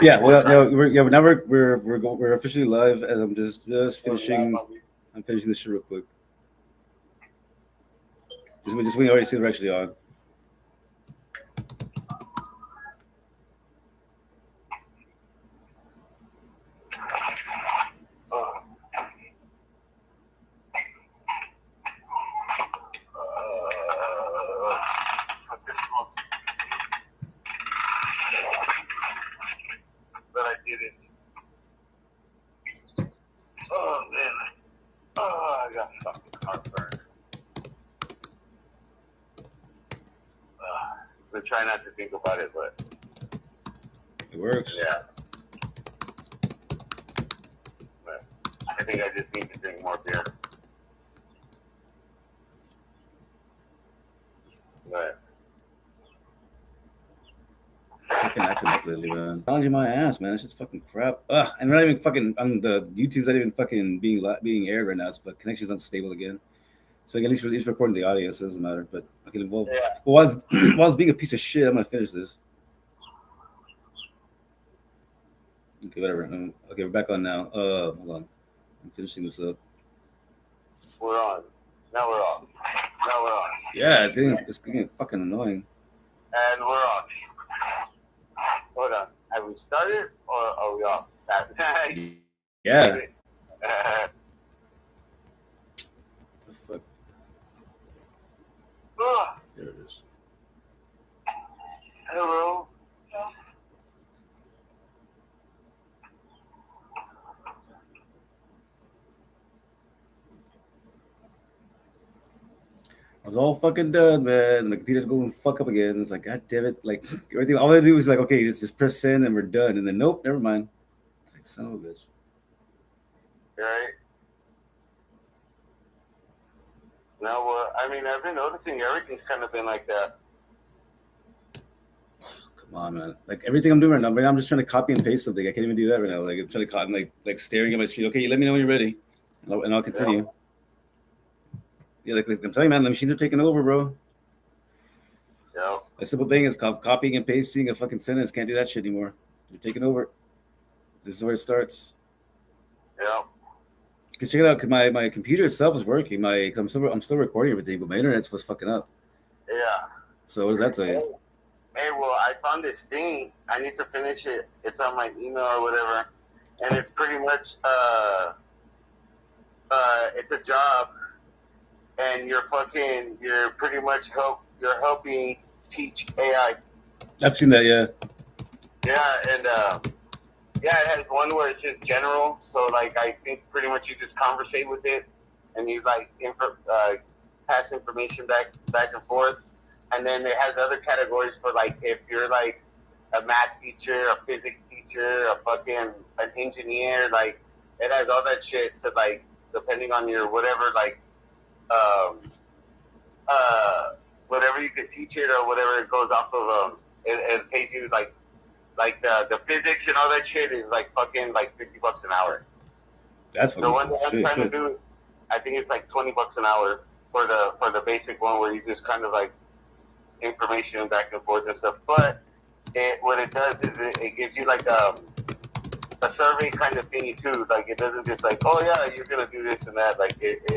Yeah, well, no, now we're officially live, and I'm just finishing. I'm finishing this shit real quick. Just we already see we're actually on. But I did it. Oh man. Oh, I got fucking heartburn. I try not to think about it, but It works. yeah. But I think I just need to drink more beer. But Fucking acting up lately, man. Challenging my ass, man. That's just fucking crap. Ugh, and not even fucking on the YouTube's not even fucking being aired right now. But connection's unstable again. So at least recording the audio, so it doesn't matter. But I can involve. yeah. Well, while it's being a piece of shit, I'm gonna finish this. Okay, whatever. Okay, we're back on now. Hold on. I'm finishing this up. We're on. Now we're on. Now we're on. Yeah, it's getting fucking annoying. And we're on. Hold on. Have we started or are we off? Yeah. The fuck? There it is. Hello. I was all fucking done, man. And the computer's going fuck up again. It's like, god damn it! Like everything, all I do is like, okay, just press send and we're done. And then nope, never mind. It's like son of a bitch. Right. Now, I mean, I've been noticing everything's kind of been like that. Come on, man. Like everything I'm doing right now, I'm just trying to copy and paste something. I can't even do that right now. Like I'm trying to copy, like staring at my screen. Okay, let me know when you're ready, and I'll continue. Yeah, like I'm telling you, man, the machines are taking over, bro. Yeah. A simple thing is copying and pasting a fucking sentence. Can't do that shit anymore. You're taking over. This is where it starts. Yeah. Cause check it out, cause my computer itself is working. I'm still recording everything, but my internet's was fucking up. Yeah. So what does that say? Hey, well, I found this thing. I need to finish it. It's on my email or whatever, and it's pretty much it's a job, and you're pretty much you're helping teach AI. I've seen that, yeah. Yeah, and yeah, it has one where it's just general. So like, I think pretty much you just conversate with it, and you like pass information back and forth. And then it has other categories for like if you're like a math teacher, a physics teacher, an engineer. Like it has all that shit to like depending on your whatever like whatever you could teach it or whatever it goes off of it pays you like the physics and all that shit is like fucking like $50 an hour. That's the one that I'm trying to do. I think it's like $20 an hour for the basic one where you just kind of like information back and forth and stuff. But what it does is it gives you like a survey kind of thingy too. Like it doesn't just like, oh yeah, you're gonna do this and that. Like it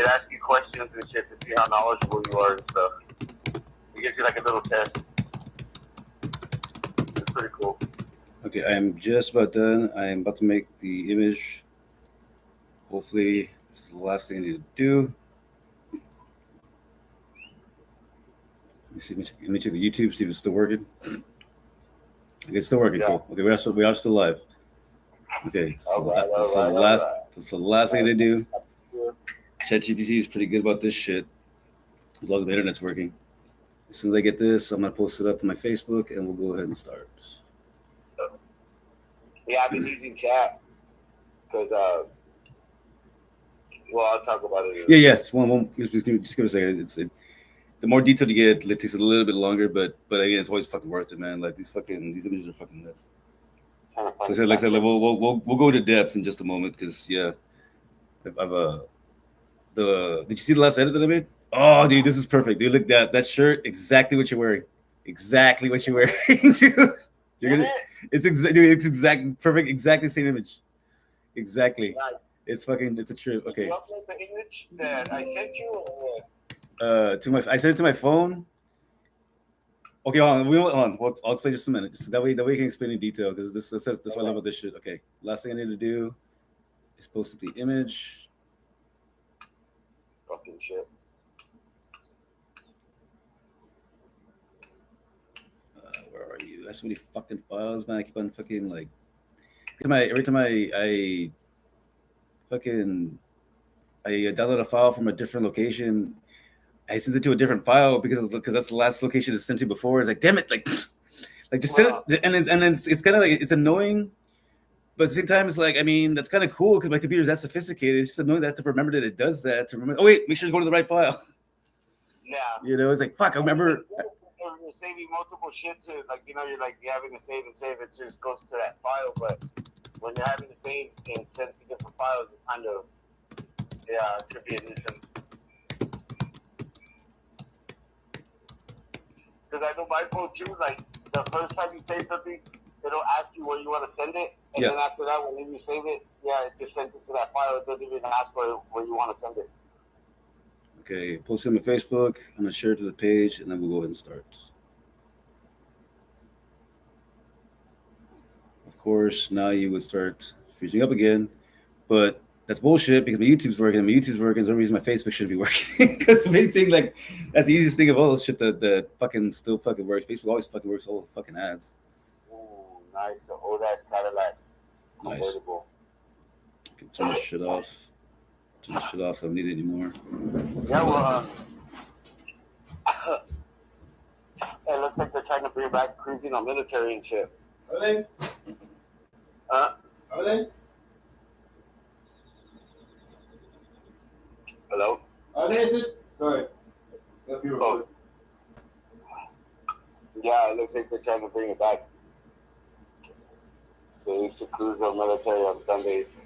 asks you questions and shit to see how knowledgeable you are and stuff. It gives you like a little test. It's pretty cool. Okay, I am just about done. I am about to make the image. Hopefully, this is the last thing I need to do. Let me check the YouTube, see if it's still working. Okay, it's still working. Yeah. Cool. Okay, we are still live. Okay, so that's the last thing to do. ChatGPT is pretty good about this shit, as long as the internet's working. As soon as I get this, I'm gonna post it up on my Facebook, and we'll go ahead and start. Yeah, I've been using chat because well, I'll talk about it. Yeah. Just give it a second. The more detailed you get, it takes a little bit longer, but again, it's always fucking worth it, man. Like these images are fucking nuts. Like I said, we'll go into depth in just a moment because yeah, did you see the last edit that I made? Oh, dude, this is perfect. Dude, look that shirt, exactly what you're wearing, dude. You're gonna. It's exactly the same image. Exactly. Right. It's fucking. It's a trip. Okay. Did you upload the image that I sent you? Or... I sent it to my phone. Okay, hold on. Hold on. I'll explain just a minute. Just that way you can explain in detail because this says that's what I love about this shit. Okay. Last thing I need to do is post up the image. Fucking shit. Where are you? I have so many fucking files, man. I keep on fucking like. Every time I fucking I download a file from a different location, I send it to a different file because that's the last location it's sent to before. It's like, damn it, like just send it, and it's kind of like it's annoying, but at the same time, it's like, I mean, that's kind of cool because my computer's that sophisticated. It's just annoying that I have to remember that it does that to remember. Oh wait, make sure you go to the right file. Yeah. You know, it's like fuck. I remember. You're saving multiple shit to like, you know, you're having to save and save. It just goes to that file, but when you're having to save and send to different files, it kind of it could be a nuisance. Because I know my phone too, like the first time you say something, it'll ask you where you want to send it, and then after that, when you save it, it just sends it to that file. It doesn't even ask where you want to send it. Okay, post it on my Facebook. I'm gonna share it to the page, and then we'll go ahead and start. Of course, now you would start freezing up again, but that's bullshit because my YouTube's working. And my YouTube's working. There's no reason my Facebook shouldn't be working because the main thing, like, that's the easiest thing of all this shit that fucking still fucking works. Facebook always fucking works. All the fucking ads. Ooh, nice. So, that's kind of like convertible. Nice. Okay, turn this shit off. Turn this shit off so I don't need it anymore. Yeah, well, it looks like they're trying to bring back cruising on military and shit. Are they? Huh? Are they? Hello? Are they? Is it? Sorry. Oh. Yeah, it looks like they're trying to bring it back. They used to cruise on military on Sundays.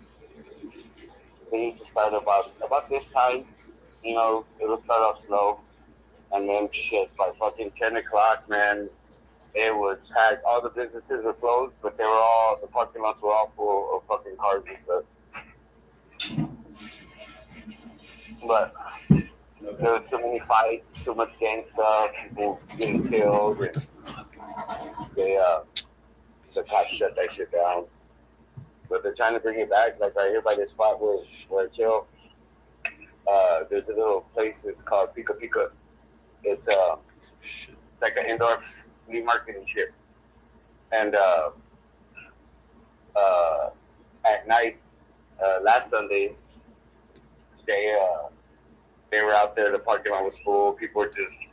They used to start about this time. You know, it would start off slow. And then shit, by fucking 10 o'clock, man, it was packed. All the businesses were closed, but the parking lots were all full of fucking cars and stuff. But there were too many fights, too much gang stuff, people getting killed. And the cops shut that shit down. But they're trying to bring it back, like right here by this spot where I chill. There's a little place, it's called Pika Pika. It's like an indoor flea market and shit. And at night, last Sunday, they were out there. The parking lot was full. People were just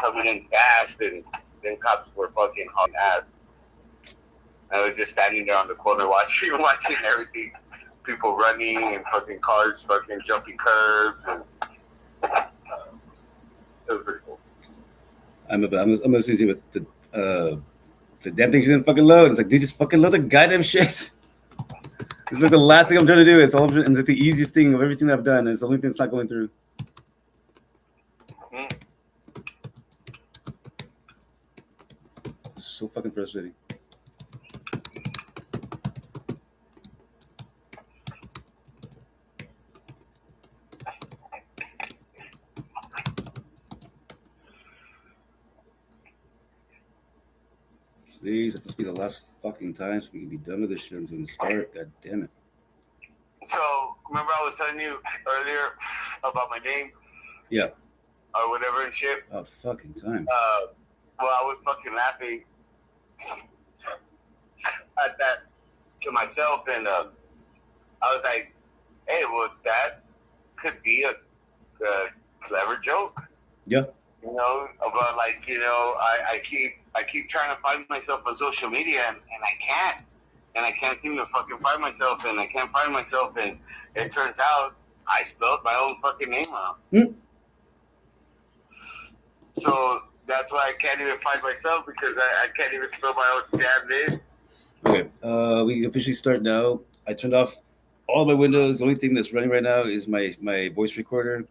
coming in fast, and then cops were fucking hauling ass. I was just standing there on the corner watching everything. People running and fucking cars fucking jumping curbs, and it was pretty cool. I'm listening to it. The damn thing didn't fucking load. It's like, dude, just fucking load the goddamn shit. It's like the last thing I'm trying to do. It's like the easiest thing of everything that I've done. It's the only thing that's not going through. Mm-hmm. So fucking frustrating. Please, let this be the last fucking time so we can be done with this shit. I'm going to start. God damn it. So, remember I was telling you earlier about my name? Yeah. Or whatever and shit? About fucking time. Well, I was fucking laughing at that to myself, and I was like, hey, well, that could be a clever joke. Yeah. You know, about like, you know, I keep trying to find myself on social media, and I can't. And I can't seem to fucking find myself, and I can't find myself, and it turns out I spelled my own fucking name wrong. Mm. So that's why I can't even find myself, because I can't even spell my own damn name. Okay, we officially start now. I turned off all my windows. The only thing that's running right now is my voice recorder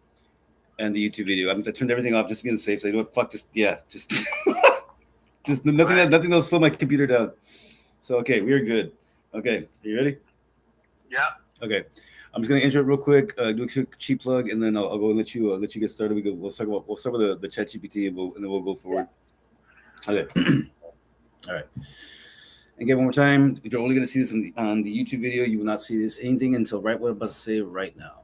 and the YouTube video. I turned everything off just to be safe. So I don't fuck. Just. Just nothing that'll slow my computer down. So okay, we are good. Okay, are you ready? Yeah. Okay, I'm just gonna intro it real quick. Do a quick cheap plug, and then I'll go and let you get started. We'll start with the Chat GPT, and then we'll go forward. Okay. All right. Again, one more time. You're only gonna see this on the YouTube video. You will not see this anything until right what I'm about to say right now.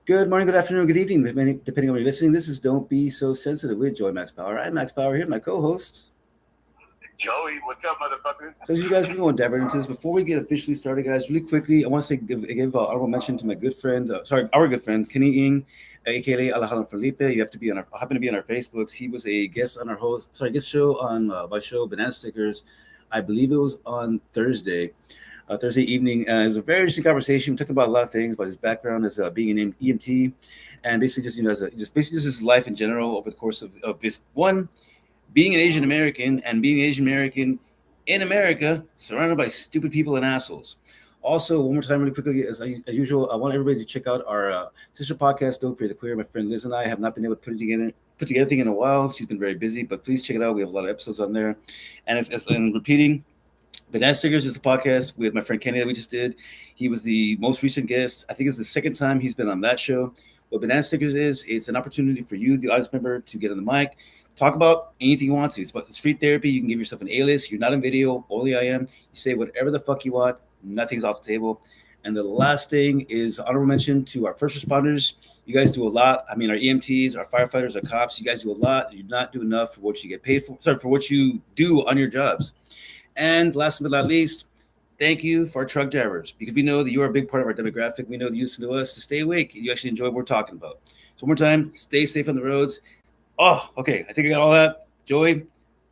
Good morning, good afternoon, good evening, depending on where you're listening. This is Don't Be So Sensitive with Joey Max Power. I'm Max Power here, my co-host. Joey, what's up, motherfuckers? So as you guys, we're going to dive right into this. Before we get officially started, guys, really quickly, I want to say give honorable mention to my good friend, our good friend, Kenny Ng, aka Alejandro Felipe. You have to be happen to be on our Facebooks. He was a guest on guest show on my show, Banana Stickers. I believe it was on Thursday evening. It was a very interesting conversation. We talked about a lot of things, about his background as being an EMT, and basically just his life in general over the course of this one, being an Asian American and being Asian American in America, surrounded by stupid people and assholes. Also, one more time, really quickly, as usual, I want everybody to check out our sister podcast, Don't Fear the Queer. My friend Liz and I have not been able to put together anything in a while. She's been very busy, but please check it out. We have a lot of episodes on there, and repeating. Banana Stickers is the podcast with my friend Kenny that we just did. He was the most recent guest. I think it's the second time he's been on that show. What Banana Stickers is, it's an opportunity for you, the audience member, to get on the mic, talk about anything you want to. It's free therapy. You can give yourself an A-list. You're not in video, only I am. You say whatever the fuck you want. Nothing's off the table. And the last thing is honorable mention to our first responders. You guys do a lot. I mean, our EMTs, our firefighters, our cops, you guys do a lot. You do not do enough for what you get paid for. For what you do on your jobs. And last but not least, thank you for our truck drivers, because we know that you are a big part of our demographic. We know that you listen to us to stay awake and you actually enjoy what we're talking about. So one more time, stay safe on the roads. Oh, okay. I think I got all that. Joey,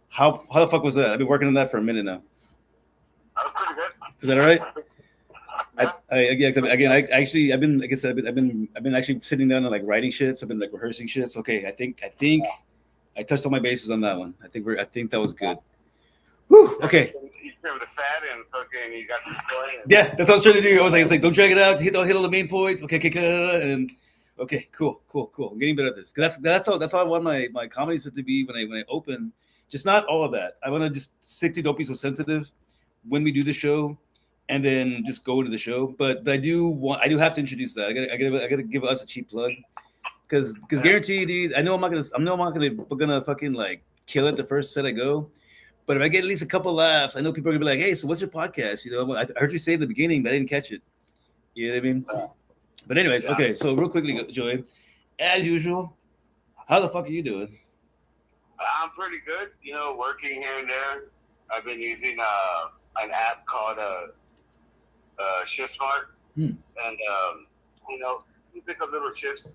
how the fuck was that? I've been working on that for a minute now. That was pretty good. Is that all right? Yeah. I've been, like I said, I've been actually sitting down and like writing shits. I've been like rehearsing shits. Okay, I think I touched all my bases on that one. I think that was good. Whew, okay. You trimmed the fat and fucking you got the story. Yeah, that's what I was trying to do. I was like, don't drag it out. Hit all the main points. Okay, and okay, cool. I'm getting better at this. That's how I want my comedy set to be when I open. Just not all of that. I want to just stick to Don't Be So Sensitive when we do the show, and then just go into the show. But I do have to introduce that. I gotta give us a cheap plug, because guaranteed, dude. I know I'm not gonna fucking like kill it the first set I go. But if I get at least a couple laughs, I know people are gonna be like, "Hey, so what's your podcast?" You know, I heard you say at the beginning, but I didn't catch it. You know what I mean? But anyways, okay. So real quickly, Joey, as usual, how the fuck are you doing? I'm pretty good. You know, working here and there. I've been using an app called ShiftSmart, and you know, you pick up little shifts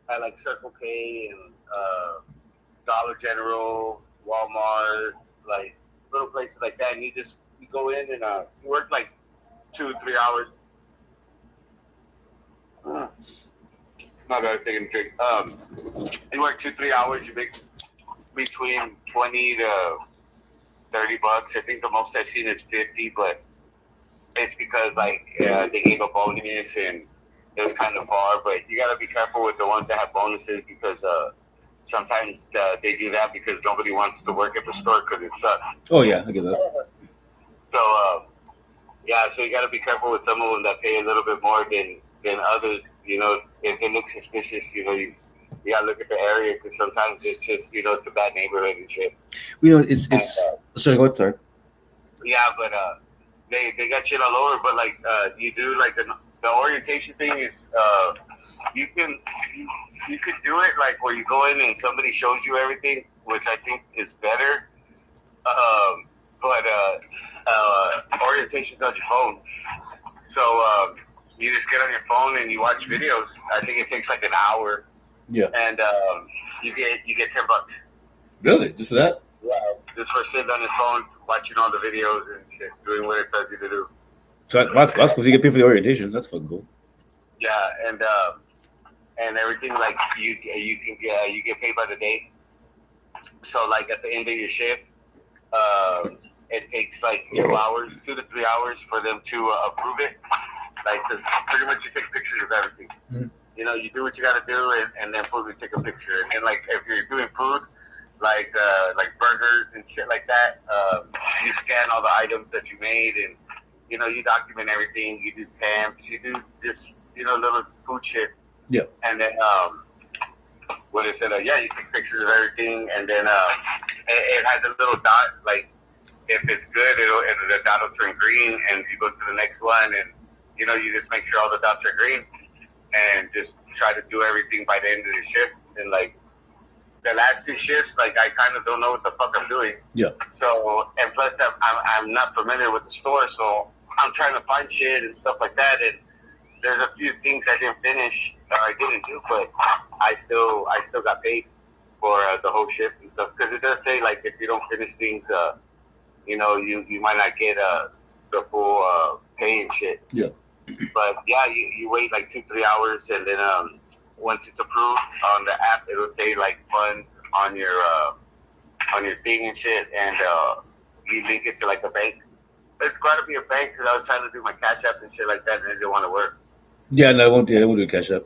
at like Circle K and Dollar General, Walmart. Like little places like that, and you go in and you work like 2-3 hours. My bad, taking a drink. You work 2-3 hours. You make between $20 to $30. I think the most I've seen is 50, but it's because like they gave a bonus and it was kind of far. But you gotta be careful with the ones that have bonuses, because sometimes they do that because nobody wants to work at the store because it sucks. Oh yeah, I get that. So so you got to be careful with some of them that pay a little bit more than others. You know, if it looks suspicious, you know, you got to look at the area, because sometimes it's just, you know, it's a bad neighborhood and shit. You know, it's sorry, go ahead, sorry. Yeah, but they got shit all over. But like you do like the orientation thing is you can do it like where you go in and somebody shows you everything, which I think is better. But orientation's on your phone, so you just get on your phone and you watch videos. I think it takes like an hour. Yeah. And you get $10. Really? Just that? Yeah. Just for sitting on your phone, watching all the videos and shit, doing what it tells you to do. So that's cool. So you get paid for the orientation. That's fucking cool. Yeah, and everything, like you get paid by the day. So like at the end of your shift, it takes like 2 to 3 hours for them to approve it. Like, cause pretty much you take pictures of everything. Mm-hmm. You know, you do what you got to do, and then boom, you take a picture. And like if you're doing food, like burgers and shit like that. You scan all the items that you made, and you document everything. You do temps. You do just little food shit. Yeah. And then what is it? Yeah, you take pictures of everything, and then it has a little dot. Like if it's good, the dot will turn green, and you go to the next one, and you just make sure all the dots are green, and just try to do everything by the end of the shift. And like the last 2 shifts, like I kind of don't know what the fuck I'm doing. Yeah. So and plus I'm not familiar with the store, so I'm trying to find shit and stuff like that. And there's a few things I didn't finish or I didn't do, but I still got paid for the whole shift and stuff, because it does say like if you don't finish things, you might not get the full pay and shit. Yeah. But yeah, you wait like 2-3 hours, and then once it's approved on the app, it'll say like funds on your thing and shit, and you link it to like a bank. It's got to be a bank, because I was trying to do my Cash App and shit like that, and it didn't want to work. Yeah, no, they won't do Cash App.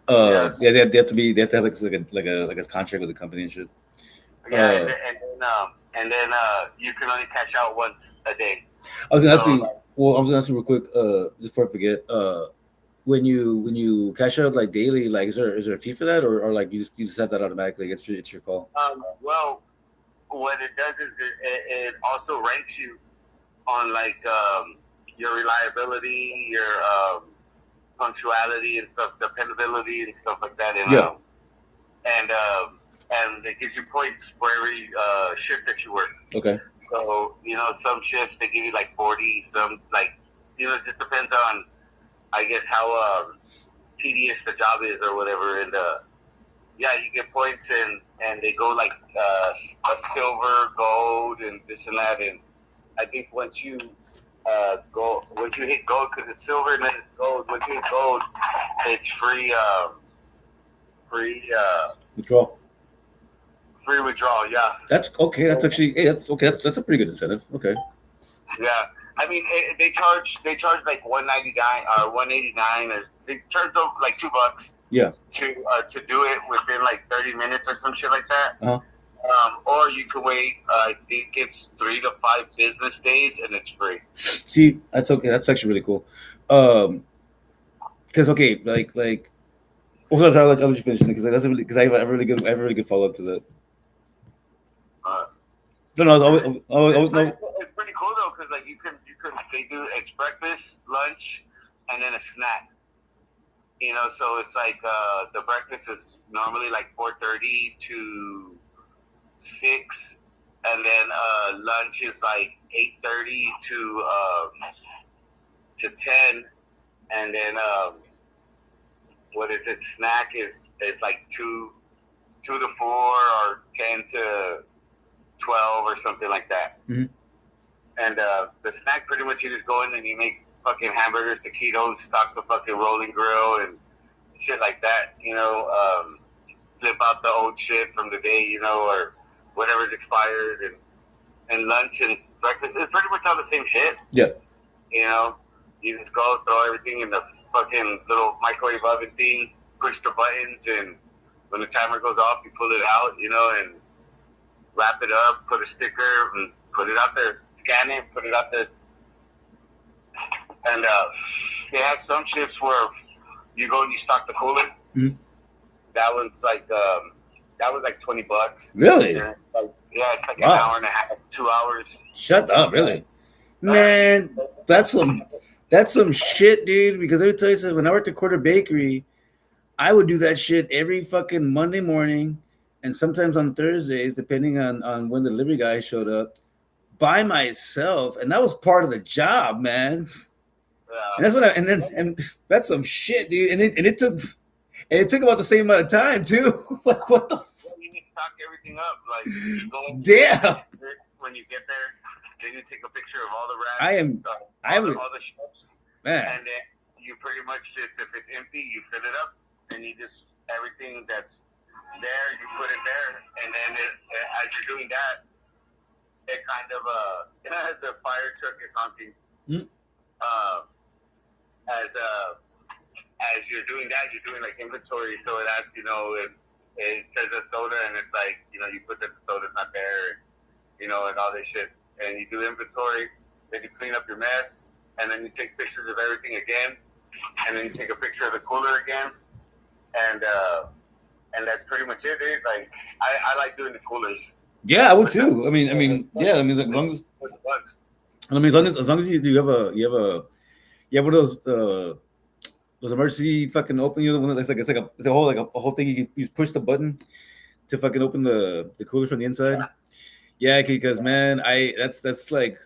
Yes. Yeah, they have to have like a contract with the company and shit. Yeah, and then you can only cash out once a day. I was gonna ask you. Well, I was gonna ask you real quick. Just before I forget. When you cash out like daily, like is there a fee for that, or like you just have that automatically? It's your call. Well, what it does is it also ranks you on like your reliability, your punctuality and stuff, dependability and stuff like that. And, yeah. And it gives you points for every shift that you work. Okay. So some shifts they give you like 40, some like it just depends on, I guess, how tedious the job is or whatever. And yeah, you get points, and they go like a silver, gold, and this and that. And I think once you hit gold, because it's silver and then it's gold. Once you hit gold, it's free withdrawal. Free withdrawal, yeah. That's okay. That's actually that's okay. That's a pretty good incentive. Okay. Yeah, I mean they charge like $199 or $189, or they charge like $2. Yeah. To do it within like 30 minutes or some shit like that. Uh-huh. Or you could wait. I think it's 3 to 5 business days, and it's free. See, that's okay. That's actually really cool. Because okay, like. Also, I'll let you finish because I have a really good follow up to that. No. It's pretty cool though, because like they do it's breakfast, lunch, and then a snack. So it's like the breakfast is normally like 4:30 to 6, and then lunch is like 8:30 to 10, and then what is it? Snack is like 2 to 4 or 10 to 12 or something like that. Mm-hmm. And the snack, pretty much you just go in and you make fucking hamburgers, taquitos, stock the fucking rolling grill and shit like that. Flip out the old shit from the day, or whatever's expired, and lunch and breakfast is pretty much all the same shit. Yeah. You just go throw everything in the fucking little microwave oven thing, push the buttons, and when the timer goes off, you pull it out, and wrap it up, put a sticker, and put it out there, scan it, put it out there. And they have some shifts where you go and you stock the cooler. Mm-hmm. That one's like that was like $20. Really? Yeah, it's like an hour and a half, 2 hours. Shut up, really? Man, that's some shit, dude. Because let me tell you something. When I worked at Quarter Bakery, I would do that shit every fucking Monday morning, and sometimes on Thursdays, depending on when the delivery guy showed up, by myself, and that was part of the job, man. Yeah. And that's what and that's some shit, dude. And it took about the same amount of time too. Like what the? You need to stock everything up. Like you go damn. When you get there, then you take a picture of all the racks. All the shelves. Man. And then you pretty much just, if it's empty, you fill it up, and you just everything that's there, you put it there, and then as you're doing that, it kind of as a fire truck is honking. Mm-hmm. As you're doing that, you're doing like inventory, so it asks, it says a soda, and it's like, you know, you put that the soda's not there, you know, and all this shit, and you do inventory, then you clean up your mess, and then you take pictures of everything again, and then you take a picture of the cooler again, and that's pretty much it, dude. Like, I like doing the coolers. Yeah, I would too. I mean, yeah. I mean, as long as With the bugs. I mean, as long as you have one of those emergency fucking open. You know, the one that's like it's a whole thing. You push the button to fucking open the cooler from the inside. Yeah, because man, that's like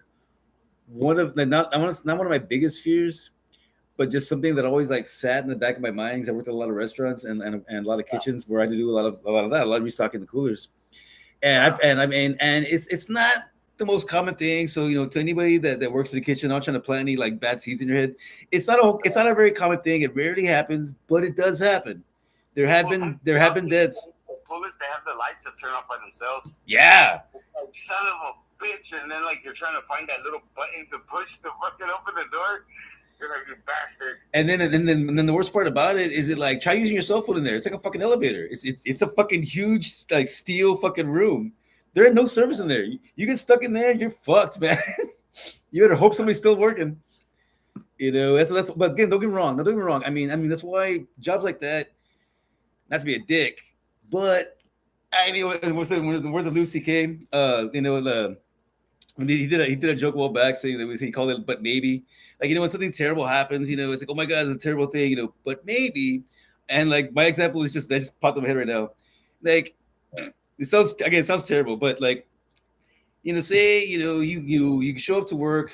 one of not one of my biggest fears, but just something that always like sat in the back of my mind. Because I worked at a lot of restaurants and a lot of kitchens where I had to do a lot of restocking the coolers. And it's not the most common thing. So, you know, to anybody that works in the kitchen, not trying to plant any like bad seeds in your head, it's not a very common thing. It rarely happens, but it does happen. There have been deaths. The coolers, they have the lights that turn off by themselves. Yeah. Like, son of a bitch, and then like you're trying to find that little button to push to fucking open the door. You're like, you bastard. And then the worst part about it is like try using your cell phone in there. It's like a fucking elevator. It's a fucking huge like steel fucking room. There ain't no service in there. You get stuck in there, you're fucked, man. You better hope somebody's still working. You know, that's. But again, don't get me wrong. Don't get me wrong. I mean, that's why jobs like that. Not to be a dick, but I mean, when the Lucy came, you know, when he did a joke a while back saying that he called it, but maybe. Like, you know, when something terrible happens, you know, it's like, oh my God, it's a terrible thing, you know, but maybe. And like my example is that just popped in my head right now. Like, it sounds terrible, but like, you know, say, you know, you show up to work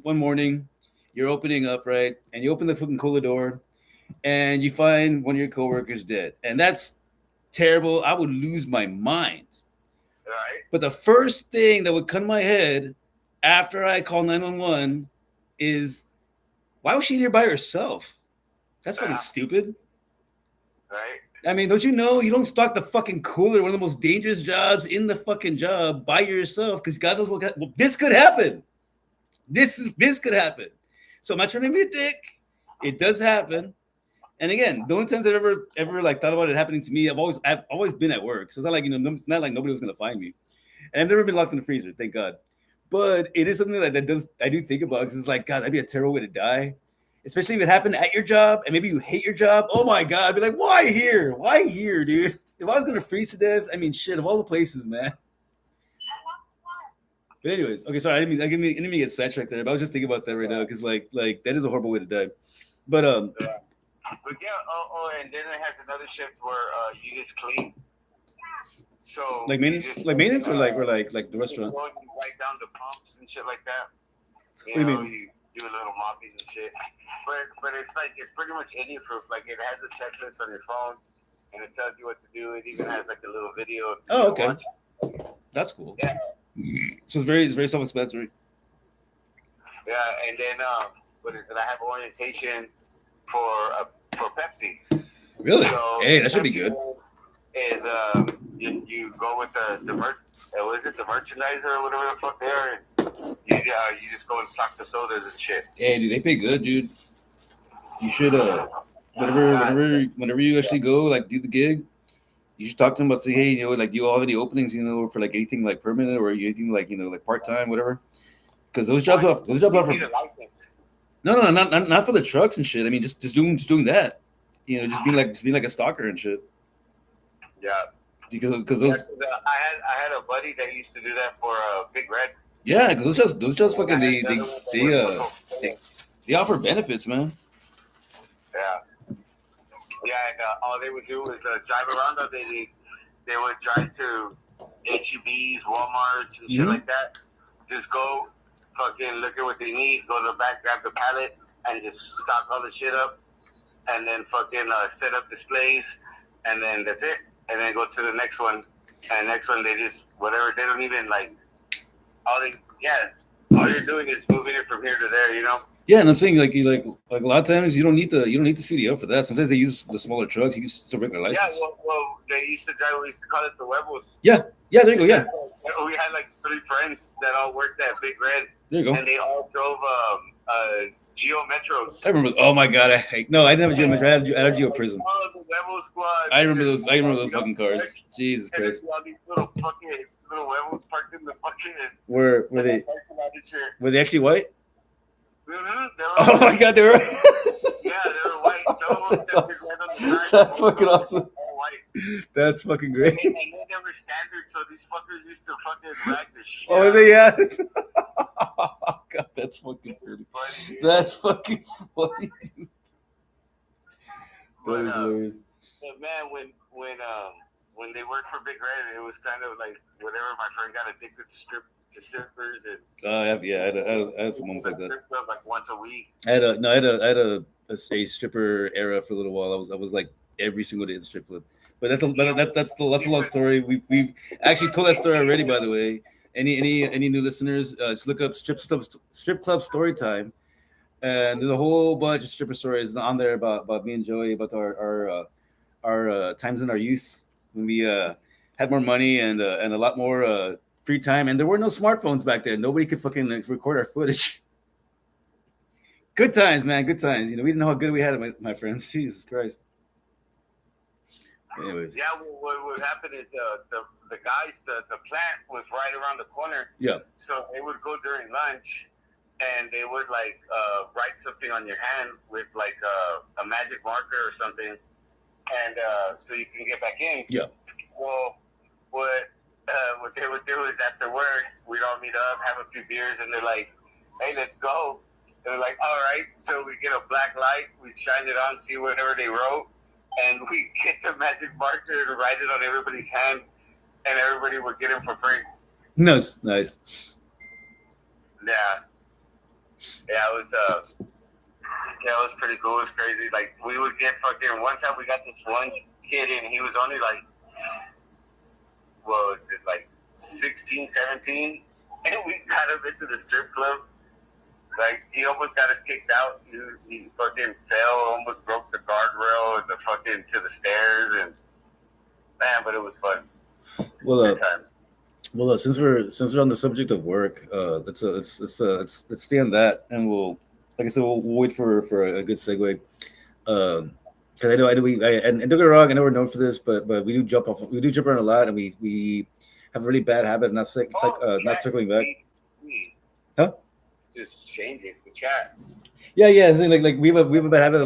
one morning, you're opening up, right? And you open the fucking cooler door and you find one of your coworkers dead. And that's terrible. I would lose my mind. Right. But the first thing that would come to my head after I call 911 is, why was she here by herself? That's fucking stupid. Right. I mean, don't you know you don't stock the fucking cooler, one of the most dangerous jobs in the fucking job, by yourself, because God knows this could happen. This could happen. So I'm not trying to be a dick. It does happen. And again, the only times I've ever like thought about it happening to me, I've always been at work. So it's not like, you know, it's not like nobody was gonna find me. And I've never been locked in the freezer, thank God. But it is something that I do think about, because it's like, God, that'd be a terrible way to die. Especially if it happened at your job and maybe you hate your job. Oh my God, I'd be like, why here? Why here, dude? If I was gonna freeze to death, I mean, shit, of all the places, man. But anyways, okay, sorry, I didn't mean to get sidetracked there, but I was just thinking about that right now, because like that is a horrible way to die. But yeah. But yeah, and then it has another shift where you just clean. So like maintenance, or like the restaurant. You wipe down the pumps and shit like that. What do you mean? You do a little mopping and shit. But it's like, it's pretty much idiot proof. Like, it has a checklist on your phone, and it tells you what to do. It even has like a little video. Oh, okay. That's cool. Yeah. So it's very self-explanatory. Yeah, and then what is it? I have orientation for Pepsi. Really? So hey, that should be Pepsi good. Is you go with the merchandiser or whatever the fuck they are, and you just go and stock the sodas and shit. Hey, dude, they pay good, dude. You should whenever you actually go, like, do the gig, you should talk to them about, say, hey, you know, like, do you all have any openings, you know, for like anything like permanent or anything like, you know, like part-time, whatever. Because those jobs are for no, not for the trucks and shit. I mean, just doing that, you know, just being like a stalker and shit. Yeah, because those. I had a buddy that used to do that for Big Red. Yeah, because those just fucking they offer benefits, man. Yeah, and all they would do was drive around. They would drive to HEBs, Walmarts, and shit like that. Just go, fucking look at what they need, go to the back, grab the pallet, and just stock all the shit up, and then fucking set up displays, and then that's it. And then go to the next one, and next one they just whatever. They don't even like all you're doing is moving it from here to there, you know. Yeah, and I'm saying like a lot of times you don't need the CDL for that. Sometimes they use the smaller trucks. You just a regular license. Yeah, well, they used to drive. We used to call it the Huevos. Yeah, there you go. Yeah, we had like 3 friends that all worked at Big Red. There you go. And they all drove Geo Metros. I remember. Oh my god! I didn't have a Geo Metro. I had a Geo Prism. Oh, the Huevo Squad. I remember those. I remember those fucking cars. Jesus And Christ. all these little fucking little Huevos parked in the fucking. Were they actually white? Mm-hmm. Oh my god, they were. Yeah, they were white. Some of them that were right on the side. That's fucking awesome. All white. That's fucking great. And they were standard, so these fuckers used to fucking rag the shit. Oh, out they of them. yeah. God, that's fucking funny. Funny, dude. That's fucking funny, dude. That But, is hilarious. But man, when they worked for Big Red, it was kind of like whenever my friend got addicted to strippers and I had some moments like that. strip club like once a week. I had a stripper era for a little while. I was like every single day at the strip club. But that's a long story. We actually told that story already, by the way. Any new listeners, just look up strip club story time, and there's a whole bunch of stripper stories on there about me and Joey, about our times in our youth when we had more money and a lot more free time, and there were no smartphones back then. Nobody could fucking record our footage. Good times, man. Good times. We didn't know how good we had it, my friends. Jesus Christ. Anyways. Yeah, what would happen is the guys, the plant was right around the corner. Yeah. So they would go during lunch, and they would like write something on your hand with like a magic marker or something, and so you can get back in. Yeah. Well, what they would do is after work, we'd all meet up, have a few beers, and they're like, "Hey, let's go." And we're like, "All right." So we get a black light, we shine it on, see whatever they wrote. And we get the magic marker to write it on everybody's hand, and everybody would get them for free. Nice. Yeah, it was pretty cool. It was crazy. Like we would get fucking. One time we got this one kid in. He was only like, what was it, like 16, 17, and we got him into the strip club. Like, he almost got us kicked out. He fucking fell, almost broke the guardrail and to the stairs, and man, but it was fun. Well, Good times. Well, since we're on the subject of work, let's stay on that, and we'll wait for a good segue. Because I know and don't get me wrong, I know we're known for this, but we do jump around a lot, and we have a really bad habit of not circling back. Huh? Just change it. The chat. Yeah. Like we have a bad habit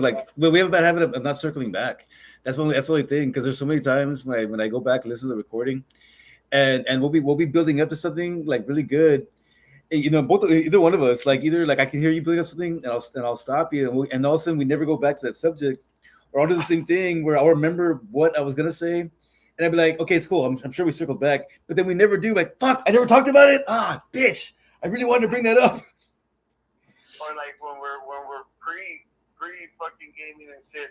of not circling back. That's the only thing, because there's so many times when I go back and listen to the recording, and we'll be building up to something like really good. Either one of us, like either like I can hear you building up something, and I'll stop you, and all of a sudden we never go back to that subject, or I'll do the same thing where I'll remember what I was gonna say, and I'd be like, okay, it's cool. I'm sure we circled back, but then we never do. Like, fuck, I never talked about it. Bitch, I really wanted to bring that up. Or like when we're pre fucking gaming and shit,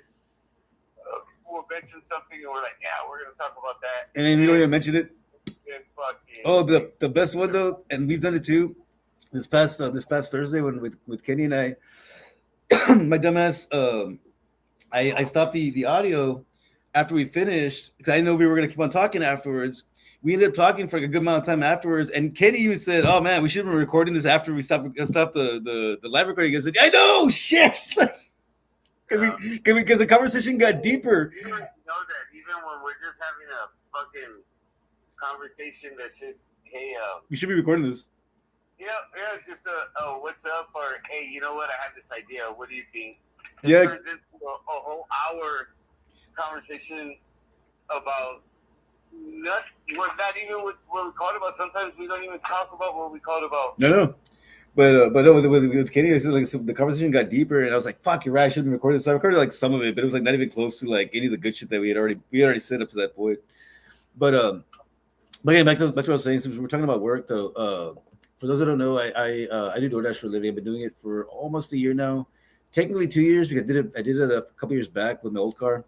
we'll mention something and we're like, yeah, we're gonna talk about that, And then we don't even mention it. Fucking, Oh, the best one though, and we've done it too. This past Thursday when with Kenny and I, my dumbass, I stopped the audio after we finished because I know we were gonna keep on talking afterwards. We ended up talking for like a good amount of time afterwards, and Kenny even said, "Oh man, we should have been recording this after we stopped the live recording." I said, "I know, shit," because the conversation got deeper. You know that even when we're just having a fucking conversation that's just, hey, We should be recording this. yeah, just what's up, or hey, you know what? I have this idea. What do you think? It Yeah. turns into a whole hour conversation about not even what we called about. Sometimes we don't even talk about what we called about. No. But no, with Kenny, it's like the conversation got deeper, and I was like, "Fuck, you're right. I shouldn't have recorded this." So I recorded like some of it, but it was like not even close to like any of the good shit that we already set up to that point. But yeah, back to what I was saying. Since we're talking about work, though, for those that don't know, I do DoorDash for a living. I've been doing it for almost a year now. Technically 2 years because I did it a couple years back with my old car,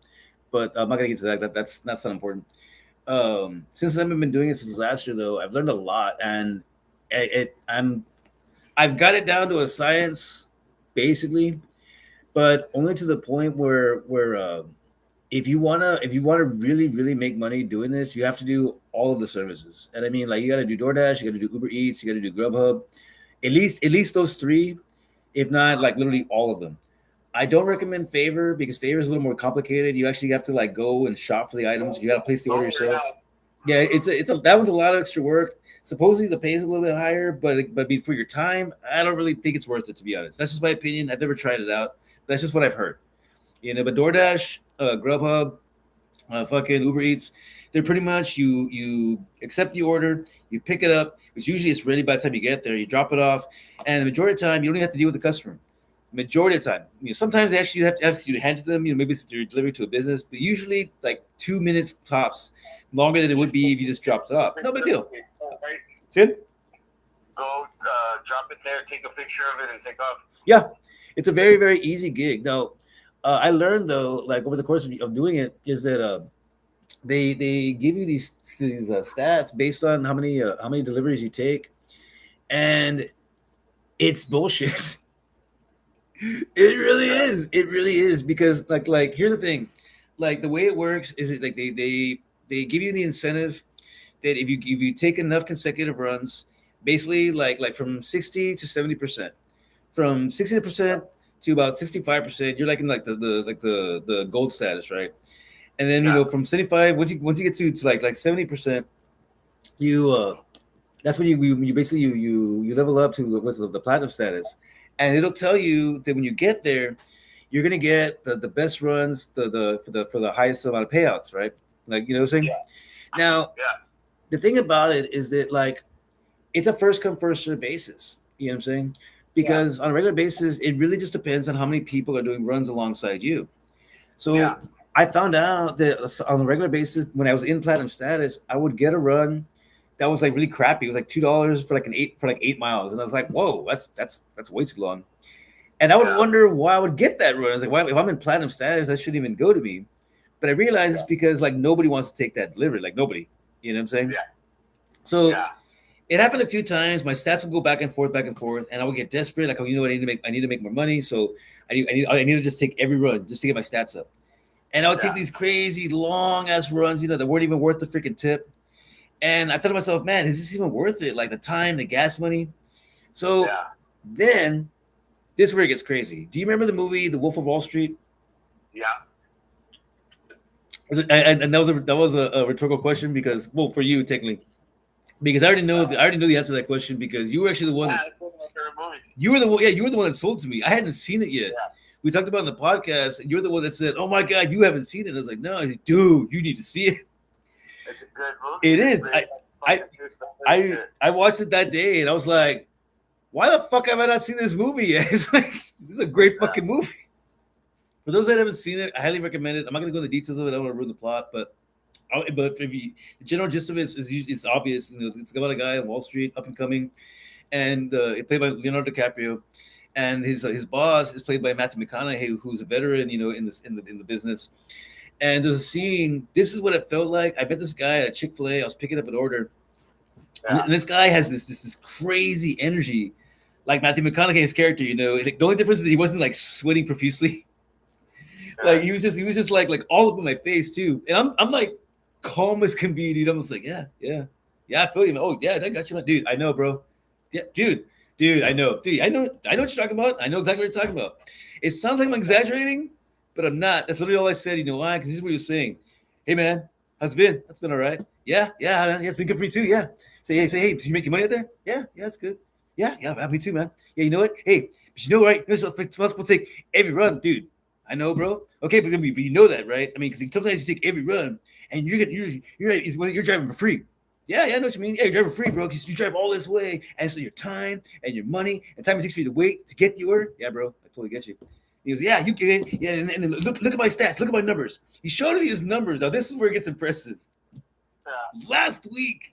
but I'm not gonna get to that. That's not important. Since I've been doing it since last year, though, I've learned a lot, and I've got it down to a science, basically, but only to the point where if you wanna really make money doing this, you have to do all of the services. And I mean, like, you got to do DoorDash, you got to do Uber Eats, you got to do Grubhub, at least those three. if not like literally all of them. I don't recommend Favor because Favor is a little more complicated. You actually have to like go and shop for the items. You got to place the order yourself. Yeah, it's a that one's a lot of extra work. Supposedly the pay is a little bit higher, but for your time, I don't really think it's worth it, to be honest. That's just my opinion. I've never tried it out. That's just what I've heard. But DoorDash, Grubhub, fucking Uber Eats, they're pretty much you accept the order, you pick it up, which usually it's ready by the time you get there. You drop it off, and the majority of the time you don't even have to deal with the customer. Majority of the time, sometimes they actually have to ask you to hand to them. Maybe it's you're delivering to a business, but usually like 2 minutes tops, longer than it would be if you just dropped it off. No big deal. See it? Go drop it there, take a picture of it, and take off. Yeah, it's a very very easy gig. Now, I learned though, like over the course of doing it, is that they give you these stats based on how many deliveries you take, and it's bullshit. It really is. It really is because like here's the thing, like the way it works is it like they give you the incentive that if you take enough consecutive runs, basically like from 60 to 70%, from 60% to about 65%, you're like in like the gold status, right? And then from 75, once you get to like 70%, you that's when you basically you level up to what's the platinum status, and it'll tell you that when you get there, you're gonna get the best runs, for the highest amount of payouts, right? Like what I'm saying. Yeah. Now, the thing about it is that like it's a first come first serve basis. You know what I'm saying? Because on a regular basis, it really just depends on how many people are doing runs alongside you. So I found out that on a regular basis, when I was in platinum status, I would get a run that was like really crappy. It was like $2 for like 8 miles, and I was like, whoa, that's way too long. And I would wonder why I would get that run. I was like, why, if I'm in platinum status, that shouldn't even go to me. But I realized it's because like nobody wants to take that delivery, like nobody. You know what I'm saying? Yeah. So it happened a few times. My stats would go back and forth, and I would get desperate. Like, oh, you know what? I need to make more money, so I need to just take every run just to get my stats up. And I would take these crazy long ass runs, that weren't even worth the freaking tip. And I thought to myself, man, is this even worth it? Like the time, the gas money. So then this is where it gets crazy. Do you remember the movie The Wolf of Wall Street? Yeah. And that was a rhetorical question because, well, for you technically, because I already know the answer to that question because you were actually the one you were the one that sold to me. I hadn't seen it yet. Yeah. We talked about it in the podcast, and you're the one that said, "Oh my God, you haven't seen it." I was like, "No," I said, "Dude, you need to see it." It's a good movie. It is. I watched it that day, and I was like, "Why the fuck have I not seen this movie yet?" It's like this is a great fucking movie. For those that haven't seen it, I highly recommend it. I'm not gonna go into the details of it. I don't want to ruin the plot, but if you, the general gist of it it's obvious. It's about a guy on Wall Street, up and coming, and it's played by Leonardo DiCaprio, and his boss is played by Matthew McConaughey, who's a veteran, in the business. And there's a scene. This is what it felt like. I met this guy at Chick-fil-A. I was picking up an order, and this guy has this crazy energy, like Matthew McConaughey's character. Like, the only difference is he wasn't like sweating profusely. Like he was just like all up in my face too, and I'm like calm as can be, dude. I'm just like, yeah, I feel you, man. Oh yeah, I got you, man. Dude. I know, bro. Yeah, dude, I know, dude. I know what you're talking about. I know exactly what you're talking about. It sounds like I'm exaggerating, but I'm not. That's literally all I said. You know why? Because this is what you're saying. Hey, man, how's it been? That's been all right. Yeah, man. Yeah, it's been good for me too. Yeah. Say, hey, did you make your money out there? Yeah, it's good. Yeah, me too, man. Yeah, you know what? Hey, but you know, right? You're supposed to take every run, dude. I know, bro. Okay, but you know that, right? I mean, because sometimes you take every run and you're driving for free. Yeah, I know what you mean. Yeah, you're driving for free, bro. Because you drive all this way, and so your time and your money and time it takes for you to wait to get the order. Yeah, bro, I totally get you. He goes, yeah, you get it. Yeah, and then look at my stats. Look at my numbers. He showed me his numbers. Now this is where it gets impressive. Last week,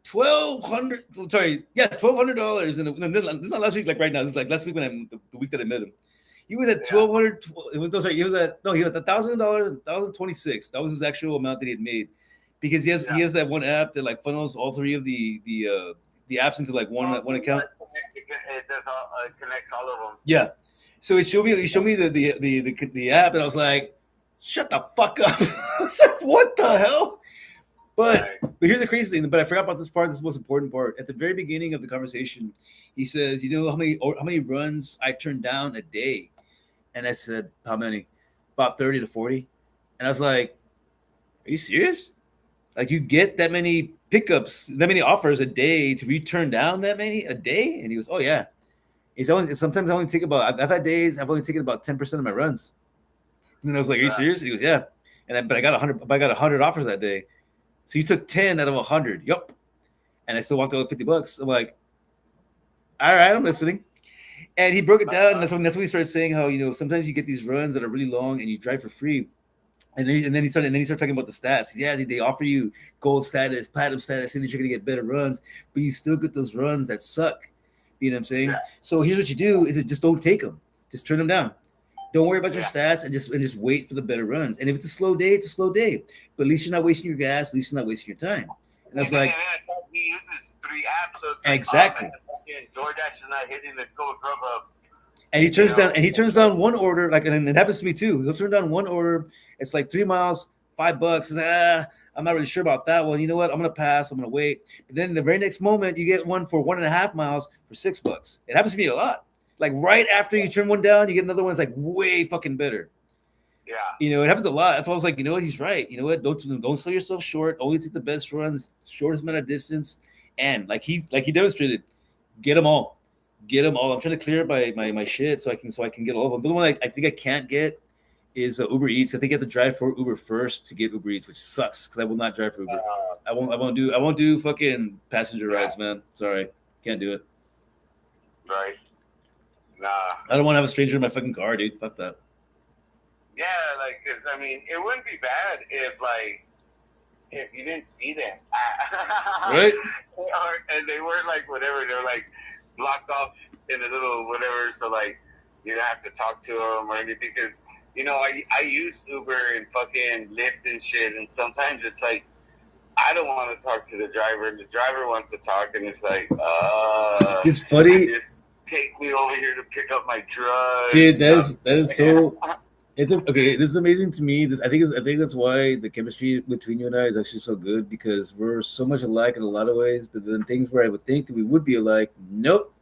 $1,200. And this is not last week, like right now. This is like last week when the week that I met him. He was at $1,200. He was at $1,000, $1,026. That was his actual amount that he had made, because he has that one app that like funnels all three of the apps into like one account. It connects all of them. Yeah. So he showed me the app, and I was like, "Shut the fuck up!" I was like, "What the hell?" But But here's the crazy thing. But I forgot about this part. This is the most important part. At the very beginning of the conversation, he says, "You know how many runs I turn down a day?" And I said, "How many?" About 30 to 40. And I was like, "Are you serious? Like you get that many pickups, that many offers a day to be turned down that many a day?" And he goes, "Oh yeah." He's only sometimes I only take about. I've had days I've only taken about 10% of my runs. And I was like, "Are you serious?" And he goes, "Yeah." But I got 100. I got 100 offers that day. So you took 10 out of 100. Yup. And I still walked away with $50. I'm like, all right, I'm listening. And he broke it down. And that's when he started saying how, sometimes you get these runs that are really long and you drive for free. And then he started talking about the stats. Yeah, they offer you gold status, platinum status, saying that you're gonna get better runs, but you still get those runs that suck. You know what I'm saying? Yeah. So here's what you do: is just don't take them, just turn them down. Don't worry about your stats and just wait for the better runs. And if it's a slow day, it's a slow day. But at least you're not wasting your gas. At least you're not wasting your time. And I was like, he uses 3 apps, so it's exactly. Like, DoorDash is not hitting. Let's go with Grubhub. And he turns down one order, like, and it happens to me too. He'll turn down one order. It's like 3 miles, $5. He's like, I'm not really sure about that one. You know what? I'm gonna pass. I'm gonna wait. But then the very next moment, you get one for 1.5 miles for $6. It happens to me a lot. Like right after you turn one down, you get another one that's like way fucking better. Yeah. It happens a lot. That's why I was like, you know what? He's right. You know what? Don't sell yourself short. Always take the best runs, shortest amount of distance, and like he demonstrated, get them all. Get them all. I'm trying to clear my shit so I can get all of them. But the one I think I can't get is Uber Eats. I think you have to drive for Uber first to get Uber Eats, which sucks because I will not drive for Uber. I won't do fucking passenger rides, man. Sorry, can't do it. Right. Nah. I don't want to have a stranger in my fucking car, dude. Fuck that. Yeah, like, cause I mean, it wouldn't be bad if you didn't see them, right? And they were like whatever. They're like blocked off in a little whatever, so like you don't have to talk to them or anything. Because I use Uber and fucking Lyft and shit, and sometimes it's like I don't want to talk to the driver, and the driver wants to talk, and it's like, it's funny. Take me over here to pick up my drugs, dude. That is so. Okay. This is amazing to me. I think that's why the chemistry between you and I is actually so good, because we're so much alike in a lot of ways. But then things where I would think that we would be alike, nope.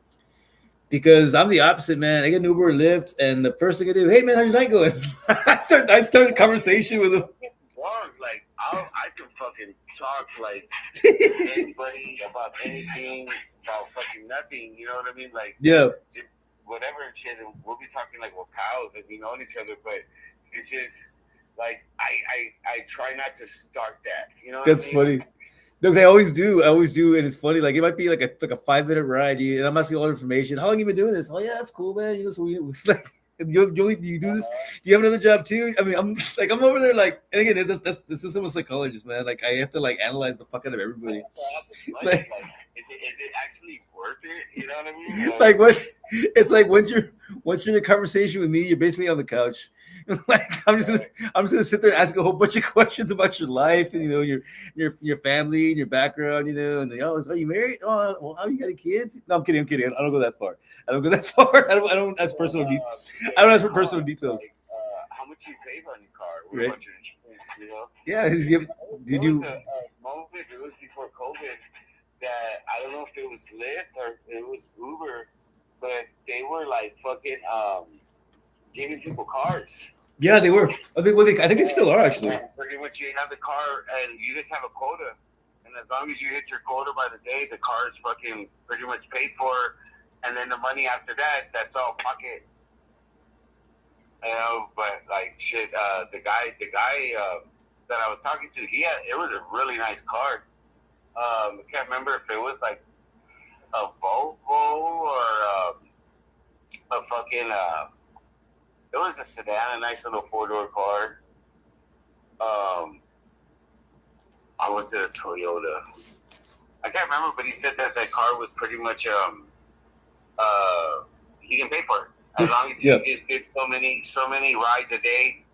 Because I'm the opposite, man. I get an Uber or Lyft, and the first thing I do, hey man, how's your night going? I start a conversation with them. Like I can fucking talk like anybody about anything, about fucking nothing. You know what I mean? Like whatever and shit, and we'll be talking like we're pals and we know each other, but it's just like I try not to start that. You know, that's funny. No, I always do, and it's funny. Like it might be like a 5-minute ride, and I'm asking all the information. How long have you been doing this? Oh yeah, that's cool, man. So it's like, do you do this? Do you have another job too? I mean, I'm over there like, and again, this is I'm a psychologist, man. Like I have to like analyze the fuck out of everybody. Like, is it actually worth it? You know what I mean? Like it's like once you're in a conversation with me, you're basically on the couch. Like I'm just gonna sit there and ask a whole bunch of questions about your life and your family and your background, and are you married? Oh, well, how you got kids? No, I'm kidding. I don't go that far. I don't ask personal details. I don't ask for personal details. Like, how much you paid on your car? What right. about your insurance? Yeah. Did you? A moment, it was before COVID, that I don't know if it was Lyft or it was Uber, but they were like fucking giving people cars. Yeah, they were. I think they still are actually. Pretty much, you have the car and you just have a quota, and as long as you hit your quota by the day, the car is fucking pretty much paid for, and then the money after that, that's all pocket. But like shit, the guy that I was talking to, it was a really nice car. I can't remember if it was like a Volvo or a fucking. It was a sedan, a nice little 4-door car. I was in a Toyota. I can't remember, but he said that car was pretty much he can pay for it as long as he just did so many rides a day.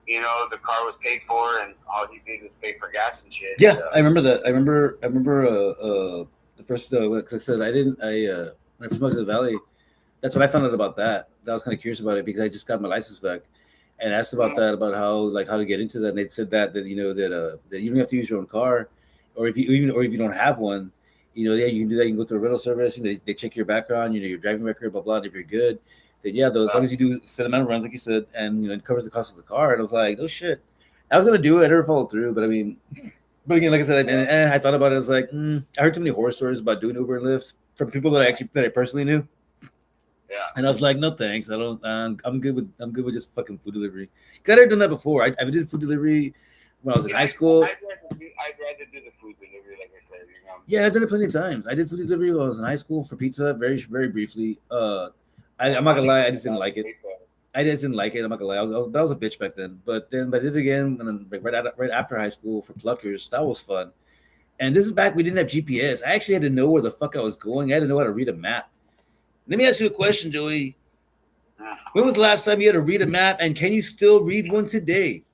The car was paid for, and all he did was pay for gas and shit. Yeah, I remember that. I remember. The first, like I said, when I first moved to the Valley, that's when I found out about that. I was kind of curious about it because I just got my license back, and asked about that, about how to get into that. And they said that you don't have to use your own car, or if you don't have one, yeah, you can do that. You can go to a rental service and they check your background, your driving record, blah blah. And if you're good, then yeah, though, as long as you do set amount of runs, like you said, and it covers the cost of the car. And I was like, oh shit, I was gonna do it. I never followed through, but I mean, but again, like I said, I thought about it. I was like, I heard too many horror stories about doing Uber and Lyft from people that I personally knew. Yeah. And I was like, no thanks. I don't. I'm good with just fucking food delivery. Cause I'd never done that before. I did food delivery when I was in high school. I'd rather do the food delivery, like I said. Yeah, I've done it plenty of times. I did food delivery when I was in high school for pizza, very briefly. I'm not gonna lie, I just didn't like it. I just didn't like it. I'm not gonna lie. I was a bitch back then. But I did it again, and then right after high school for Pluckers. That was fun. And this is back we didn't have GPS. I actually had to know where the fuck I was going. I had to know how to read a map. Let me ask you a question, Joey. When was the last time you had to read a map, and can you still read one today?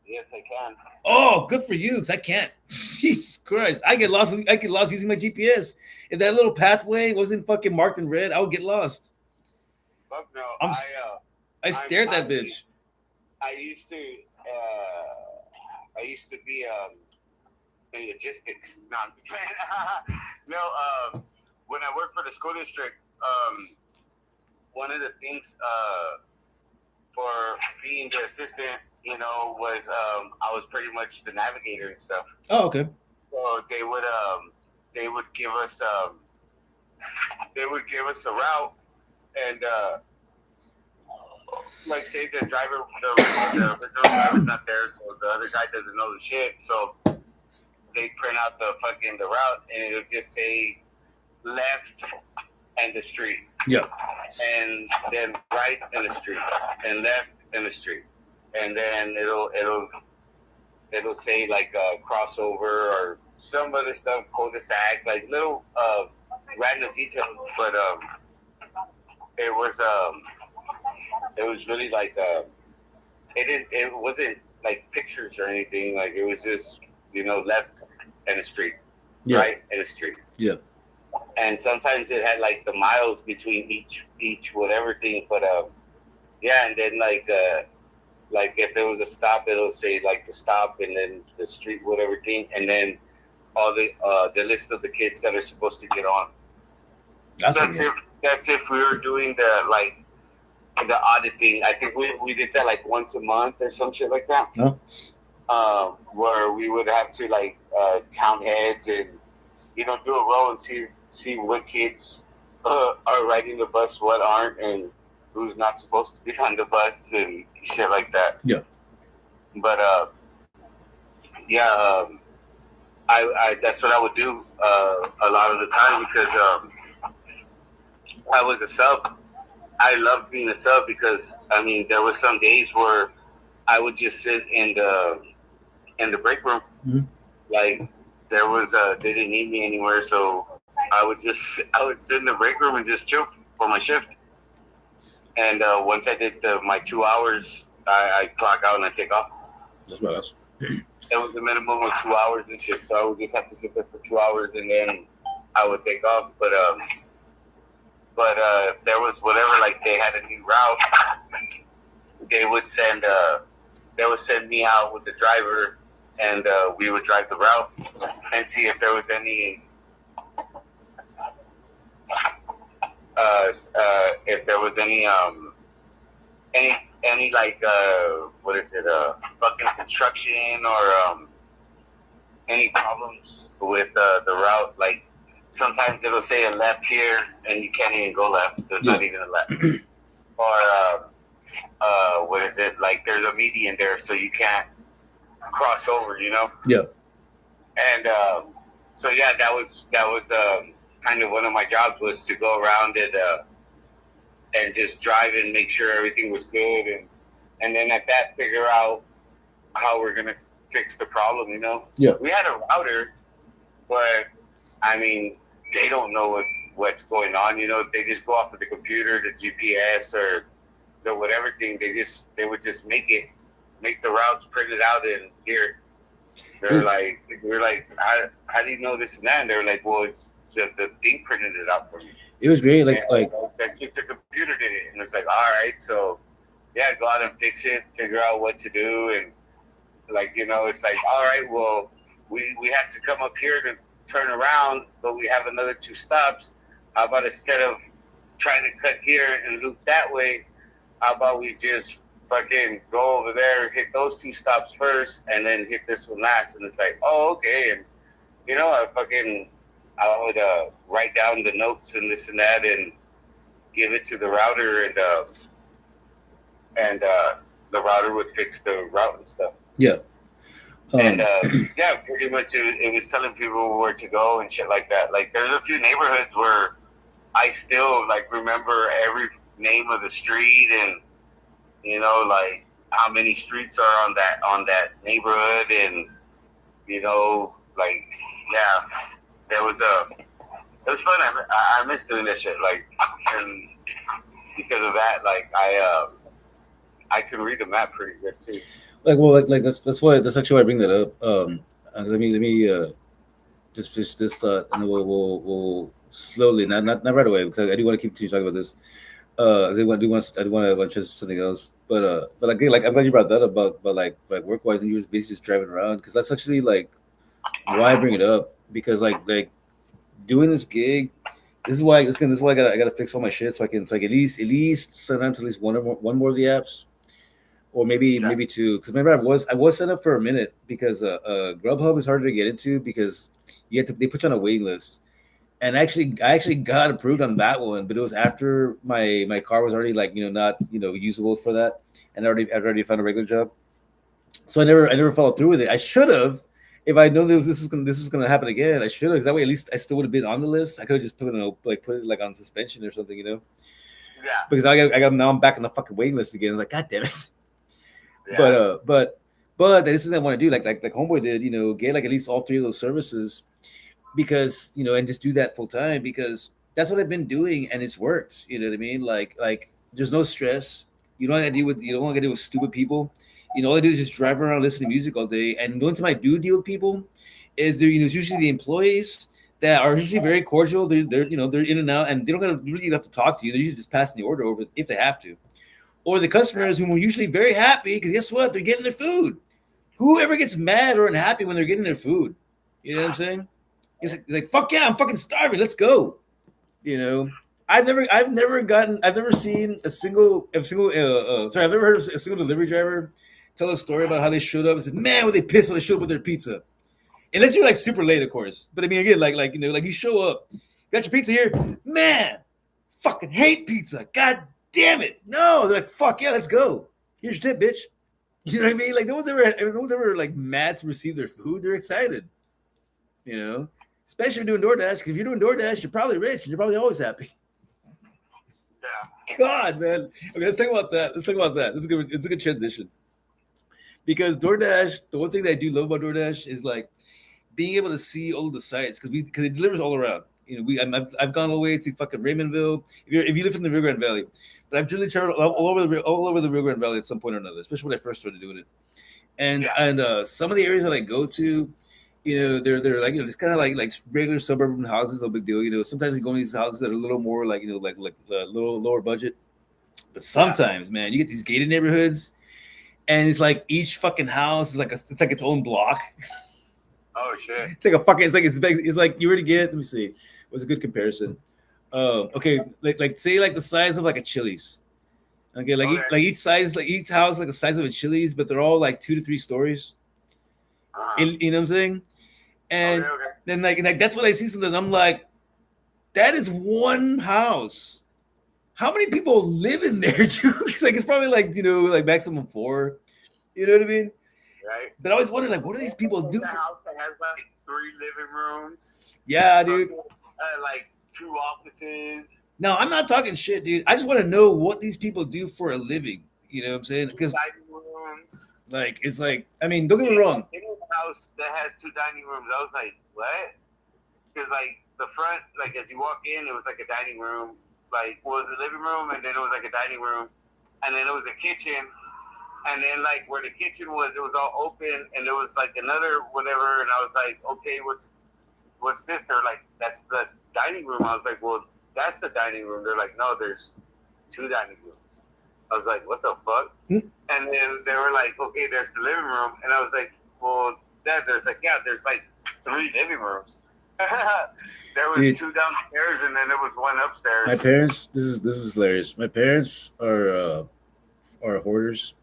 Yes, I can. Oh, good for you, because I can't. Jesus Christ. I get lost using my GPS. If that little pathway wasn't fucking marked in red, I would get lost. Fuck no. I stared at that bitch. I used to be in logistics. No, I'm just playing. No, when I worked for the school district, one of the things for being the assistant, was I was pretty much the navigator and stuff. Oh, okay. So they would give us a route, and like say the original driver's not there, so the other guy doesn't know the shit. So they print out the route, and it'll just say left and the street. Yeah. And then right and the street, and left and the street, and then it'll say like crossover or some other stuff, cul-de-sac, like little random details. But it was really like it wasn't like pictures or anything. Like it was just left and a street, yeah. Right and a street. Yeah. And sometimes it had like the miles between each whatever thing, but yeah, and then like if it was a stop, it'll say like the stop and then the street whatever thing, and then all the list of the kids that are supposed to get on. That's if we were doing the audit thing. I think we did that like once a month or some shit like that. No. Where we would have to like count heads and do a roll and see what kids are riding the bus, what aren't, and who's not supposed to be on the bus and shit like that. Yeah. But yeah, I that's what I would do a lot of the time because I was a sub. I loved being a sub because there was some days where I would just sit in the break room. Mm-hmm. Like there was they didn't need me anywhere, so I would sit in the break room and just chill for my shift. And once I did my 2 hours, I clock out and I take off. That's about us. It was a minimum of 2 hours and shit, so I would just have to sit there for 2 hours and then I would take off. But if there was whatever, like they had a new route, they would send me out with the driver, and we would drive the route and see if there was any like fucking construction or any problems with the route. Like sometimes it'll say a left here and you can't even go left. There's not even a left. Or what is it, like there's a median there so you can't cross over, Yeah. And so yeah, that was kind of one of my jobs, was to go around and just drive and make sure everything was good, and then at that figure out how we're gonna fix the problem. Yeah. We had a router, but they don't know what's going on. They just go off of the computer, the GPS or the whatever thing. They would just make the routes printed out and here. We're like, how do you know this and that? And they're like, well, it's the thing printed it out for me. It was great. Like that's just the computer did it, and it's like, all right, so yeah, go out and fix it, figure out what to do, and it's like, all right, well, we had to come up here to turn around, but we have another 2 stops. How about instead of trying to cut here and loop that way, how about we just fucking go over there, hit those 2 stops first, and then hit this one last? And it's like, oh, okay. And, you know, I would write down the notes and this and that and give it to the router, and the router would fix the route and stuff. Yeah. And yeah, pretty much it was telling people where to go and shit like that. Like, there's a few neighborhoods where I still like remember every name of the street, and you know, like how many streets are on that neighborhood, and you know, like, yeah, it was fun. I miss doing this shit. Like, and because of that, like I can read the map pretty good too. Like, well, like that's actually why I bring that up. Let me just this thought, and then we'll slowly, not right away, because I do want to continue talking about this. I do want to transition to something else, but like I'm glad you brought that up about like work wise, and you were basically just driving around, because that's actually like why I bring it up, because like doing this gig, this is why I gotta fix all my shit, so I can at least send out to at least one more of the apps, or maybe 2. Because remember, I was set up for a minute, because Grubhub is harder to get into, because they put you on a waiting list. And I actually got approved on that one, but it was after my car was already like, not usable for that, and I'd already found a regular job. So I never followed through with it. I should have, if I know this was gonna happen again. I should have. That way, at least I still would have been on the list. I could have just put it on suspension or something, Yeah. Because now I'm back on the fucking waiting list again. It's like, God damn it. Yeah. But that is something I want to do. Like Homeboy did. Get like at least all 3 of those services, because and just do that full time, because that's what I've been doing, and it's worked. You know what I mean? Like there's no stress. You don't want to deal with stupid people. All I do is just drive around, listen to music all day. And the only time I do deal with people is it's usually the employees that are usually very cordial. They're in and out, and they don't really have to talk to you. They're usually just passing the order over if they have to. Or the customers, who are usually very happy, because guess what? They're getting their food. Whoever gets mad or unhappy when they're getting their food? You know what I'm saying? He's like, fuck yeah, I'm fucking starving. Let's go. I've never seen a single I've never heard of a single delivery driver tell a story about how they showed up and said, man, were they pissed when they showed up with their pizza? Unless you're like super late, of course. But I mean, again, like you show up, got your pizza here, man, fucking hate pizza. God damn it. No, they're like, fuck yeah, let's go. Here's your tip, bitch. You know what I mean? Like no one's ever like mad to receive their food. They're excited. Especially if you're doing DoorDash, because if you're doing DoorDash, you're probably rich and you're probably always happy. Yeah. God, man. Okay, let's talk about that. It's a good transition. Because DoorDash, the one thing that I do love about DoorDash is like being able to see all of the sites, because it delivers all around. I've gone all the way to fucking Raymondville. If you live in the Rio Grande Valley, but I've really traveled all over the Rio Grande Valley at some point or another, especially when I first started doing it. And some of the areas that I go to, they're like just kind of like regular suburban houses, no big deal. Sometimes you go in these houses that are a little more like like a little lower budget, but sometimes, man, you get these gated neighborhoods, and it's like each fucking house is like it's like its own block. Oh shit! It's like a fucking it's like you were to get. Let me see, what's a good comparison? Okay, like say like the size of like a Chili's. Okay, each house like the size of a Chili's, but they're all like 2 to 3 stories. You know what I'm saying? And then like that's when I see something, I'm like, that is one house. How many people live in there, dude? It's probably like maximum 4. You know what I mean? Right. But I always wondered, like, what do these people do? A house that has like 3 living rooms. Yeah, dude. Like 2 offices. No, I'm not talking shit, dude. I just want to know what these people do for a living. You know what I'm saying? Because dining rooms. Like it's like, I mean, don't get me wrong. House that has 2 dining rooms. I was like, what? Because like the front, like as you walk in, it was like a dining room, like was the living room, and then it was like a dining room, and then it was a kitchen, and then like where the kitchen was, it was all open, and there was like another whatever, and I was like, okay, what's this? They're like, that's the dining room. I was like, well, that's the dining room. They're like, no, there's 2 dining rooms. I was like, what the fuck? And then they were like, okay, there's the living room, and I was like, well, Dad, there's like 3 living rooms. There was Dude. 2 downstairs, and then there was 1 upstairs. My parents. This is hilarious. My parents are hoarders.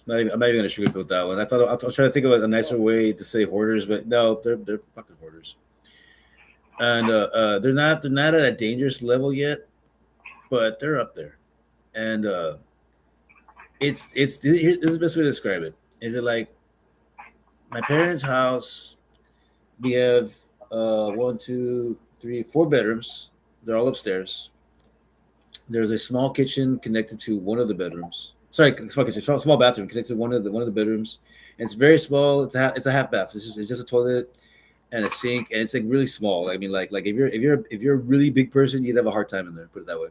I'm not even gonna sugarcoat that one. I thought I was trying to think of a nicer way to say hoarders, but no, they're fucking hoarders. And they're not at a dangerous level yet, but they're up there. And here's the best way to describe it. Is it like my parents' house? We have 1, 2, 3, 4 bedrooms. They're all upstairs. There's a small kitchen connected to one of the bedrooms. Sorry, small kitchen, small bathroom connected to one of the bedrooms. And it's very small. It's a half bath. It's just a toilet and a sink, and it's like really small. I mean, like if you're a really big person, you'd have a hard time in there. Put it that way.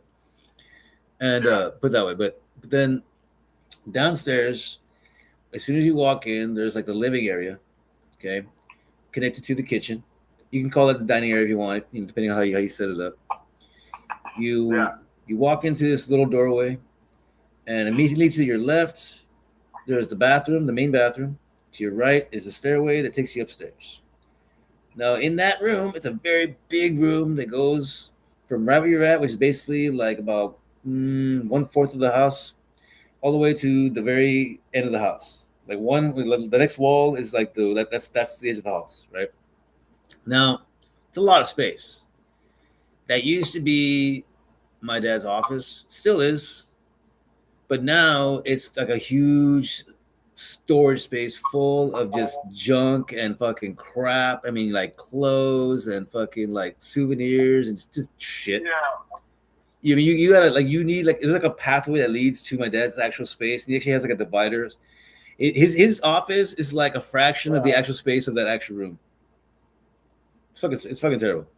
And put it that way. But then downstairs, as soon as you walk in, there's like the living area, okay, connected to the kitchen. You can call it the dining area if you want, depending on how you set it up. You walk into this little doorway, and immediately to your left, there's the bathroom, the main bathroom. To your right is the stairway that takes you upstairs. Now, in that room, it's a very big room that goes from right where you're at, which is basically like about 1/4 of the house, all the way to the very end of the house. Like the next wall is like that's the edge of the house, right? Now, it's a lot of space. That used to be my dad's office, still is, but now it's like a huge storage space full of just junk and fucking crap. I mean, like clothes and fucking like souvenirs and just shit. Yeah. You gotta like you need like there's like a pathway that leads to my dad's actual space, and he actually has like a divider. His office is like a fraction of the actual space of that actual room. It's fucking terrible.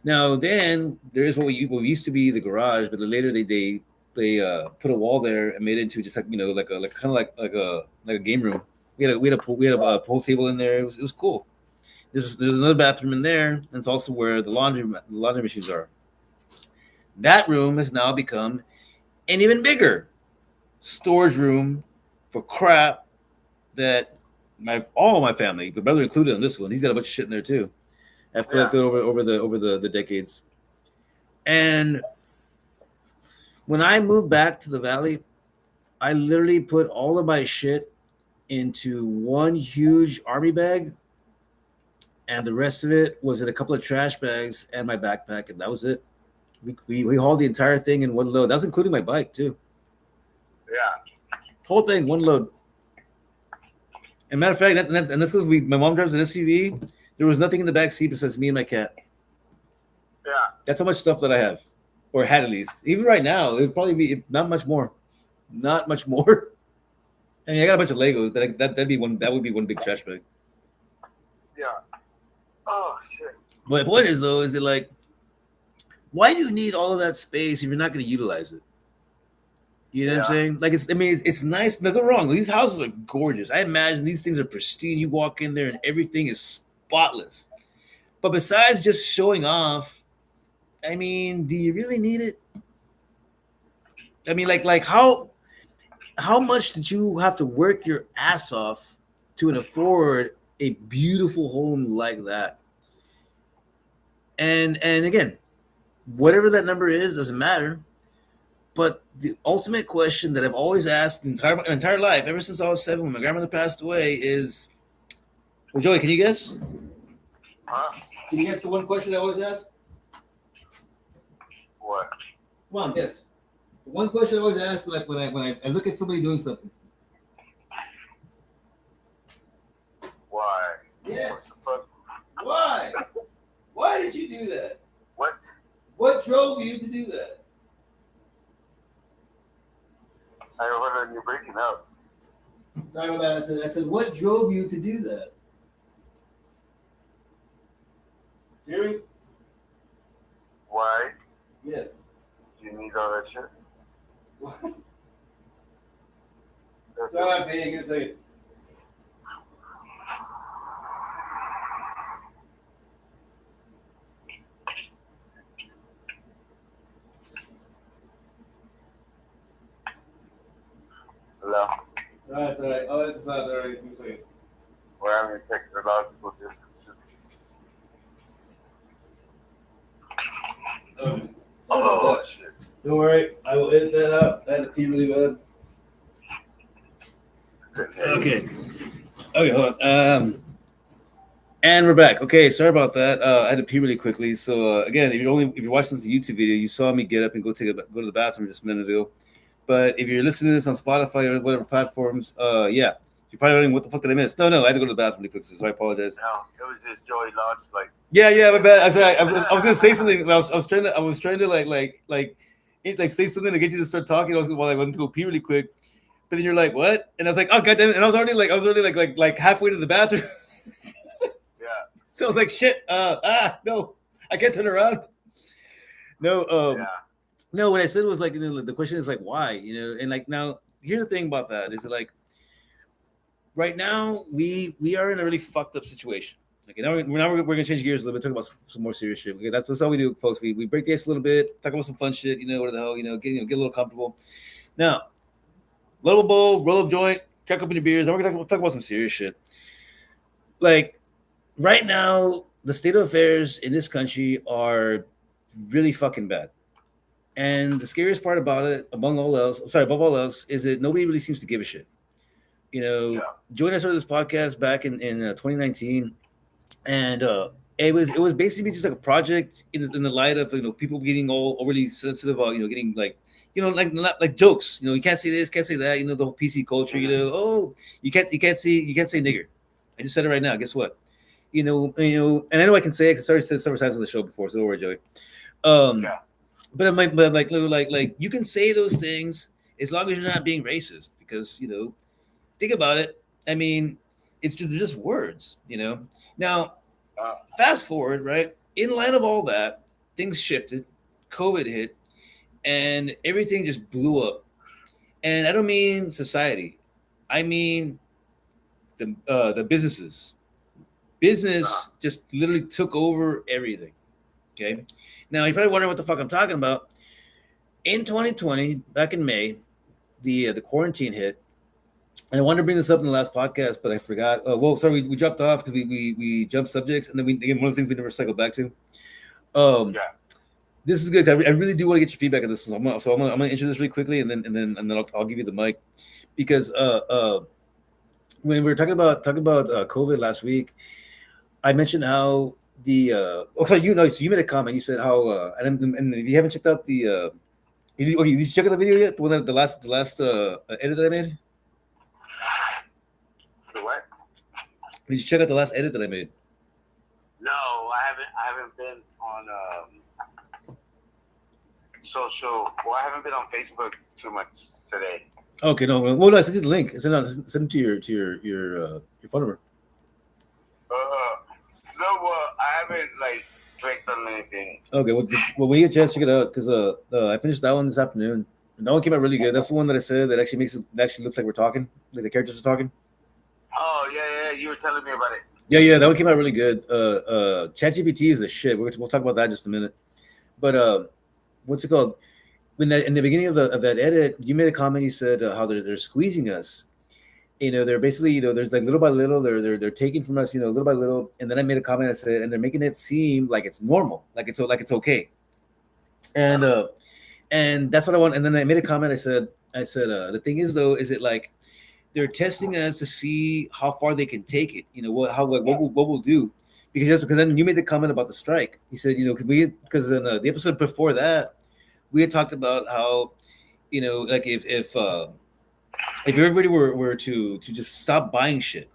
Now then there is what used to be the garage, but later they put a wall there and made it into just like like kind of like a game room. We had a pool table in there. It was cool. There's another bathroom in there, and it's also where the laundry machines are. That room has now become an even bigger storage room for crap that all of my family, my brother included on this one, he's got a bunch of shit in there too. I've collected over the decades. And when I moved back to the valley, I literally put all of my shit into one huge army bag, and the rest of it was in a couple of trash bags and my backpack, and that was it. We hauled the entire thing in one load. That was including my bike too. Yeah. Whole thing, one load. And matter of fact, and that's because my mom drives an SUV. There was nothing in the back seat besides me and my cat. Yeah. That's how much stuff that I have, or had at least. Even right now, it would probably be not much more. Not much more. I mean, I got a bunch of Legos, but that would be one big trash bag. Yeah. Oh shit. My point is though, is it like, why do you need all of that space if you're not going to utilize it? You know what I'm saying? Like it's nice. Don't go wrong. These houses are gorgeous. I imagine these things are pristine. You walk in there and everything is spotless. But besides just showing off, I mean, do you really need it? I mean, like how much did you have to work your ass off to afford a beautiful home like that? And again, whatever that number is doesn't matter. But the ultimate question that I've always asked my entire life, ever since I was 7, when my grandmother passed away, is, well, Joey, can you guess? Huh? Can you guess the one question I always ask? What? Come on, guess. The one question I always ask when I look at somebody doing something. Why? Yes. What Why? Why did you do that? What? What drove you to do that? I heard you're breaking up. Sorry about that. I said, what drove you to do that? Jerry? Why? Yes. Do you need all that shit? What? That's Sorry, I'm paying. Give me a second. Hello? Sorry. Oh, it's not there. Give me a second. we're having technological differences. Oh shit! Don't worry, I will edit that out. I had to pee really bad. Okay. Okay, hold on. And we're back. Okay, sorry about that. I had to pee really quickly. So again, if you're watching this YouTube video, you saw me get up and go to the bathroom just a minute ago. But if you're listening to this on Spotify or whatever platforms, yeah, you're probably wondering what the fuck did I miss? No, I had to go to the bathroom really quick, so I apologize. No, it was just Joey lost like. Yeah, my bad. I'm sorry. I was gonna say something. I was trying to like say something to get you to start talking. I went to go pee really quick, but then you're like, what? And I was like, oh goddamn it! And I was already like halfway to the bathroom. Yeah. So I was like, shit. No, I can't turn around. No. Yeah. No, what I said was like, the question is like, why? And like now, here's the thing about that is that like, right now we are in a really fucked up situation. Like we're gonna change gears a little bit, talk about some more serious shit. Okay, that's all we do, folks. We break the ice a little bit, talk about some fun shit. What the hell, get a little comfortable. Now, load up a bowl, roll up joint, crack open your beers, and we're gonna talk about some serious shit. Like right now, the state of affairs in this country are really fucking bad. And the scariest part about it, above all else, is that nobody really seems to give a shit. Joey and I started this podcast back in 2019, and it was basically just like a project in the light of people getting all overly sensitive, getting like jokes. You can't say this, can't say that. The whole PC culture. Oh, you can't say nigger. I just said it right now. Guess what? And I know I can say it because I already said several times on the show before. So don't worry, Joey. Yeah. But like you can say those things as long as you're not being racist, because think about it. I mean, they're just words, Now, fast forward, right? In light of all that, things shifted, COVID hit, and everything just blew up. And I don't mean society, I mean the businesses. Business just literally took over everything. Okay. Now you're probably wondering what the fuck I'm talking about. In 2020, back in May, the quarantine hit, and I wanted to bring this up in the last podcast, but I forgot. Sorry, we dropped off because we jumped subjects, and then again, one of the things we never cycled back to. This is good. I really do want to get your feedback on this. So I'm gonna intro this really quickly, and then I'll give you the mic, because when we were talking about COVID last week, I mentioned how you made a comment. You said how and if you haven't checked out the did you check out the video yet? The last edit that I made. The what? Did you check out the last edit that I made? No, I haven't been on social. Well, I haven't been on Facebook too much today. Okay, no. Well, no, I sent you the link. Send it to your phone number. No, I haven't clicked on anything. Okay, well, when you get a chance, check it out, because I finished that one this afternoon. And that one came out really good. That's the one that I said that actually looks like we're talking, like the characters are talking. Oh yeah, you were telling me about it. Yeah, that one came out really good. ChatGPT is the shit. We'll talk about that in just a minute. But what's it called? In the beginning of that edit, you made a comment. You said how they're squeezing us. They're basically, there's like little by little, they're taking from us, little by little. And then I made a comment. I said, and they're making it seem like it's normal, like it's okay. And that's what I want. And then I made a comment. I said, the thing is though, is it like they're testing us to see how far they can take it. What we'll do, because then you made the comment about the strike. He said, because in the episode before that, we had talked about how, like if everybody were to just stop buying shit,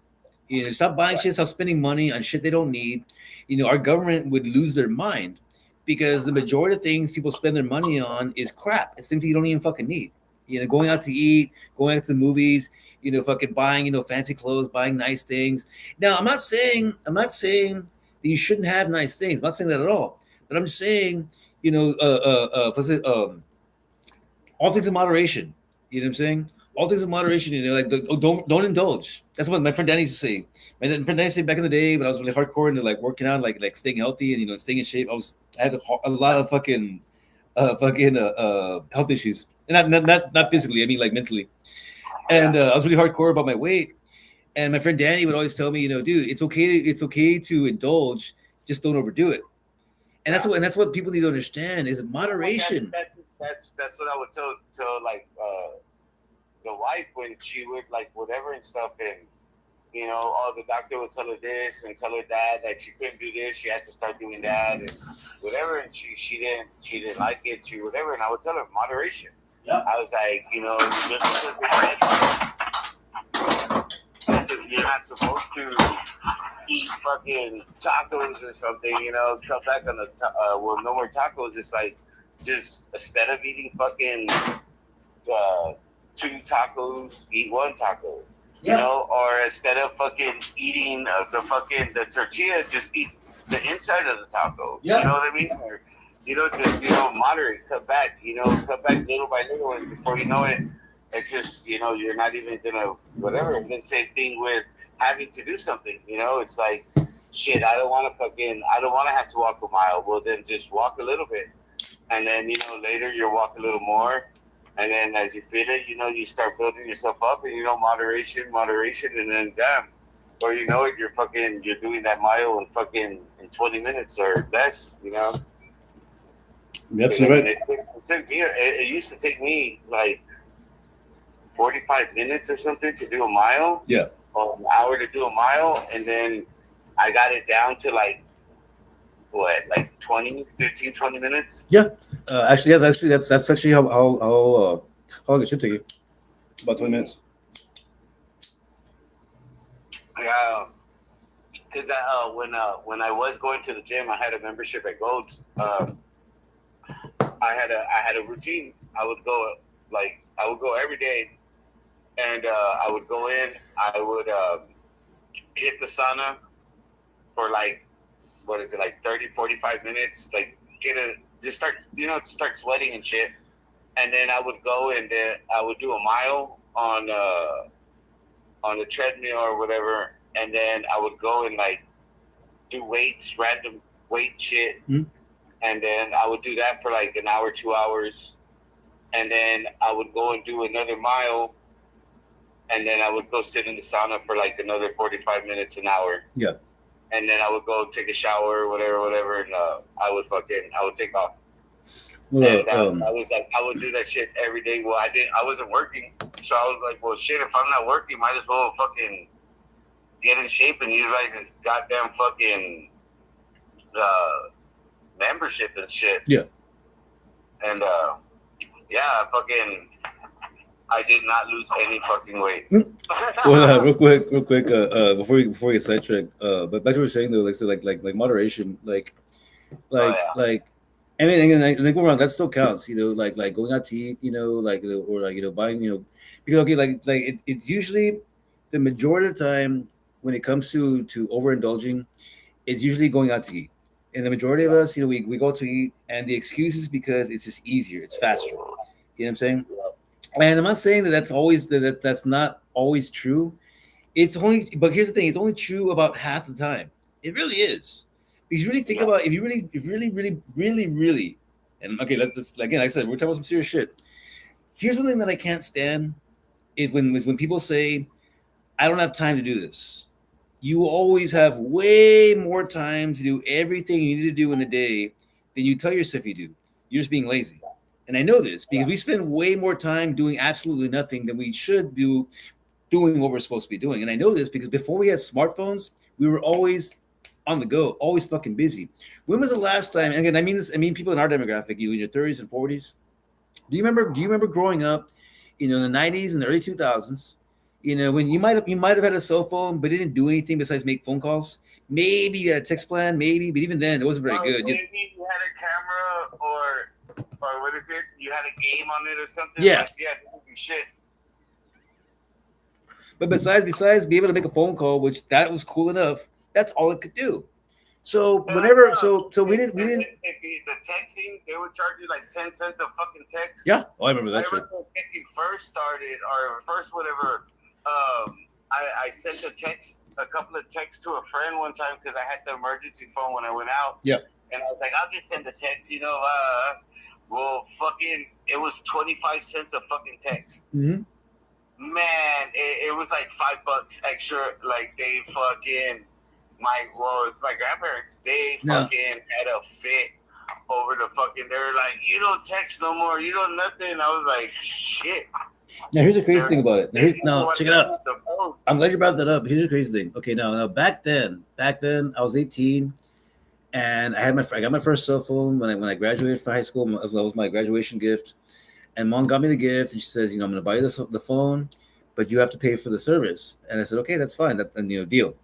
stop buying shit, stop spending money on shit they don't need, our government would lose their mind, because the majority of things people spend their money on is crap. It's things that you don't even fucking need. Going out to eat, going out to the movies, fucking buying, fancy clothes, buying nice things. Now, I'm not saying that you shouldn't have nice things. I'm not saying that at all. But I'm just saying, all things in moderation. You know what I'm saying? All things in moderation, don't indulge. That's what my friend Danny used to say. My friend Danny said back in the day when I was really hardcore into working out, like staying healthy and staying in shape. I had a lot of fucking health issues, and not physically. I mean mentally. And I was really hardcore about my weight. And my friend Danny would always tell me, dude, it's okay to indulge, just don't overdo it. And that's what people need to understand is moderation. That's what I would tell like the wife when she would like whatever and stuff, and the doctor would tell her this and tell her that she couldn't do this, she had to start doing that and whatever, and she didn't like it, she whatever, and I would tell her moderation. Yep. I was like, you're not supposed to eat fucking tacos or something, cut back on the no more tacos. It's like, just instead of eating fucking 2 tacos, eat 1 taco. Yeah. Or instead of fucking eating the tortilla, just eat the inside of the taco. Yeah. You know what I mean? Or, just, moderate, cut back little by little, and before you know it, it's just, you're not even gonna, whatever. And then same thing with having to do something, it's like, shit, I don't want to have to walk a mile. Well, then just walk a little bit. And then, later you'll walk a little more. And then as you feel it, you start building yourself up, and moderation, and then damn, or you're doing that mile in 20 minutes or less, Absolutely right. It used to take me like 45 minutes or something to do a mile. Yeah. Or an hour to do a mile, and then I got it down to like 20 minutes. Yeah. Actually, yeah. That's actually how long it should take you. About 20 minutes. Yeah. Because when I was going to the gym, I had a membership at Gold's. I had a routine. I would go every day, and I would go in. I would hit the sauna for like, what is it, like 30, 45 minutes, like start sweating and shit. And then I would go and then I would do a mile on the treadmill or whatever. And then I would go and like do random weight shit. Mm-hmm. And then I would do that for like an hour, 2 hours. And then I would go and do another mile. And then I would go sit in the sauna for like another 45 minutes, an hour. Yeah. And then I would go take a shower, whatever, and I would take off. Well, and I would do that shit every day. Well, I wasn't working, so I was like, well, shit, if I'm not working, might as well fucking get in shape and utilize this goddamn fucking membership and shit. Yeah. And I did not lose any fucking weight. Well, real quick, before we get sidetracked, but back to what you were saying though, like moderation, like, I mean, and go wrong, that still counts, like going out to eat, or buying, because okay, it's usually the majority of the time when it comes to overindulging, it's usually going out to eat, and the majority of us, we go to eat, and the excuse is because it's just easier, it's faster. You know what I'm saying? And I'm not saying that's not always true. But here's the thing: it's only true about half the time. It really is. Because you really think about if you really, and okay, let's again. Like I said, we're talking about some serious shit. Here's one thing that I can't stand: is when people say, "I don't have time to do this." You always have way more time to do everything you need to do in a day than you tell yourself you do. You're just being lazy. And I know this because we spend way more time doing absolutely nothing than we should do doing what we're supposed to be doing. And I know this because before we had smartphones, we were always on the go, always fucking busy. When was the last time? And again, I mean people in our demographic, you in your 30s and 40s. Do you remember growing up, in the 90s and the early 2000s? When you might have had a cell phone, but it didn't do anything besides make phone calls. Maybe you had a text plan, maybe, but even then, it wasn't very good. Maybe you had a camera or what is it? You had a game on it or something? Yeah. Like, that would be shit. But besides being able to make a phone call, which that was cool enough, that's all it could do. So whenever, so we didn't. If the texting, they would charge you like 10 cents a fucking text. Yeah, I remember that shit. When it first started, or first whatever, I sent a couple of texts to a friend one time because I had the emergency phone when I went out. Yeah. And I was like, I'll just send a text, well, fucking, it was 25 cents a fucking text. Mm-hmm. Man, it was like $5 extra. Like they fucking it's my grandparents. They No. fucking had a fit over the fucking. They were like, "You don't text no more. You don't nothing." I was like, "Shit." Now here's the crazy thing about it. Now check it out. The phone. I'm glad you brought that up. Here's the crazy thing. Okay, now back then I was 18, and I got my first cell phone when I graduated from high school. That was my graduation gift, and mom got me the gift, and she says, I'm gonna buy you the phone, but you have to pay for the service. And I said, okay, that's fine. That's a deal.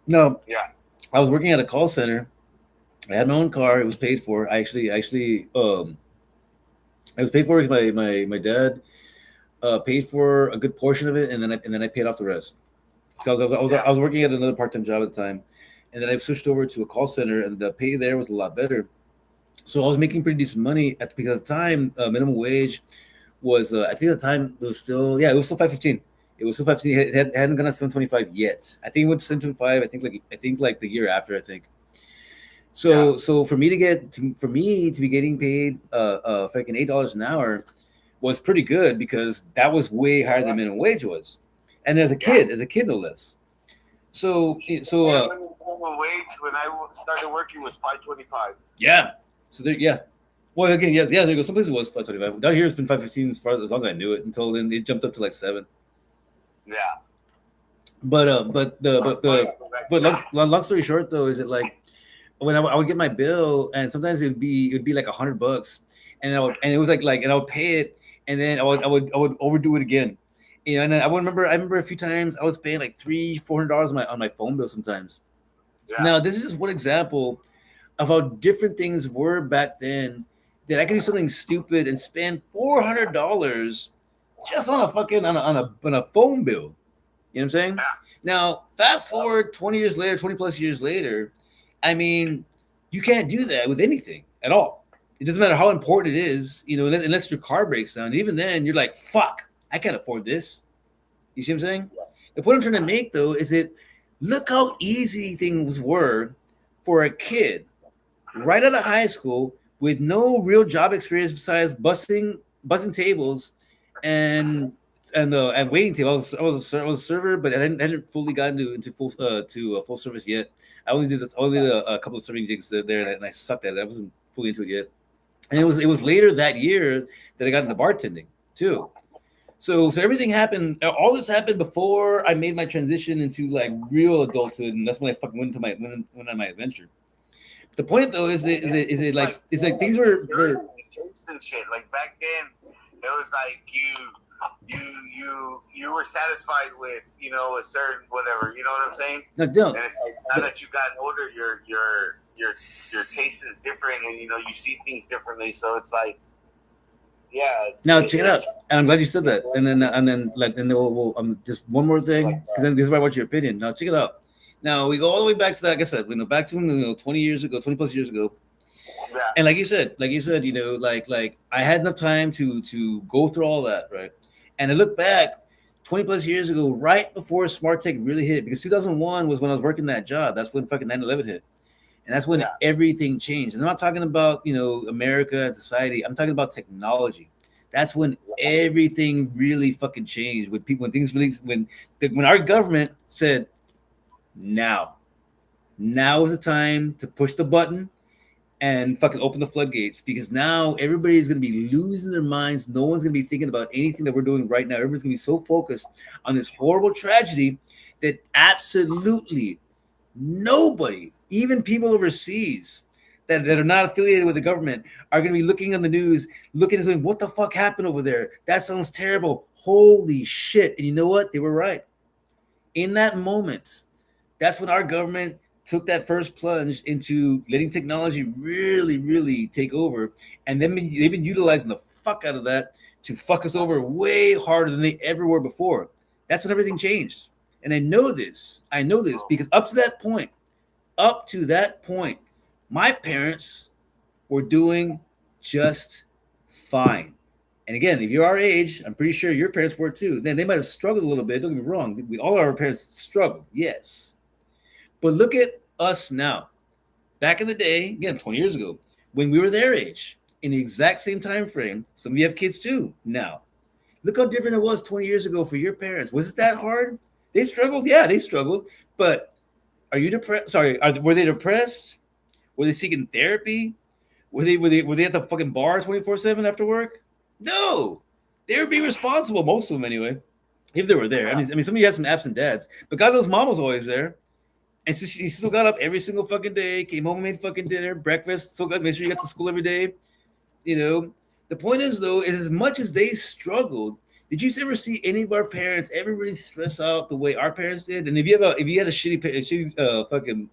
No, Yeah. I was working at a call center. I had my own car. It was paid for. I was paid for it. My dad paid for a good portion of it, and then I paid off the rest because I was working at another part time job at the time, and then I switched over to a call center, and the pay there was a lot better. So I was making pretty decent money because at the time minimum wage was I think at the time it was still it was still 5.15. It was still 5.15. It hadn't gone to 7.25 yet. I think it went to 7.25. I think like the year after. I think. So for me to be getting paid fucking $8 an hour was pretty good because that was way higher than minimum wage was, and as a kid no less. So minimum wage when I started working was $5.25. yeah. So there Well, again, yes, there you go. Some places it was 5.25. Down here it's been 5.15 as long as I knew it until then it jumped up to like 7. Yeah. But long story short though is it like when I would get my bill and sometimes it'd be like $100 and it was and I would pay it and then I would overdo it again. And then I remember a few times I was paying like $300-$400 on my phone bill sometimes. Yeah. Now this is just one example of how different things were back then. That I could do something stupid and spend $400 just on a fucking on a phone bill. You know what I'm saying? Yeah. Now, fast forward 20 plus years later, I mean, you can't do that with anything at all. It doesn't matter how important it is, unless your car breaks down. And even then, you're like, fuck, I can't afford this. You see what I'm saying? The point I'm trying to make, though, is that look how easy things were for a kid right out of high school with no real job experience besides bussing tables and waiting tables. I was a server, but I hadn't fully gotten into full full service yet. I only did a couple of serving gigs there, and I sucked at it. I wasn't fully into it yet. And it was later that year that I got into bartending too. So everything happened. All this happened before I made my transition into like real adulthood, and that's when I fucking went on my adventure. The point though is it like things were taste and shit. Like back then, it was like you were satisfied with a certain whatever. You know what I'm saying? No, don't. And it's like now that you got older, your taste is different, and you see things differently. So it's like, now check it out, and I'm glad you said that. And then we'll just one more thing because then this is why I want your opinion. Now check it out. Now we go all the way back to that. Like I said, back to 20 years ago, 20 plus years ago. Yeah. And like you said, like I had enough time to go through all that, right? And I look back 20 plus years ago, right before smart tech really hit, because 2001 was when I was working that job. That's when fucking 9/11 hit. And that's when everything changed. And I'm not talking about, America and society. I'm talking about technology. That's when everything really fucking changed. When our government said, now is the time to push the button and fucking open the floodgates, because now everybody's going to be losing their minds. No one's going to be thinking about anything that we're doing right now. Everybody's going to be so focused on this horrible tragedy that absolutely nobody, even people overseas that are not affiliated with the government, are going to be looking on the news, looking and saying, what the fuck happened over there? That sounds terrible. Holy shit. And you know what? They were right. In that moment, that's when our government took that first plunge into letting technology really, really take over. And then they've been utilizing the fuck out of that to fuck us over way harder than they ever were before. That's when everything changed. And I know this because up to that point, my parents were doing just fine. And again, if you're our age, I'm pretty sure your parents were too. Then they might have struggled a little bit. Don't get me wrong. All our parents struggled, yes. But look at us now. Back in the day, again, 20 years ago, when we were their age, in the exact same time frame, some of you have kids too now. Look how different it was 20 years ago for your parents. Was it that hard? They struggled. Yeah, they struggled. But are you depressed? Sorry, were they depressed? Were they seeking therapy? Were they at the fucking bar 24/7 after work? No, they were being responsible. Most of them, anyway, if they were there. I mean, some of you had some absent dads, but God knows mom was always there, and so she still got up every single fucking day, came home and made fucking dinner, breakfast. Still got made sure you got to school every day. You know, the point is though, is as much as they struggled, did you ever see any of our parents ever really stress out the way our parents did? And if you had a shitty fucking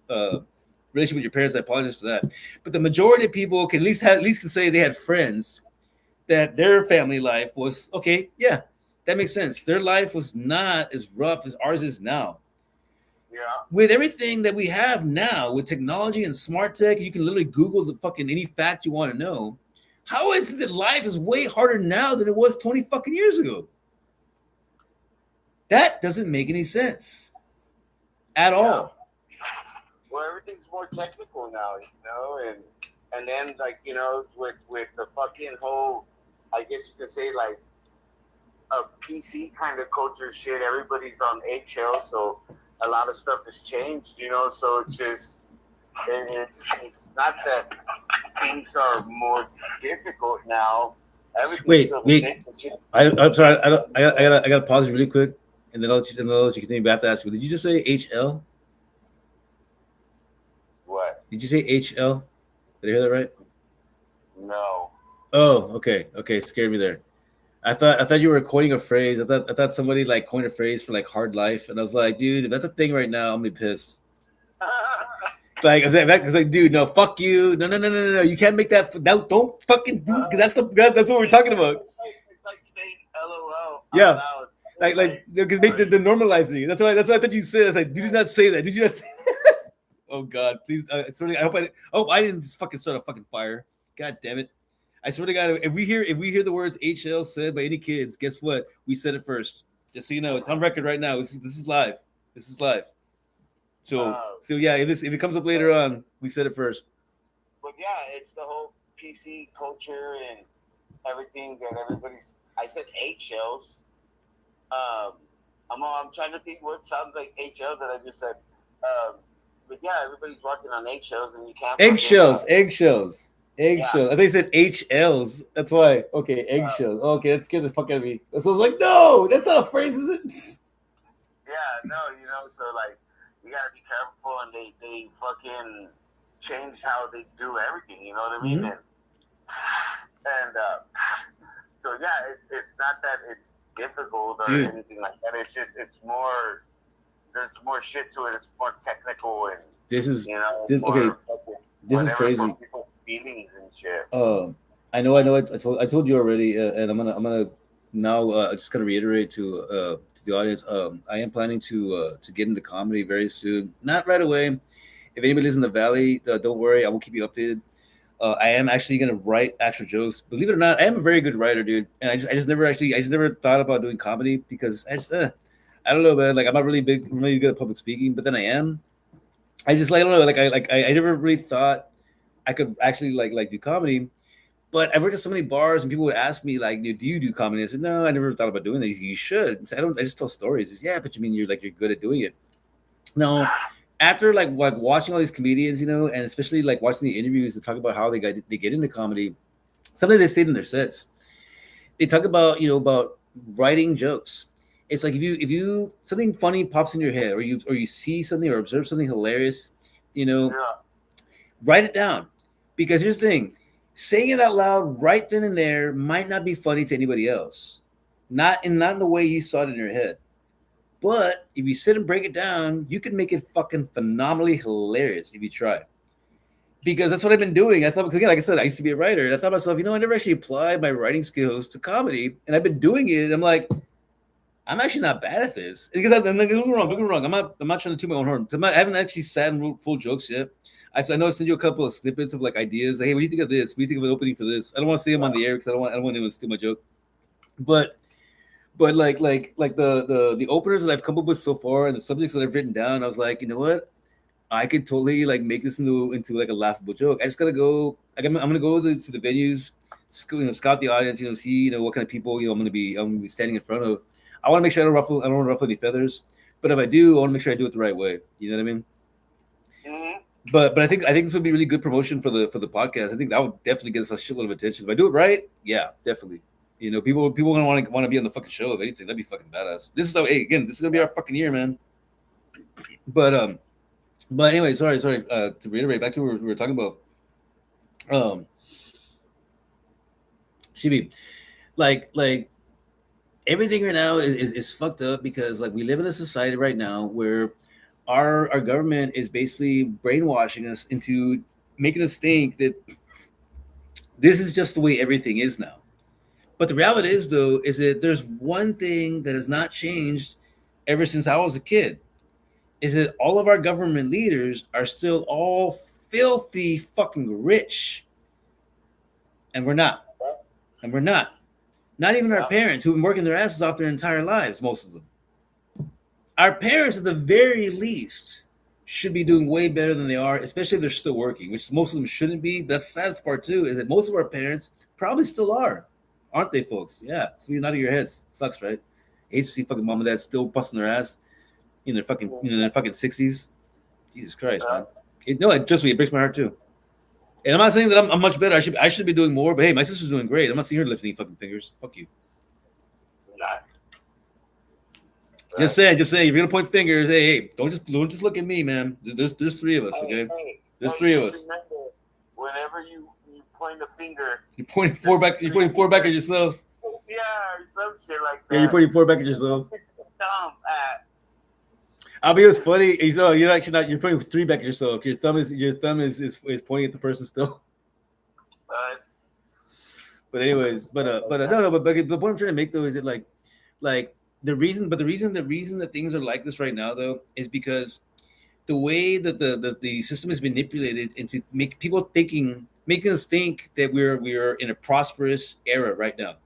relationship with your parents, I apologize for that. But the majority of people can at least can say they had friends that their family life was okay. Yeah, that makes sense. Their life was not as rough as ours is now. Yeah. With everything that we have now, with technology and smart tech, you can literally Google the fucking any fact you want to know. How is it that life is way harder now than it was 20 fucking years ago? That doesn't make any sense at all. Well, everything's more technical now, and then like with the fucking whole, I guess you could say like a PC kind of culture shit. Everybody's on eggshells, so a lot of stuff has changed, So it's just it's not that things are more difficult now. Everything's still the same. I'm sorry. I gotta pause really quick, and then I'll let you continue. But I have to ask you: did you just say HL? What? Did you say HL? Did I hear that right? No. Oh, okay. Okay, scared me there. I thought you were coining a phrase. I thought somebody like coined a phrase for like hard life, and I was like, dude, if that's a thing right now, I'm gonna be pissed. Like, because like, dude, no, fuck you, no, you can't make that. Don't fucking do it, because that's what we're talking about. It's like saying LOL. Yeah, like because they're normalizing. That's why I thought you said. I was like, do not say that. Did you not say that? Oh God, please. I hope I didn't just fucking start a fucking fire. God damn it. I swear to God, if we hear the words HL said by any kids, guess what? We said it first. Just so you know, it's on record right now. This is live. This is live. So yeah, if it comes up later on, we said it first. But yeah, it's the whole PC culture and everything that everybody's. I said eggshells. I'm trying to think what sounds like HL that I just said. But yeah, everybody's walking on eggshells, and you can't. Eggshells. Yeah. I think they said HLs. That's why. Okay, eggshells. Okay, that scared the fuck out of me. So I was like, no, that's not a phrase, is it? Yeah, no, so like, you gotta be careful, and they fucking change how they do everything, you know what I mean? Mm-hmm. And so yeah, it's not that it's difficult or anything like that. It's just more. There's more shit to it. It's more technical, and this is crazy. Feelings and shit. I know. I told you already, and I'm gonna now just gonna reiterate to the audience. I am planning to get into comedy very soon. Not right away. If anybody lives in the Valley, don't worry. I will keep you updated. I am actually gonna write actual jokes. Believe it or not, I am a very good writer, dude. And I just never thought about doing comedy because I don't know, man. Like I'm not really good at public speaking, but then I am. I just like I don't know. I never really thought I could actually like do comedy, but I worked at so many bars and people would ask me like, do you do comedy? I said, no, I never thought about doing that. You should. I just tell stories. Said, yeah, but you mean you're good at doing it? No. After like watching all these comedians, and especially like watching the interviews that talk about how they get into comedy, sometimes they say it in their sets. They talk about about writing jokes. It's like if you something funny pops in your head, or you see something or observe something hilarious, write it down. Because here's the thing, saying it out loud right then and there might not be funny to anybody else. Not in the way you saw it in your head. But if you sit and break it down, you can make it fucking phenomenally hilarious if you try. Because that's what I've been doing. I thought, because again, like I said, I used to be a writer. And I thought to myself, I never actually applied my writing skills to comedy. And I've been doing it. And I'm like, I'm actually not bad at this. Because don't get me wrong. I'm not trying to toot my own horn. I haven't actually sat and wrote full jokes yet. I know I sent you a couple of snippets of like ideas. Like, hey, what do you think of this? What do you think of an opening for this? I don't want to say them on the air because I don't want anyone to steal my joke. But like the openers that I've come up with so far and the subjects that I've written down, I was like, you know what? I could totally like make this into like a laughable joke. I just gotta go. I'm gonna go to the venues, scout the audience, see, what kind of people, I'm gonna be standing in front of. I want to make sure I don't want to ruffle any feathers, but if I do, I want to make sure I do it the right way. You know what I mean? Mm-hmm. But I think this would be really good promotion for the podcast. I think that would definitely get us a shitload of attention. If I do it right, yeah, definitely. People gonna want to be on the fucking show. If anything, that'd be fucking badass. This is gonna be our fucking year, man. But anyway, sorry. To reiterate, back to what we were talking about. Shibi, like everything right now is fucked up because like we live in a society right now where our government is basically brainwashing us into making us think that this is just the way everything is now. But the reality is, though, is that there's one thing that has not changed ever since I was a kid. Is that all of our government leaders are still all filthy fucking rich, and we're not. And we're not. Not even our parents who've been working their asses off their entire lives, most of them. Our parents, at the very least, should be doing way better than they are, especially if they're still working, which most of them shouldn't be. That's the saddest part too, is that most of our parents probably still are, aren't they, folks? Yeah. So you're nodding your heads. Sucks, right? I hate to see fucking mom and dad still busting their ass in their fucking 60s. Jesus Christ, man. Trust me, it breaks my heart too. And I'm not saying that I'm much better. I should be doing more, but hey, my sister's doing great. I'm not seeing her lifting any fucking fingers. Fuck you. Just saying. If you're gonna point fingers, hey, don't just look at me, man. There's three of us, okay? There's three of us. Remember, whenever you point a finger, you're pointing four back. You're pointing four back at yourself. Yeah, or some shit like that. Yeah, you're pointing four back at yourself. I mean, it's funny. You're actually not. You're pointing three back at yourself. Your thumb is pointing at the person still. But anyways, no. But the point I'm trying to make though is that like the reason that things are like this right now though is because the way that the system is manipulated into making us think that we're in a prosperous era right now.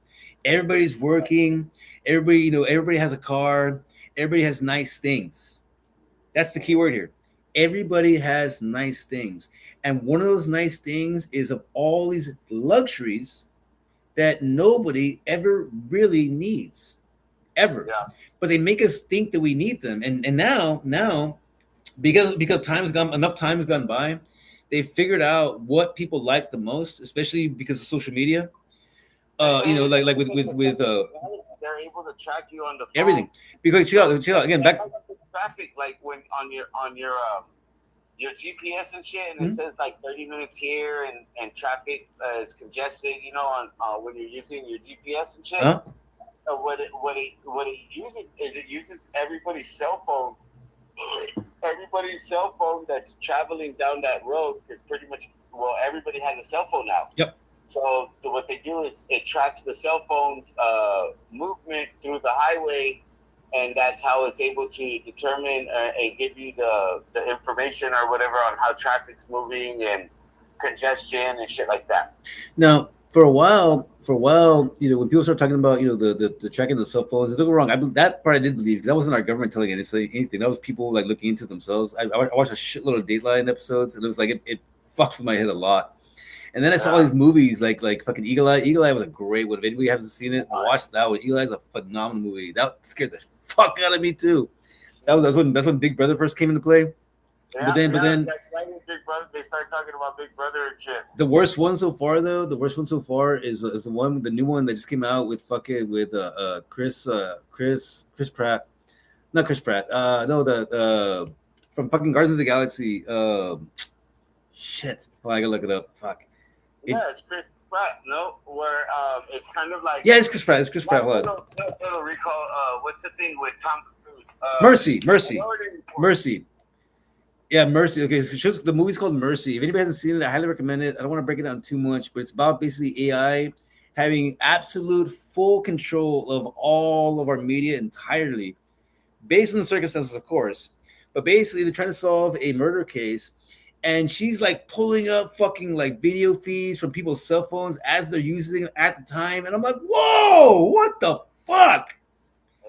Everybody's working. Everybody has a car. Everybody has nice things. That's the key word here. Everybody has nice things. And one of those nice things is of all these luxuries that nobody ever really needs. Ever. Yeah. But they make us think that we need them. And now because time has gone by, they figured out what people like the most, especially because of social media. Like with they're able to track you on the phone. Everything. Because chill out again back traffic, like when on your GPS and shit, and it says like 30 minutes here, and traffic is congested. On when you're using your GPS and shit. Huh? What it uses is it uses everybody's cell phone. Everybody's cell phone that's traveling down that road, because pretty much everybody has a cell phone now. Yep. So what they do is it tracks the cell phone movement through the highway, and that's how it's able to determine and give you the information or whatever on how traffic's moving and congestion and shit like that. Now, for a while, when people start talking about, the tracking the cell phones, don't get me wrong, that part I did believe, because that wasn't our government telling it anything. That was people like looking into themselves. I watched a shitload of Dateline episodes, and it was like it fucked with my head a lot. And then I saw all these movies like fucking Eagle Eye. Eagle Eye was a great one. If anybody hasn't seen it, watch that one. Eagle Eye is a phenomenal movie. That scared the fuck out of me too. That's when Big Brother first came into play. Yeah, but then Big Brother, they started talking about Big Brother and shit. The worst one so far is the new one that just came out with Chris Pratt. Not Chris Pratt. No, from fucking Guardians of the Galaxy. Shit. Oh, I gotta look it up. Fuck. It's Chris Pratt. No, where it's kind of like it's Chris Pratt. Hold on. No, recall. What's the thing with Tom Cruise? Mercy. Yeah, Mercy. Okay, so the movie's called Mercy. If anybody hasn't seen it, I highly recommend it. I don't want to break it down too much, but it's about basically AI having absolute full control of all of our media entirely, based on the circumstances, of course. But basically, they're trying to solve a murder case, and she's like pulling up fucking like video feeds from people's cell phones as they're using it at the time, and I'm like, whoa, what the fuck?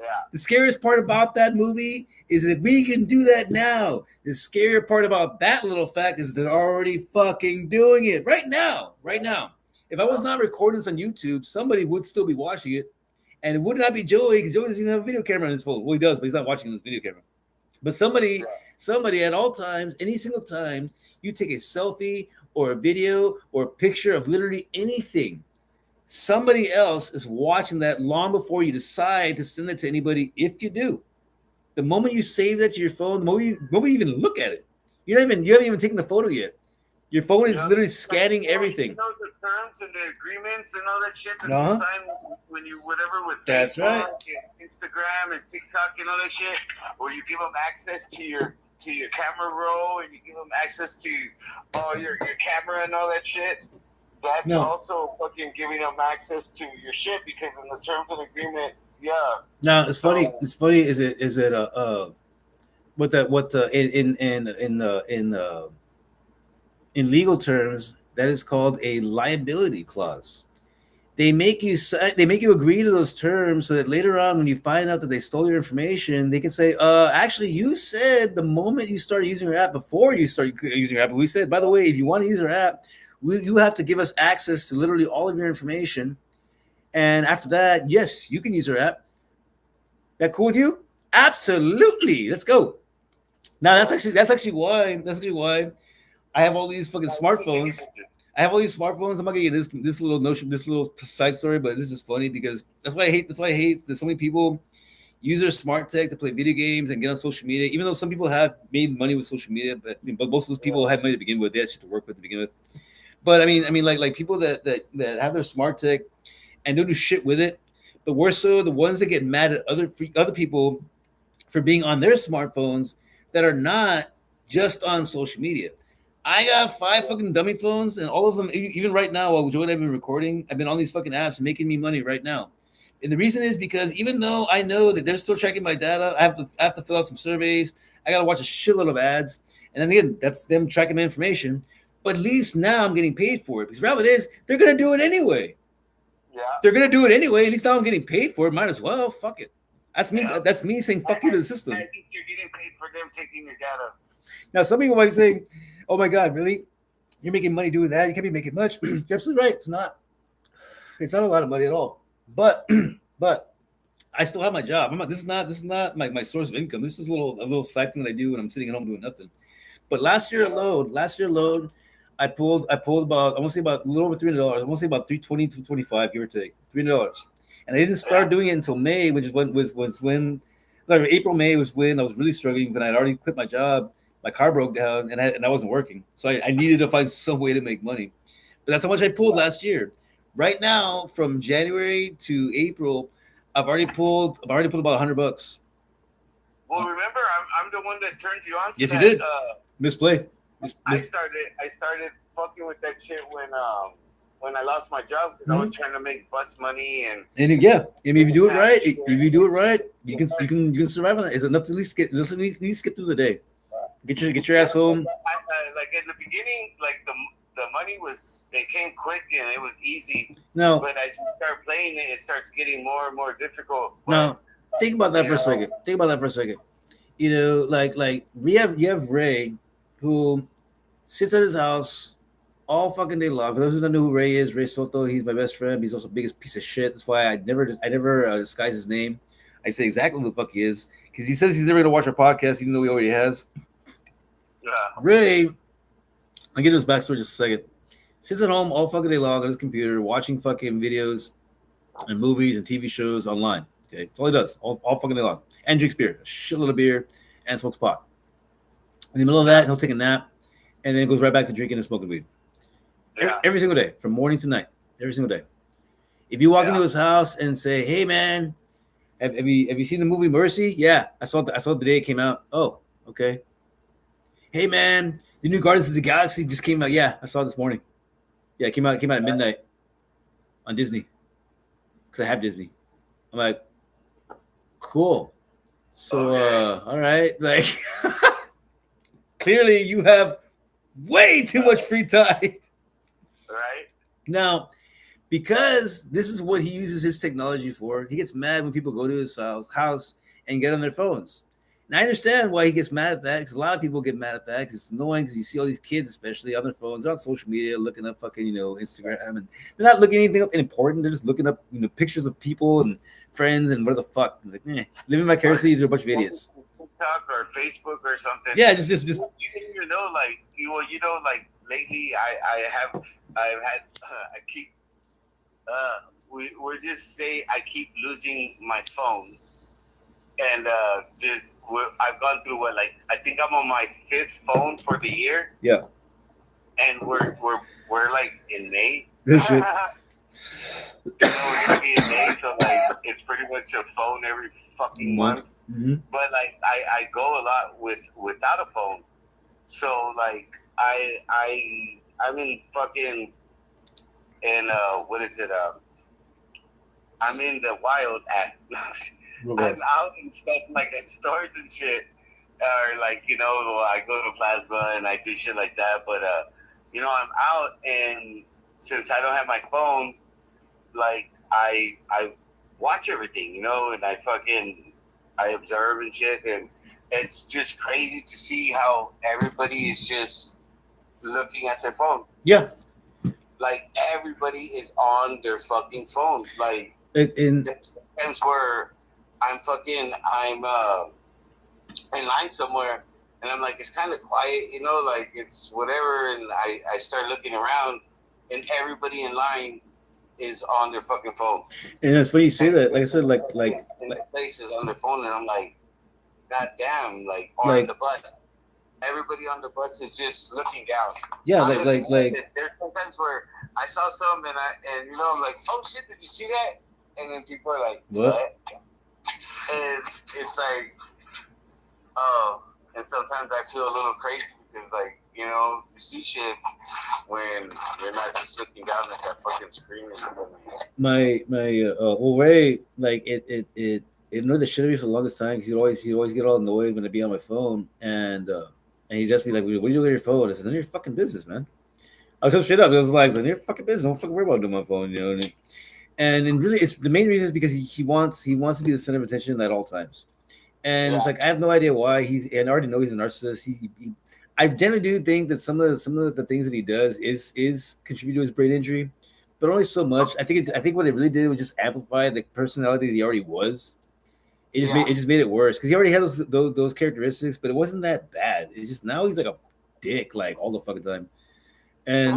Yeah. The scariest part about that movie is that we can do that now. The scary part about that little fact is they're already fucking doing it right now. If I was not recording this on YouTube, somebody would still be watching it, and it would not be Joey because Joey doesn't even have a video camera on his phone. Well, he does, but he's not watching this video camera. But somebody at all times, any single time, you take a selfie or a video or a picture of literally anything, somebody else is watching that long before you decide to send it to anybody. If you do, the moment you save that to your phone, the moment you even look at it, you haven't even taken the photo yet. Your phone is literally scanning everything. You know the terms and the agreements and all that shit that you sign when you whatever with Facebook, right. And Instagram and TikTok and all that shit, where you give them access to your camera roll and you give them access to your camera and all that shit. That's also fucking giving them access to your shit because in the terms and agreement, yeah. Now it's funny. It's funny. Is it in legal terms, that is called a liability clause. They make you agree to those terms so that later on, when you find out that they stole your information, they can say, actually, you said the moment you started using your app, before you started using your app, we said, by the way, if you want to use our app, you have to give us access to literally all of your information. And after that, yes, you can use our app. That cool with you? Absolutely. Let's go. Now that's actually why I have all these fucking smartphones. I'm not gonna get this little side story, but this is just funny because that's why I hate that so many people use their smart tech to play video games and get on social media. Even though some people have made money with social media, but most of those people had money to begin with. They had shit to work with to begin with. But I mean, like people that have their smart tech and don't do shit with it. But worse so, the ones that get mad at other people for being on their smartphones that are not just on social media. I got 5 fucking dummy phones, and all of them, even right now, while Joey and I have been recording, I've been on these fucking apps making me money right now. And the reason is because even though I know that they're still tracking my data, I have to fill out some surveys. I got to watch a shitload of ads. And then again, that's them tracking my information. But at least now I'm getting paid for it. Because reality is, they're going to do it anyway. Yeah. They're going to do it anyway. At least now I'm getting paid for it. Might as well. Fuck it. That's me. Yeah. That's me saying fuck you to the system. I think you're getting paid for them taking your data. Now, some people might say, oh my God, really? You're making money doing that? You can't be making much. You're absolutely right. It's not a lot of money at all. But I still have my job. This is not my source of income. This is a little side thing that I do when I'm sitting at home doing nothing. But last year alone, I pulled about, I want to say about a little over $300. I want to say about $320 to $325, give or take, $300. And I didn't start doing it until May, which was when April, May was when I was really struggling. When I'd already quit my job, my car broke down, and I wasn't working, so I needed to find some way to make money. But that's how much I pulled last year. Right now, from January to April, I've already pulled about $100. Well, remember, I'm the one that turned you on to yes, that. You did. Misplay. I started fucking with that shit when I lost my job because I was trying to make bus money and yeah. I mean, if you do it right, you can survive on that. It's enough to at least get through the day. Get your ass home. Like in the beginning, like the money it came quick and it was easy. No, but as you start playing it starts getting more and more difficult. No, think about that for a second. You know, like you have Ray, who sits at his house all fucking day long. For those who don't know who Ray is, Ray Soto, he's my best friend. He's also the biggest piece of shit. That's why I never disguise his name. I say exactly who the fuck he is because he says he's never gonna watch our podcast, even though he already has. Yeah. Ray, I'll get his backstory just a second. Sits at home all fucking day long on his computer, watching fucking videos and movies and TV shows online. Okay, that's all he does, all fucking day long. And drinks beer, a shitload of beer, and smokes pot. In the middle of that, he'll take a nap, and then goes right back to drinking and smoking weed. Yeah. Every single day, from morning to night, every single day. If you walk into his house and say, "Hey, man, have you seen the movie Mercy?" Yeah, I saw the day it came out. Oh, okay. Hey, man, the new Guardians of the Galaxy just came out. Yeah, I saw it this morning. Yeah, it came out at midnight on Disney because I have Disney. I'm like, cool. So, all right, like, clearly you have way too much free time. Right. Now, because this is what he uses his technology for, he gets mad when people go to his house and get on their phones. And I understand why he gets mad at that because a lot of people get mad at that because it's annoying because you see all these kids, especially on their phones, they're on social media looking up fucking, Instagram, and they're not looking anything up important. They're just looking up, pictures of people and friends and what the fuck. Like, living vicariously, they're a bunch of idiots. TikTok or Facebook or something. Yeah, just. You know, like like lately, I've had, I keep, we're just say I keep losing my phones. And I've gone through I think I'm on my 5th phone for the year. Yeah. And we're like in May. This shit. We're gonna be in May, so like it's pretty much a phone every fucking month. Mm-hmm. But like I go a lot without a phone. So like I'm in fucking what is it? I'm in the wild at. I'm out and stuff like at stores and shit, or like I go to Plasma and I do shit like that. But I'm out, and since I don't have my phone, like I watch everything, and I observe and shit, and it's just crazy to see how everybody is just looking at their phone. Yeah, like everybody is on their fucking phone. Like there's times where I'm in line somewhere, and I'm like, it's kind of quiet, like it's whatever, and I start looking around, and everybody in line is on their fucking phone. And it's funny you say that. Like I said, like places on their phone, and I'm like, God damn, like on the bus, everybody on the bus is just looking down. Yeah, like there's sometimes where I saw some, and I'm like, oh shit, did you see that? And then people are like, what? And it's like, and sometimes I feel a little crazy because, like, you see shit when you're not just looking down at that fucking screen. My way, like it annoyed the shit out of me for the longest time because he'd always get all annoyed when I'd be on my phone, and he'd just be like, "What are you doing on your phone?" I said, "None of your fucking business, man." I was so shit up. It was like, "None of your fucking business. Don't fucking worry about doing my phone," And really, it's the main reason is because he wants to be the center of attention at all times, and it's like I have no idea why and I already know he's a narcissist. I generally do think that some of the things that he does is contribute to his brain injury, but only so much. I think what it really did was just amplify the personality that he already was. It just made it worse because he already had those characteristics, but it wasn't that bad. It's just now he's like a dick like all the fucking time. And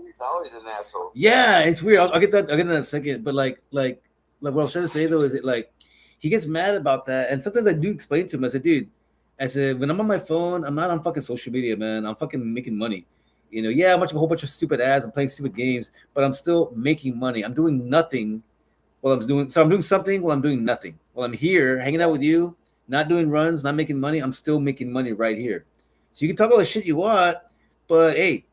he's always an asshole. Yeah, it's weird. I'll get that in a second. But like what I was trying to say though is it like he gets mad about that, and sometimes I do explain to him. I said, dude, when I'm on my phone, I'm not on fucking social media, man. I'm fucking making money. I'm watching a whole bunch of stupid ads. I'm playing stupid games, but I'm still making money. I'm doing nothing while I'm doing something while I'm doing nothing. While I'm here hanging out with you, not doing runs, not making money, I'm still making money right here. So you can talk all the shit you want, but hey,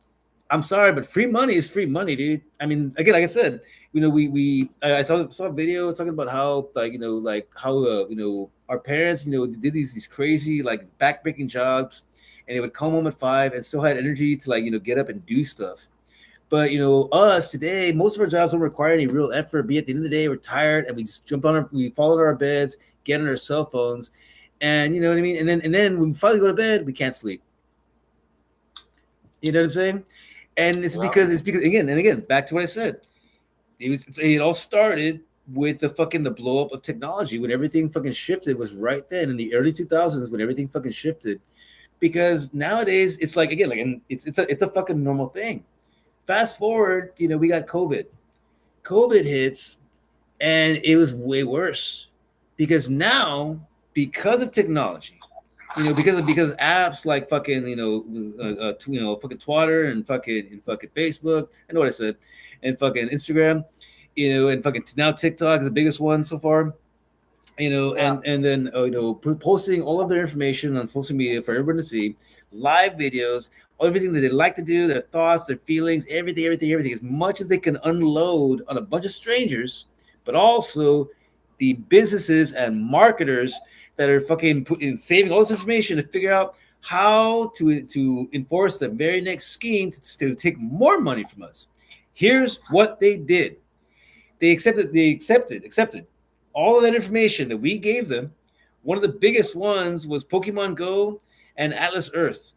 I'm sorry, but free money is free money, dude. I mean, again, like I said, I saw a video talking about how our parents, did these crazy like backbreaking jobs, and they would come home at 5 and still had energy to get up and do stuff. But us today, most of our jobs don't require any real effort. But at the end of the day, we're tired and we just we fall into our beds, get on our cell phones, and you know what I mean. And then when we finally go to bed, we can't sleep. You know what I'm saying? And it's because again, back to what I said. It all started with the blow up of technology when everything fucking shifted. Was right then in the early 2000s when everything fucking shifted. Because nowadays it's like it's a fucking normal thing. Fast forward, we got COVID. COVID hits, and it was way worse because now, because of technology, because apps like fucking fucking Twitter and fucking Facebook. I know what I said, and fucking Instagram, and fucking now TikTok is the biggest one so far. And then posting all of their information on social media for everyone to see, live videos, everything that they like to do, their thoughts, their feelings, everything, as much as they can unload on a bunch of strangers, but also the businesses and marketers that are fucking saving all this information to figure out how to enforce the very next scheme to take more money from us. Here's what they did. They accepted all of that information that we gave them, One of the biggest ones was Pokemon Go and Atlas Earth.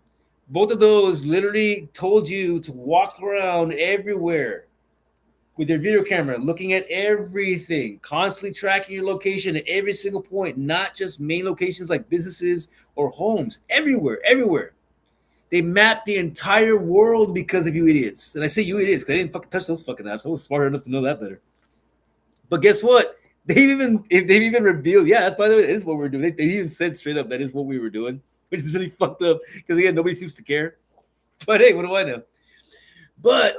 Both of those literally told you to walk around everywhere with your video camera, looking at everything, constantly tracking your location at every single point, not just main locations like businesses or homes, everywhere, everywhere. They mapped the entire world because of you idiots. And I say you idiots because I didn't fucking touch those fucking apps. I was smart enough to know that better. But guess what? They've even revealed, yeah, that's by the way, that is what we're doing. They even said straight up that is what we were doing, which is really fucked up because again, nobody seems to care. But hey, what do I know? But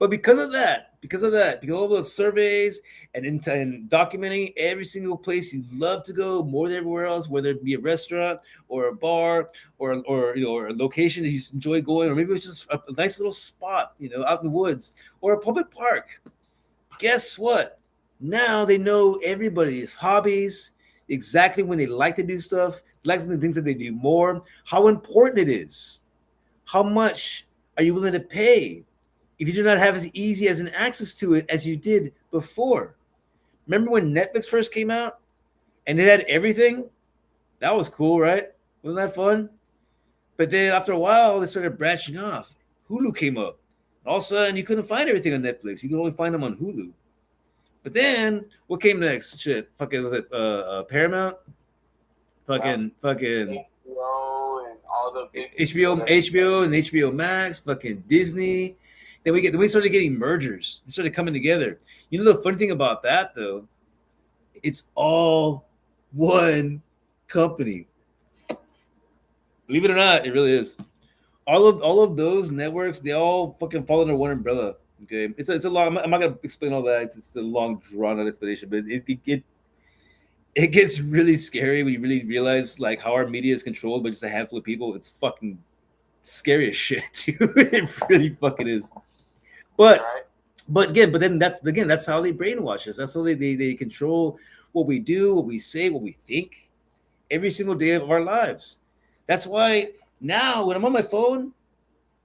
because of that, because of all those surveys and documenting every single place you love to go more than everywhere else, whether it be a restaurant or a bar or you know or a location that you enjoy going, or maybe it's just a nice little spot, you know, out in the woods or a public park. Guess what? Now they know everybody's hobbies, exactly when they like to do stuff, like the things that they do more, how important it is, how much are you willing to pay if you do not have as easy as an access to it as you did before. Remember when Netflix first came out and it had everything? That was cool, right? Wasn't that fun? But then after a while, they started branching off. Hulu came up. All of a sudden, you couldn't find everything on Netflix. You could only find them on Hulu. But then, what came next? Shit, fucking was it Paramount? Fucking HBO and all the big HBO and HBO Max, fucking Disney. Then we started getting mergers. They started coming together. You know the funny thing about that though, it's all one company. Believe it or not, it really is. All of those networks, they all fucking fall under one umbrella. Okay, it's a long. I'm not gonna explain all that. It's a long, drawn out explanation, but it gets really scary when you really realize like how our media is controlled by just a handful of people. It's fucking scary as shit, too. It really fucking is. But that's how they brainwash us. That's how they control what we do, what we say, what we think every single day of our lives. That's why now when I'm on my phone,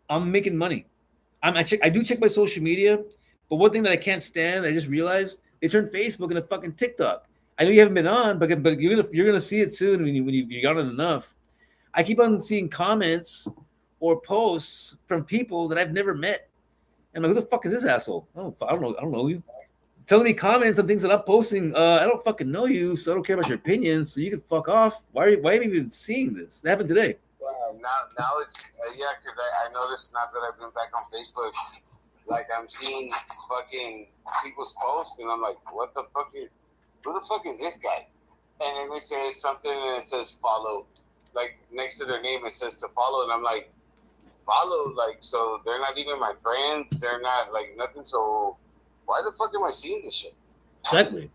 I'm making money. I do check my social media, but one thing that I can't stand, I just realized they turned Facebook into fucking TikTok. I know you haven't been on, but you're gonna see it soon when you're on it enough. I keep on seeing comments or posts from people that I've never met. I'm like, who the fuck is this asshole? I don't know you. Telling me comments on things that I'm posting. I don't fucking know you, so I don't care about your opinions. So you can fuck off. Why are you even seeing this? It happened today. Wow, now it's because I noticed now that I've been back on Facebook, like I'm seeing fucking people's posts, and I'm like, what the fuck? Who the fuck is this guy? And then they say something, and it says follow, like next to their name it says to follow, and I'm like, follow, like, so they're not even my friends, they're not like nothing. So why the fuck am I seeing this shit? Exactly.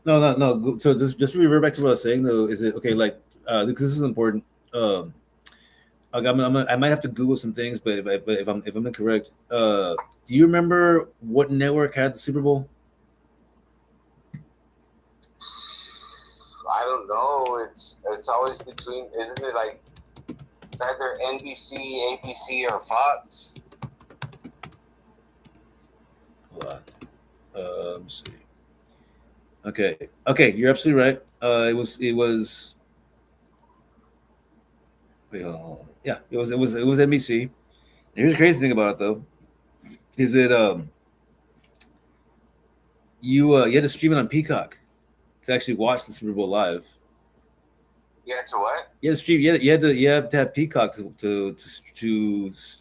No. So just to revert back to what I was saying though, is it okay? Like, because this is important. I might have to Google some things, but if I'm incorrect, do you remember what network had the Super Bowl? I don't know. It's always between. Isn't it like it's either NBC, ABC, or Fox? Hold on. Let's see. Okay, you're absolutely right. It was. Wait, yeah, it was NBC. And here's the crazy thing about it though, is it you had to stream it on Peacock to actually watch the Super Bowl live. Yeah, to what? You had to stream. You have to have Peacock to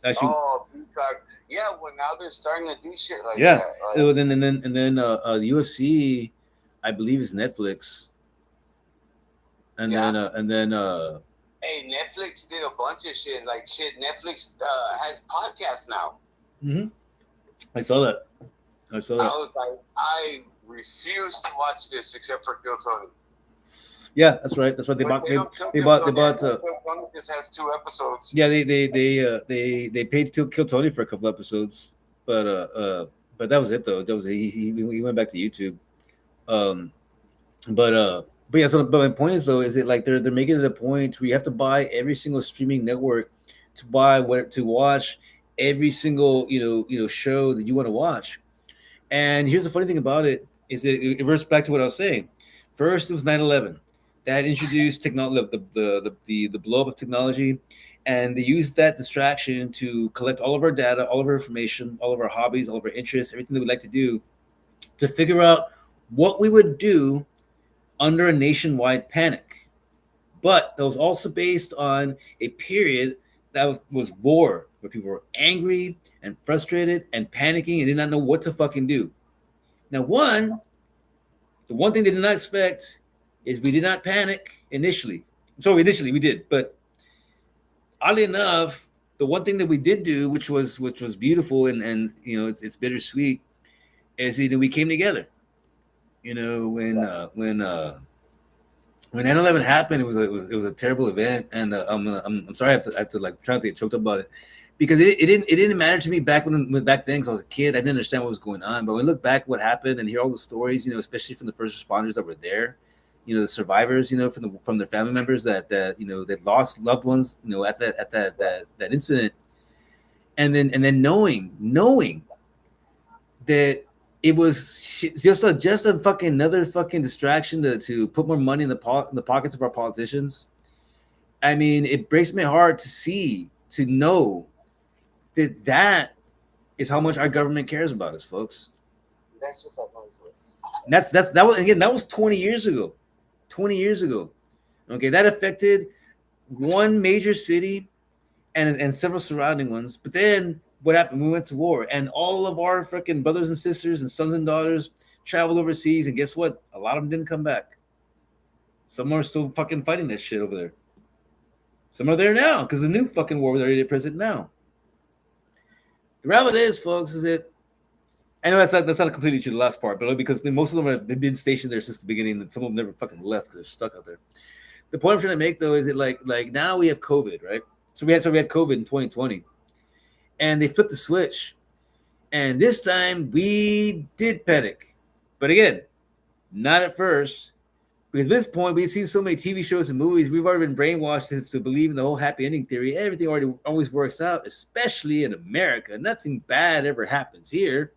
actually. Oh, Peacock. Yeah, well now they're starting to do shit like yeah. that. Like, And then the UFC, I believe, is Netflix. And then hey, Netflix did a bunch of shit. Like shit, Netflix has podcasts now. Mm-hmm. I saw that. I was like, I refuse to watch this except for Kill Tony. Yeah, that's right. They bought. Tony just has 2 episodes. Yeah, they paid to Kill Tony for a couple episodes, but that was it though. That was he went back to YouTube. But yeah. But my point is though, is it like they're making it a point where you have to buy every single streaming network to watch every single show that you want to watch. And here's the funny thing about it is it reverts back to what I was saying. First, it was 9/11. that introduced technology, the blow up of technology, and they used that distraction to collect all of our data, all of our information, all of our hobbies, all of our interests, everything that we like to do, to figure out what we would do under a nationwide panic. But that was also based on a period that was war, where people were angry and frustrated and panicking and did not know what to fucking do. Now, the one thing they did not expect is we did not panic initially. So initially we did, but oddly enough, the one thing that we did do, which was beautiful and it's bittersweet, is we came together. When 9/11 happened, it was a terrible event, and I'm sorry I have to like try not to get choked up about it, because it didn't matter to me back then, because I was a kid. I didn't understand what was going on, but when I look back what happened and hear all the stories, especially from the first responders that were there, the survivors, from their family members that lost loved ones, at that incident, and then knowing that it was just a fucking another fucking distraction to put more money in the pockets of our politicians. I mean, it breaks my heart to know that is how much our government cares about us, folks. That's just like noiseless. That was 20 years ago. 20 years ago. Okay, that affected one major city and several surrounding ones. But then what happened? We went to war, and all of our freaking brothers and sisters and sons and daughters traveled overseas, and guess what? A lot of them didn't come back. Some are still fucking fighting that shit over there. Some are there now because the new fucking war with our idiot president now. The reality is, folks, is that I know that's not completely true, the last part, but because most of them they've been stationed there since the beginning, and some of them never fucking left because they're stuck out there. The point I'm trying to make, though, is that like now we have COVID, right? So we had COVID in 2020, and they flipped the switch, and this time we did panic, but again, not at first, because at this point we've seen so many TV shows and movies, we've already been brainwashed to believe in the whole happy ending theory. Everything always works out, especially in America. Nothing bad ever happens here,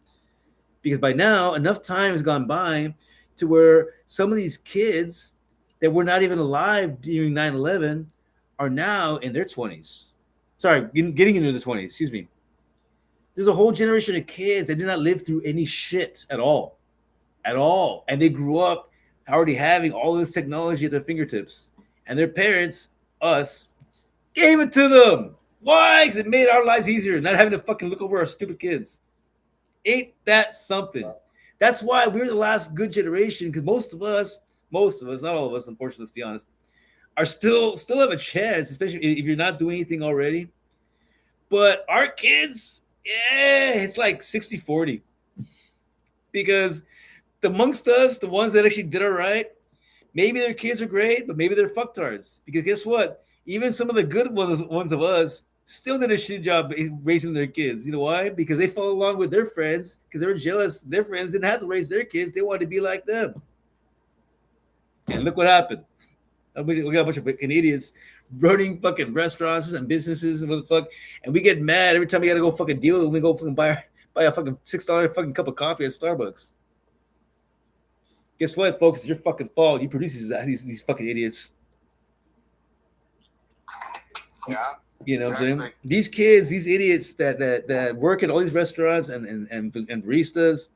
because by now enough time has gone by to where some of these kids that were not even alive during 9/11 are now in their 20s. Sorry, getting into the 20s, excuse me. There's a whole generation of kids that did not live through any shit at all. At all. And they grew up already having all this technology at their fingertips. And their parents, us, gave it to them. Why? Because it made our lives easier, not having to fucking look over our stupid kids. Ain't that something? That's why we're the last good generation, because most of us, not all of us, unfortunately, let's be honest, are still have a chance, especially if you're not doing anything already. But our kids, yeah, it's like 60-40. Because amongst us, the ones that actually did all right, maybe their kids are great, but maybe they're fucktards. Because guess what? Even some of the good ones of us still did a shitty job raising their kids. You know why? Because they follow along with their friends, because they were jealous. Their friends didn't have to raise their kids. They wanted to be like them. And look what happened. We got a bunch of fucking idiots running fucking restaurants and businesses and what the fuck. And we get mad every time we got to go fucking deal with it when we go fucking buy a fucking $6 fucking cup of coffee at Starbucks. Guess what, folks? It's your fucking fault. You produce these fucking idiots. Yeah. You know what I'm saying? These kids, these idiots that work at all these restaurants and baristas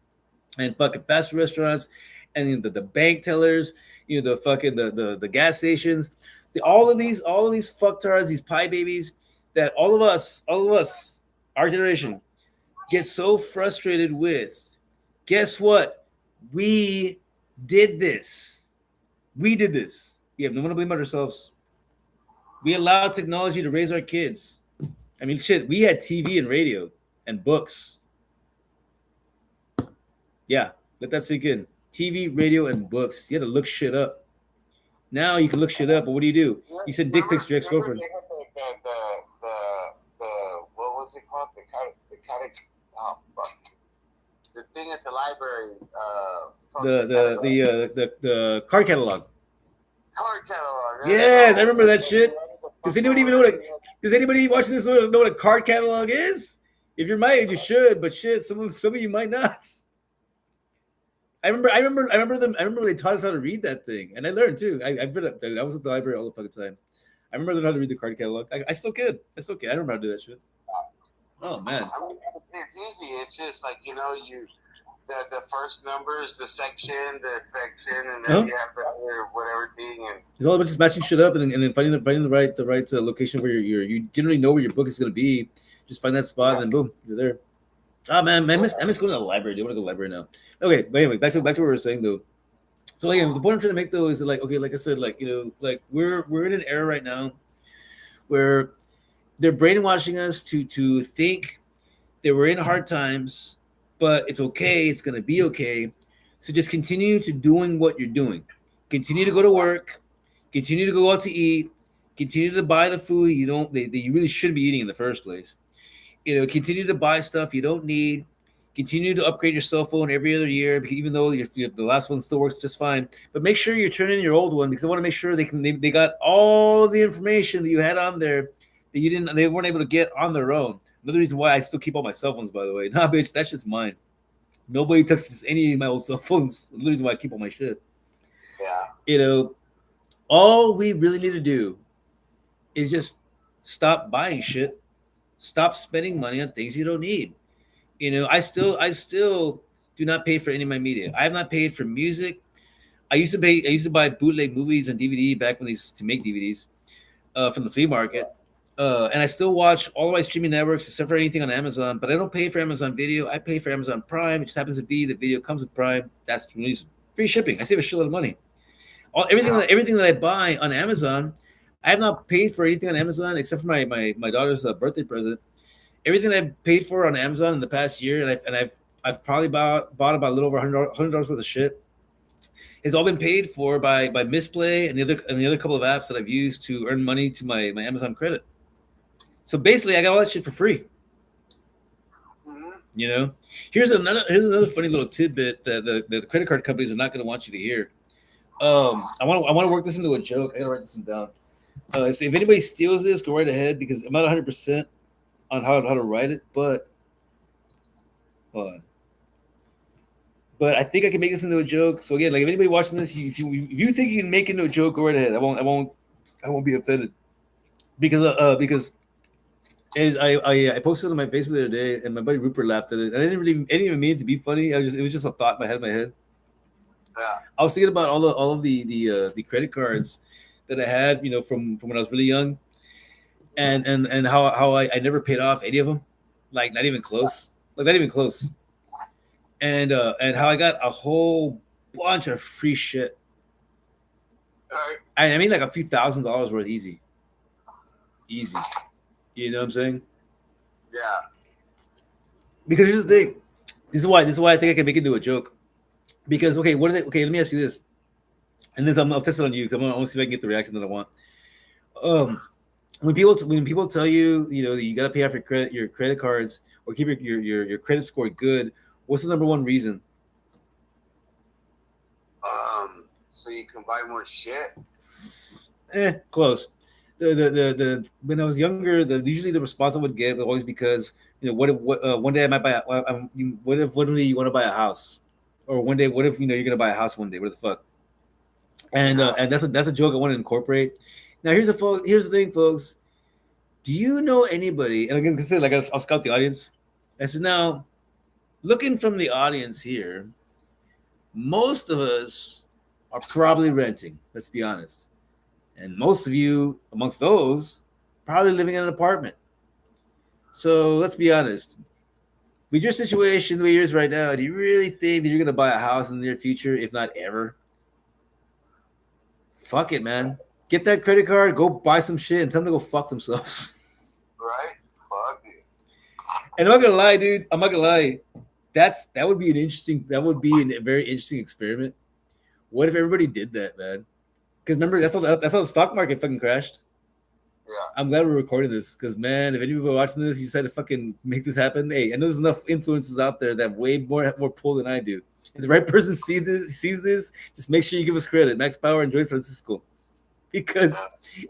and fucking fast food restaurants and the bank tellers, the fucking the gas stations, all of these fucktards, these pie babies, that all of us, our generation, get so frustrated with. Guess what? We did this. We have no one to blame but ourselves. We allowed technology to raise our kids. I mean, shit, we had TV and radio and books. Yeah, let that sink in. TV, radio, and books. You had to look shit up. Now you can look shit up, but what do? You send dick pics to your ex-girlfriend. What was it called? The thing at the library. The card catalog. Card catalog. Right? Yes, I remember that shit. Does anybody watching this know what a card catalog is? If you're my age, you should, but shit, some of you might not. I remember them. I remember they taught us how to read that thing, and I learned too. I've been, I was at the library all the fucking time. I remember learning how to read the card catalog. I still can. I still can. I remember how to do that shit. Oh man. I mean, it's easy. It's just like you the first number is the section, and then you have the other whatever thing, and it's all about just matching shit up, and then finding the right location where you generally know where your book is going to be. Just find that spot, and then boom, you're there. Oh man, I miss going to the library. I want to go to the library now. Okay, but anyway, back to what we were saying though. So again, the point I'm trying to make though is that, like, okay, like I said, like, like we're in an era right now where they're brainwashing us to think that we're in hard times, but it's okay. It's gonna be okay. So just continue to doing what you're doing. Continue to go to work. Continue to go out to eat. Continue to buy the food that you really shouldn't be eating in the first place. Continue to buy stuff you don't need. Continue to upgrade your cell phone every other year, because even though the last one still works just fine. But make sure you turn in your old one, because I want to make sure they got all the information that you had on there that they weren't able to get on their own. Another reason why I still keep all my cell phones, by the way. Nah, bitch, that's just mine. Nobody touches any of my old cell phones. The reason why I keep all my shit. Yeah. All we really need to do is just stop buying shit. Stop spending money on things you don't need. I still do not pay for any of my media. I have not paid for music. I used to buy bootleg movies on DVD back when they used to make DVDs from the flea market. And I still watch all of my streaming networks except for anything on Amazon, but I don't pay for Amazon Video. I pay for Amazon Prime. It just happens to be the video comes with Prime. That's free shipping. I save a shitload of money. Everything that I buy on Amazon, I have not paid for anything on Amazon except for my daughter's birthday present. Everything I've paid for on Amazon in the past year, and I've probably bought about a little over $100 worth of shit. It's all been paid for by Misplay and the other couple of apps that I've used to earn money to my Amazon credit. So basically, I got all that shit for free. Mm-hmm. Here's another funny little tidbit that the credit card companies are not going to want you to hear. I want to work this into a joke. I gotta write this down. So if anybody steals this, go right ahead, because I'm not 100% on how to write it, but hold on. But I think I can make this into a joke. So again, like, if anybody watching this, if you think you can make it into a joke, go right ahead. I won't be offended, because I posted on my Facebook the other day, and my buddy Rupert laughed at it. And I didn't even mean it to be funny. It was just a thought in my head. Yeah. I was thinking about all of the credit cards that I had, from when I was really young, and how I never paid off any of them, like not even close, and how I got a whole bunch of free shit. Right. I mean, like a few $1,000s worth, easy. You know what I'm saying? Yeah. Because here's the thing. This is why I think I can make it into a joke. Because okay, let me ask you this, and then I'll test it on you, because I want to see if I can get the reaction that I want. When people tell you, that you got to pay off your credit cards, or keep your credit score good, what's the number one reason? So you can buy more shit. Close. The when I was younger, usually the response I would get was always because, what if one day I might buy what if one day you want to buy a house, or one day what if you're gonna buy a house one day, what the fuck? And that's a joke I want to incorporate. Now here's the thing, folks. Do you know anybody? And I'm gonna say, like, I'll scout the audience. I said, now, looking from the audience here, most of us are probably renting. Let's be honest. And most of you, amongst those, probably living in an apartment. So let's be honest. With your situation the way yours right now, do you really think that you're gonna buy a house in the near future, if not ever? Fuck it, man. Get that credit card, go buy some shit, and tell them to go fuck themselves. Right? Fuck it. And I'm not gonna lie, dude. I'm not gonna lie. That would be a very interesting experiment. What if everybody did that, man? Because remember, that's how the stock market fucking crashed. Yeah. I'm glad we're recording this, because, man, if anybody watching this, you decided to fucking make this happen. Hey, I know there's enough influencers out there that have way more pull than I do. If the right person sees this, just make sure you give us credit. Max Power and Joy Francisco. Because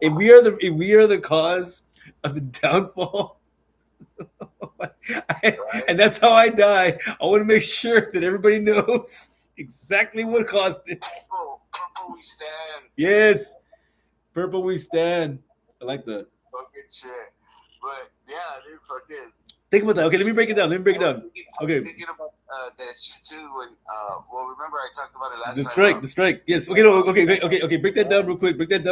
if we are the cause of the downfall, and that's how I die, I want to make sure that everybody knows exactly what caused it. Purple we stand. Yes, purple we stand. I like that. Fucking shit. But yeah, dude, fucking. Think about that. Okay, let me break it down. I was Okay, thinking about that shit too when well, remember I talked about it last the strike. Yes. Okay, no. Okay. Break that down real quick. And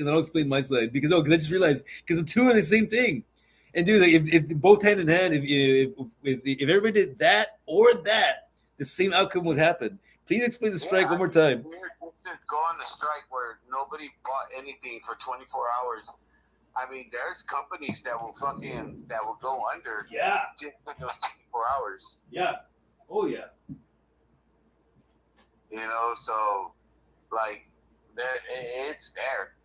then I'll explain my side because I just realized because the two are the same thing. And dude, like, if both hand in hand, if everybody did that or that, the same outcome would happen. Please explain the strike one more time. We were supposed to go on a strike where nobody bought anything for 24 hours. I mean, there's companies that will go under Yeah. just for those 24 hours. Yeah. Oh yeah. You know, so like it's there.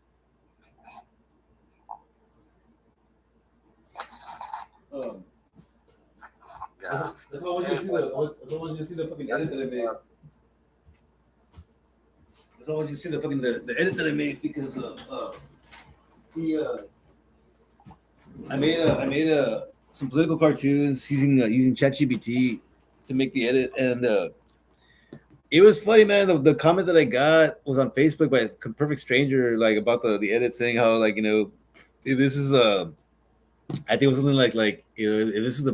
Yeah. That's why I want you to see the fucking edit that I made. That's why I want you to see the fucking the edit that I made because I made some political cartoons using ChatGPT to make the edit, and it was funny, man. The comment that I got was on Facebook by a perfect stranger, like about the edit, saying how like this is I think it was something like if this is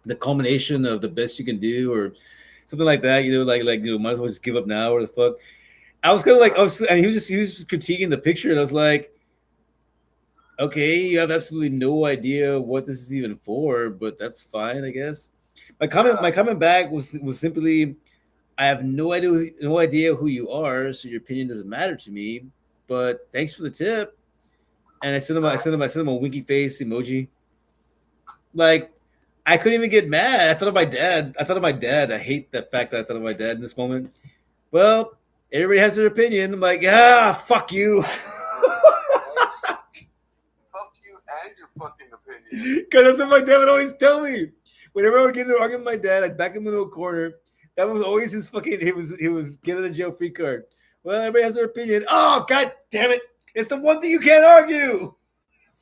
the culmination of the best you can do or something like that, might as well just give up now or the fuck. I was kind of like and he was just critiquing the picture, and I was like, okay, you have absolutely no idea what this is even for, but that's fine, I guess. My comment back was simply, I have no idea who you are, so your opinion doesn't matter to me. But thanks for the tip. And I sent him a winky face emoji. Like, I couldn't even get mad. I thought of my dad. I hate the fact that I thought of my dad in this moment. Well, everybody has their opinion. I'm like, fuck you. And your fucking opinion. Because that's what my dad would always tell me. Whenever I would get into an argument with my dad, I'd back him into a corner. That was always his fucking. He was getting a jail free card. Well, everybody has their opinion. Oh, god damn it! It's the one thing you can't argue.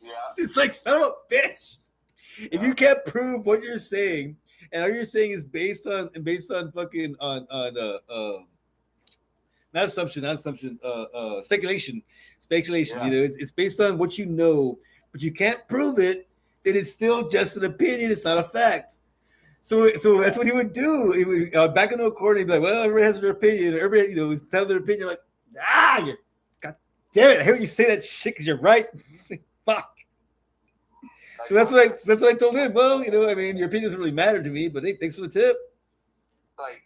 Yeah. It's like, son of a bitch. If you can't prove what you're saying, and all you're saying is based on fucking on not assumption, speculation. Yeah. It's based on what you know, but you can't prove it, then it's still just an opinion. It's not a fact. So that's what he would do. He would back into a corner. He'd be like, "Well, everybody has their opinion. Everybody, is telling their opinion." Like, you're, god damn it! I hear you say that shit because you're right. Fuck. So that's what I told him. Well, I mean, your opinion doesn't really matter to me, but hey, thanks for the tip. Like,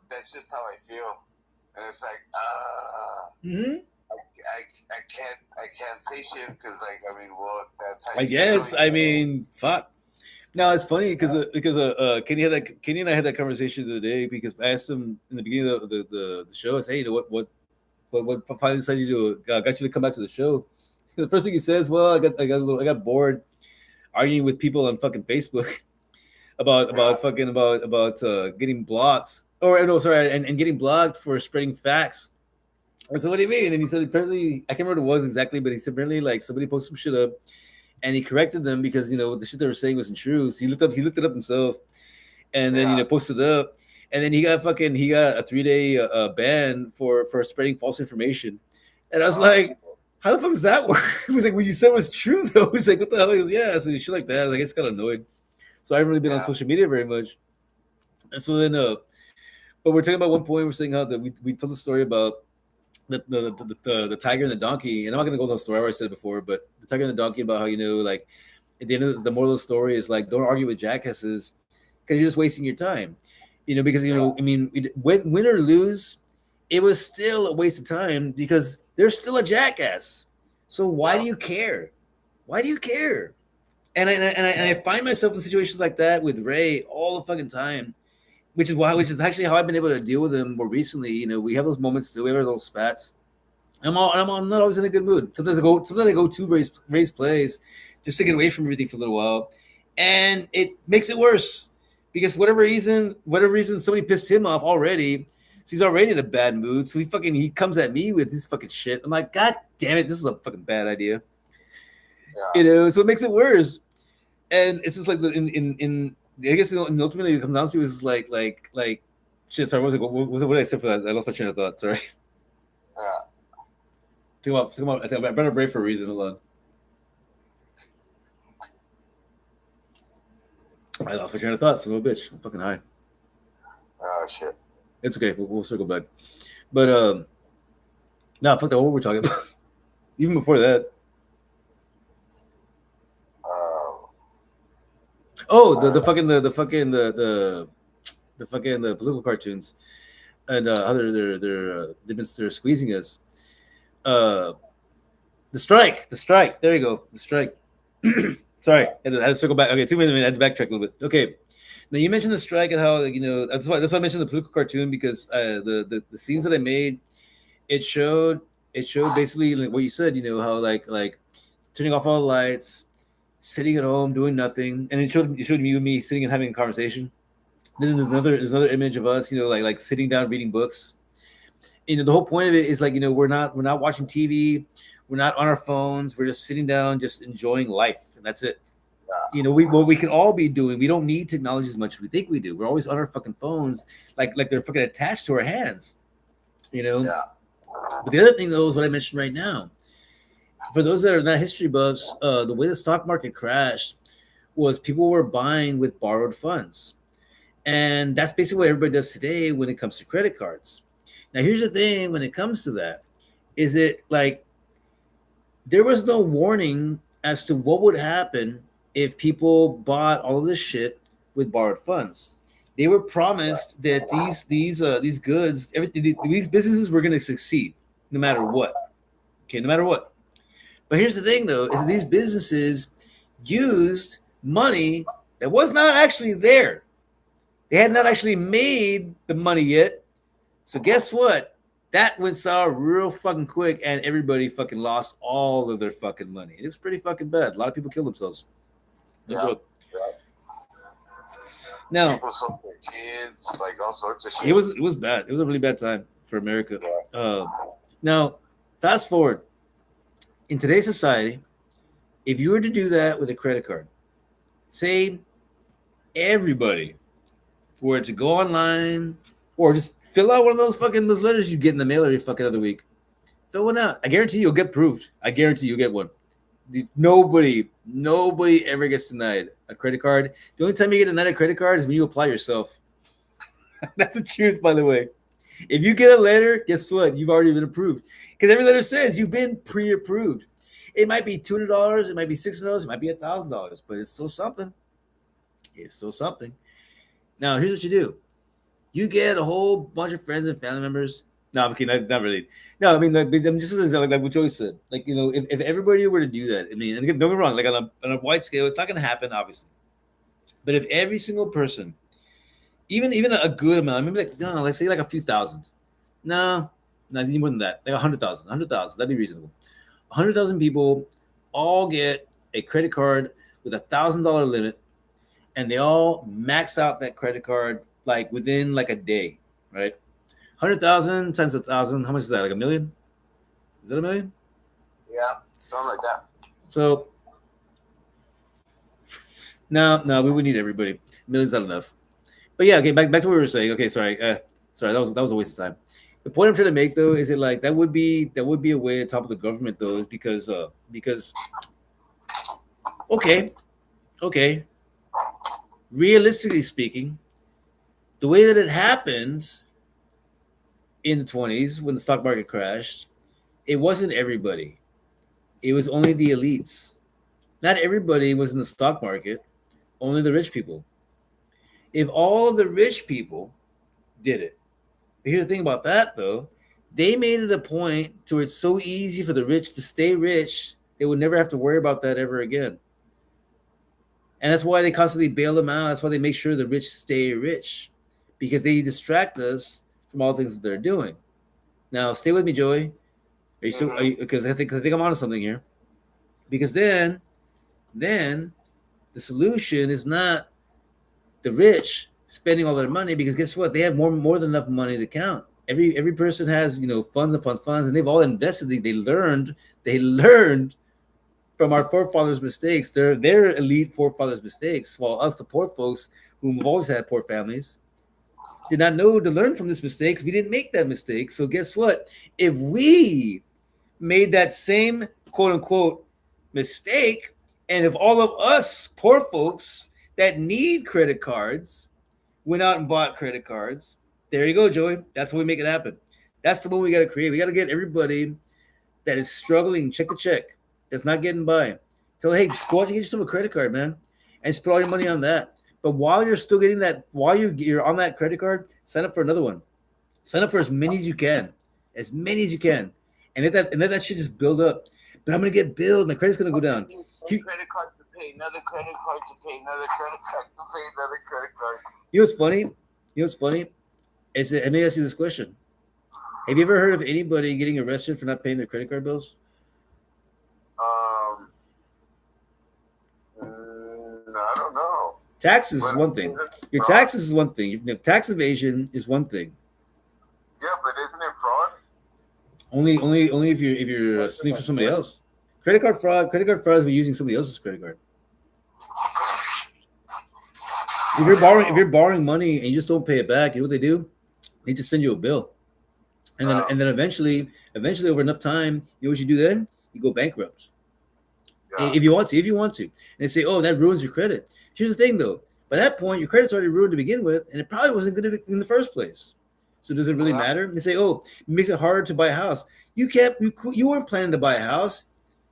that's just how I feel, and it's like, Mm-hmm. I can't say shit because, like, I mean, well, that's how I guess. I mean, fuck. No, it's funny because Kenny and I had that conversation the other day because I asked him in the beginning of the show. I said, hey, what finally decided you to got you to come back to the show? The first thing he says, well, I got bored arguing with people on fucking Facebook about getting blocked and getting blocked for spreading facts. I said, what do you mean? And he said, apparently, I can't remember what it was exactly, but he said, apparently, like, somebody posted some shit up and he corrected them because, the shit they were saying wasn't true. So he looked it up himself and then, posted it up. And then he got a 3-day ban for spreading false information. And I was like, how the fuck does that work? He was like, well, you said it was true, though. He's like, what the hell? He goes, yeah. So shit like that. I just got annoyed. So I haven't really been on social media very much. And so then, but we're talking about one point, we're saying how that we told the story about the tiger and the donkey, and I'm not gonna go into the story. I already said it before, but the tiger and the donkey about how like at the end of the moral of the story is like don't argue with jackasses because you're just wasting your time, because I mean win or lose, it was still a waste of time because they're still a jackass. So why do you care? Why do you care? And I find myself in situations like that with Ray all the fucking time. Which is actually how I've been able to deal with him more recently. We have those moments still. We have our little spats. I'm not always in a good mood. Sometimes I go to Ray's place just to get away from everything for a little while, and it makes it worse because whatever reason somebody pissed him off already. So he's already in a bad mood. So he comes at me with his fucking shit. I'm like, god damn it, this is a fucking bad idea. Yeah. So it makes it worse, and it's just like I guess ultimately it comes down to is like Shit, sorry. What did I say for that? I lost my train of thought. Sorry. Think about. I think I better break for a reason. Hold on. I lost my train of thought. Son of a bitch. I'm fucking high. Oh shit. It's okay. We'll circle back. But no, fuck that. What were we talking about? Even before that. Oh, the fucking political cartoons, and how they're squeezing us. The strike. There you go. The strike. Sorry, I had to circle back. Okay, 2 minutes. I had to backtrack a little bit. Okay, now you mentioned the strike and how that's why I mentioned the political cartoon because the scenes that I made, it showed basically like what you said. How like turning off all the lights, sitting at home doing nothing, and it showed you and me sitting and having a conversation. Then there's another image of us, like sitting down reading books. The whole point of it is like we're not watching TV, we're not on our phones, we're just sitting down, just enjoying life, and that's it. What we can all be doing. We don't need technology as much as we think we do. We're always on our fucking phones, like they're fucking attached to our hands. Yeah. But the other thing though is what I mentioned right now. For those that are not history buffs, the way the stock market crashed was people were buying with borrowed funds. And that's basically what everybody does today when it comes to credit cards. Now, here's the thing when it comes to that, is it like there was no warning as to what would happen if people bought all of this shit with borrowed funds. They were promised that these goods, everything, these businesses were going to succeed no matter what. Okay, no matter what. But here's the thing, though, is that these businesses used money that was not actually there. They had not actually made the money yet. So guess what? That went sour real fucking quick, and everybody fucking lost all of their fucking money. It was pretty fucking bad. A lot of people killed themselves. Yeah. Now, people sold their kids, like all sorts of shit. it was bad. It was a really bad time for America. Now, fast forward. In today's society, if you were to do that with a credit card, say everybody were to go online or just fill out one of those letters you get in the mail every fucking other week. Fill one out. I guarantee you'll get approved. I guarantee you'll get one. Nobody ever gets denied a credit card. The only time you get denied a credit card is when you apply yourself. That's the truth, by the way. If you get a letter, guess what? You've already been approved. Because every letter says you've been pre-approved. It might be $200, it might be $600, it might be $1,000, but it's still something. It's still something. Now, here's what you do. You get a whole bunch of friends and family members. No, I'm kidding. Not really. No, I mean, I'm just like what Joey said. Like, if everybody were to do that, I mean, and don't get me wrong, like on a wide scale, it's not going to happen, obviously. But if every single person, even a good amount, maybe like, no, let's say like a few thousand. No, it's even more than that. Like 100,000. That'd be reasonable. 100,000 people all get a credit card with $1,000 limit, and they all max out that credit card like within like a day, right? 100,000 times 1,000. How much is that? Like $1 million? Is that $1 million? Yeah, something like that. So no, we would need everybody. $1 million's not enough. But yeah, okay, back to what we were saying. Okay, sorry, that was a waste of time. The point I'm trying to make though is it like that would be a way to top of the government though, is because okay, realistically speaking, the way that it happened in the 20s when the stock market crashed, it wasn't everybody. It was only the elites. Not everybody was in the stock market, only the rich people. If all of the rich people did it. But here's the thing about that, though. They made it a point to where it's so easy for the rich to stay rich, they would never have to worry about that ever again. And that's why they constantly bail them out. That's why they make sure the rich stay rich, because they distract us from all the things that they're doing. Now, stay with me, Joey. Are you still? Because I think I'm onto something here. Because then the solution is not the rich spending all their money, because guess what? They have more than enough money to count. Every person has funds upon funds, and they've all invested. They learned from our forefathers' mistakes. Their elite forefathers' mistakes, while us, the poor folks, whom have always had poor families, did not know to learn from this mistake. We didn't make that mistake. So guess what? If we made that same quote unquote mistake, and if all of us poor folks that need credit cards went out and bought credit cards, there you go, Joey. That's how we make it happen. That's the one we got to create. We got to get everybody that is struggling check to check, that's not getting by. Tell, hey, just go out and get yourself a credit card, man, and spend all your money on that. But while you're still getting that, while you're on that credit card, sign up for another one. Sign up for as many as you can, and let that shit just build up. But I'm gonna get billed, my credit's gonna go down. Credit card to pay, another credit card to pay, another credit card to pay, another credit card. You know what's funny? Let me ask you this question. Have you ever heard of anybody getting arrested for not paying their credit card bills? No, I don't know. Taxes is one thing. Your taxes is one thing. Your tax evasion is one thing. Yeah, but isn't it fraud? Only if you're stealing from somebody else. Credit card fraud is using somebody else's credit card. If you're borrowing money and you just don't pay it back, you know what they do? They just send you a bill. And then eventually over enough time, you know what you do then? You go bankrupt. Yeah. If you want to. And they say, oh, that ruins your credit. Here's the thing though. By that point, your credit's already ruined to begin with, and it probably wasn't good in the first place. So does it really matter? They say, oh, it makes it harder to buy a house. You weren't planning to buy a house.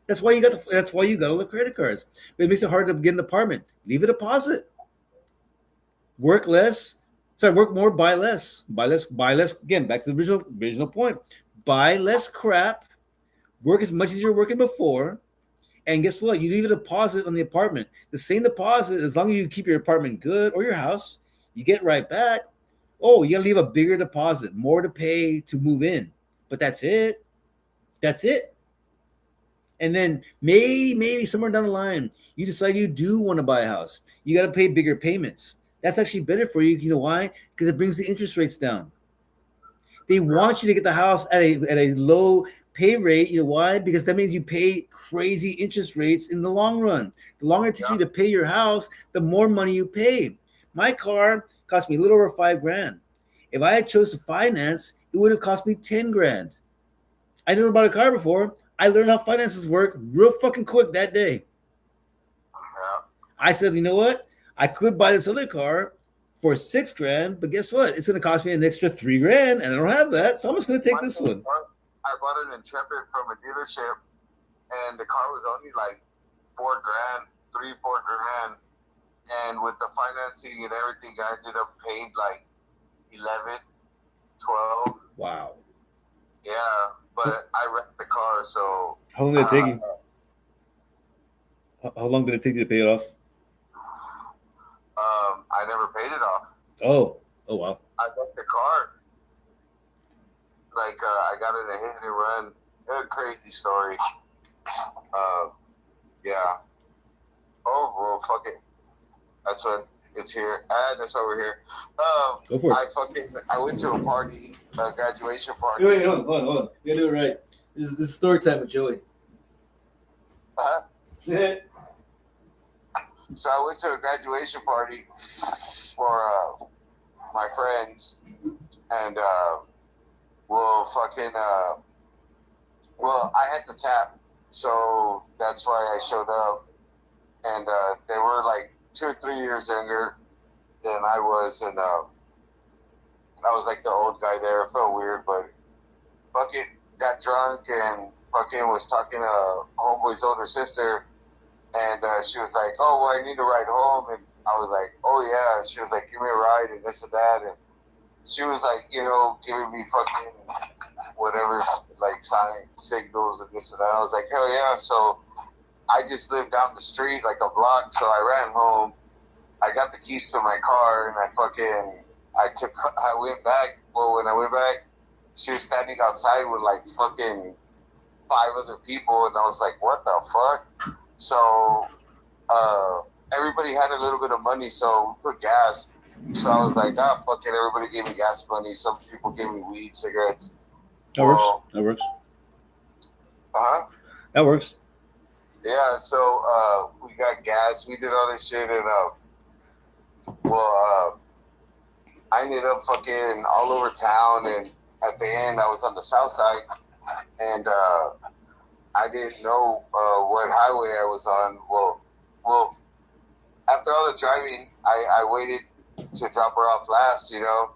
That's why you got all the credit cards. But it makes it harder to get an apartment. Leave a deposit. Work more, buy less. Buy less. Again, back to the original point. Buy less crap. Work as much as you're working before. And guess what? You leave a deposit on the apartment. The same deposit, as long as you keep your apartment good or your house, you get right back. Oh, you gotta leave a bigger deposit, more to pay to move in. But that's it. And then maybe somewhere down the line, you decide you do want to buy a house. You got to pay bigger payments. That's actually better for you. You know why? Because it brings the interest rates down. They want you to get the house at a low pay rate. You know why? Because that means you pay crazy interest rates in the long run. The longer it takes you to pay your house, the more money you pay. My car cost me a little over $5,000. If I had chose to finance, it would have cost me $10,000. I never bought a car before. I learned how finances work real fucking quick that day. I said, you know what? I could buy this other car for $6,000, but guess what? It's going to cost me an extra $3,000, and I don't have that, so I'm just going to take this one. I bought an Intrepid from a dealership, and the car was only like $4,000, $3,000-4,000, and with the financing and everything, I ended up paying like 11, 12. Wow. Yeah, but I wrecked the car, so. How long did it take you? How long did it take you to pay it off? I never paid it off. Oh wow. I wrecked the car. Like I got in a hit and run. It was a crazy story. Yeah. Oh well, fuck it. That's what it's here. That's why we're here. Go for it. I went to a party, a graduation party. Wait, hold on. You gotta do it right. This is story time with Joey. Yeah. So I went to a graduation party for my friends, and I had the tap, so that's why I showed up, and they were like 2 or 3 years younger than I was, and I was like the old guy there. It felt weird, but fucking got drunk and fucking was talking to homeboy's older sister. And she was like, oh, well, I need a ride home. And I was like, oh, yeah. She was like, give me a ride and this and that. And she was like, you know, giving me fucking whatever, like sign signals and this and that. I was like, hell yeah. So I just lived down the street like a block. So I ran home. I got the keys to my car and I went back. Well, when I went back, she was standing outside with like fucking 5 other people. And I was like, what the fuck? So everybody had a little bit of money, so we put gas. So I was like, fuck it. Everybody gave me gas money. Some people gave me weed, cigarettes. That works. Uh-huh. That works. Yeah, so we got gas. We did all this shit, and I ended up fucking all over town, and at the end, I was on the south side, and I didn't know what highway I was on. Well, after all the driving, I waited to drop her off last, you know.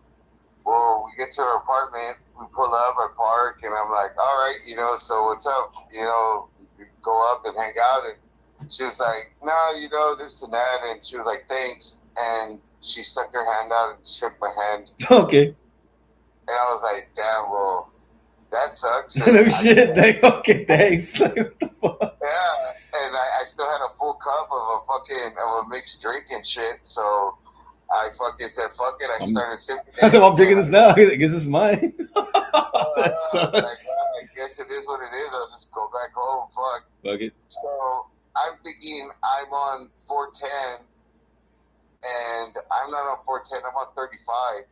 Well, we get to her apartment, we pull up, I park, and I'm like, all right, you know, so what's up? You know, we go up and hang out, and she was like, no, you know, this and that, and she was like, thanks, and she stuck her hand out and shook my hand, Okay. and I was like, damn, well, that sucks. No And shit. Okay, thanks. Like, what the fuck? yeah, and I still had a full cup of a mixed drink and shit, so I fucking said, fuck it, I started sipping I said, it. well, I'm drinking this now. I guess it's mine. Like, I guess it is what it is. I'll just go back home. Fuck. Fuck it. So I'm thinking I'm on 410, and I'm not on 410. I'm on 35.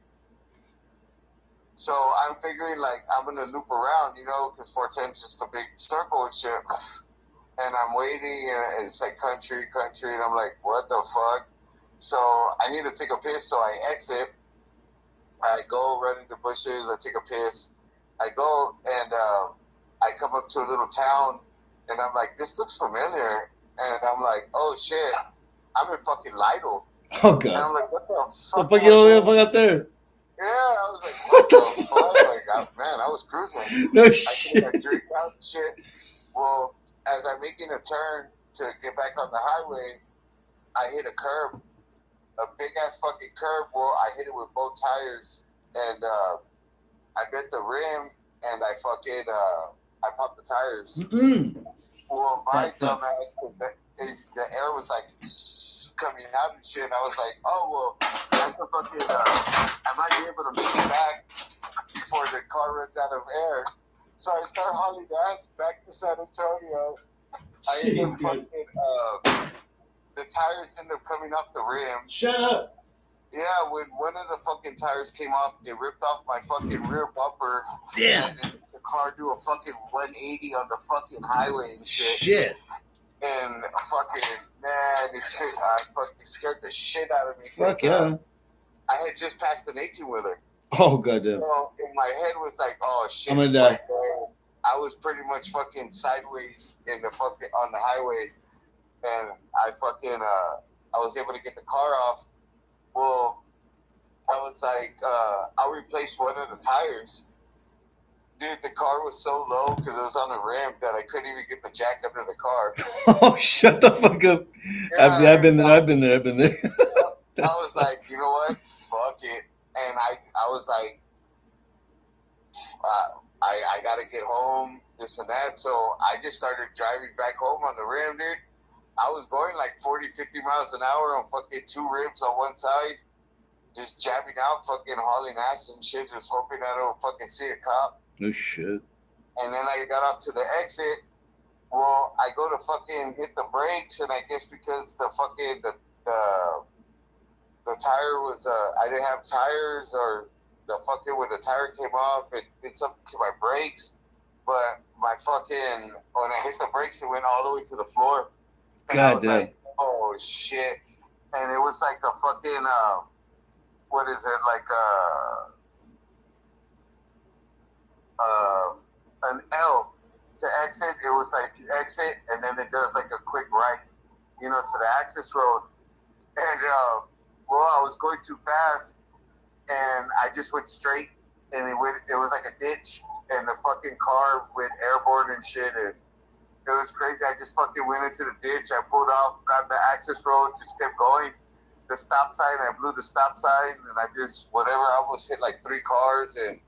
So I'm figuring like I'm gonna loop around, you know, because 410 is just a big circle and shit. And I'm waiting, and it's like country, and I'm like, what the fuck? So I need to take a piss, so I exit. I go run into bushes. I take a piss. I go and I come up to a little town, and I'm like, this looks familiar. And I'm like, oh shit, I'm in fucking Lytle. Oh And I'm god. like, what the What fuck? the fuck you know fuck out there? Yeah, I was like, what the fuck? Like, man, I was cruising. No I shit. took my drink out and shit. Well, as I'm making a turn to get back on the highway, I hit a curb, a big ass fucking curb. Well, I hit it with both tires, and I bent the rim, and I fucking I popped the tires. Mm-mm. Well, my That sucks. dumbass, the air was like coming out and shit. And I was like, oh well, I can fucking I might be able to make it back before the car runs out of air. So I start hauling ass back to San Antonio. I end up Jesus. fucking, the tires end up coming off the rim. Shut up. Yeah, when one of the fucking tires came off, it ripped off my fucking rear bumper. Damn. And the car do a fucking 180 on the fucking highway and shit. Shit. And fucking, man, I fucking scared the shit out of me. Fuck yeah. I had just passed an 18-wheeler. Oh goddamn. So in my head was like, oh shit. I'm gonna it's die. like, I was pretty much fucking sideways in the fucking on the highway, and I fucking I was able to get the car off. Well, I was like, I'll replace one of the tires. Dude, the car was so low because it was on the ramp that I couldn't even get the jack under the car. Oh, shut the fuck up. Yeah, I've been there. I've been there. I was like, you know what? Fuck it. And I was like, I got to get home, this and that. So I just started driving back home on the rim, dude. I was going like 40, 50 miles an hour on fucking two rims on one side, just jabbing out, fucking hauling ass and shit, just hoping I don't fucking see a cop. No shit. And then I got off to the exit. Well, I go to fucking hit the brakes, and I guess because the fucking the tire was I didn't have tires, or the fucking when the tire came off, it did something to my brakes. But my fucking when I hit the brakes, it went all the way to the floor. And I was God damn. like, oh shit! And it was like a fucking what is it like an L to exit. It was like you exit, and then it does like a quick right, you know, to the access road. And well, I was going too fast, and I just went straight, and it was like a ditch, and the fucking car went airborne and shit, and it was crazy. I just fucking went into the ditch. I pulled off, got the access road, just kept going. The stop sign, I blew the stop sign, and I just I almost hit like 3 cars, and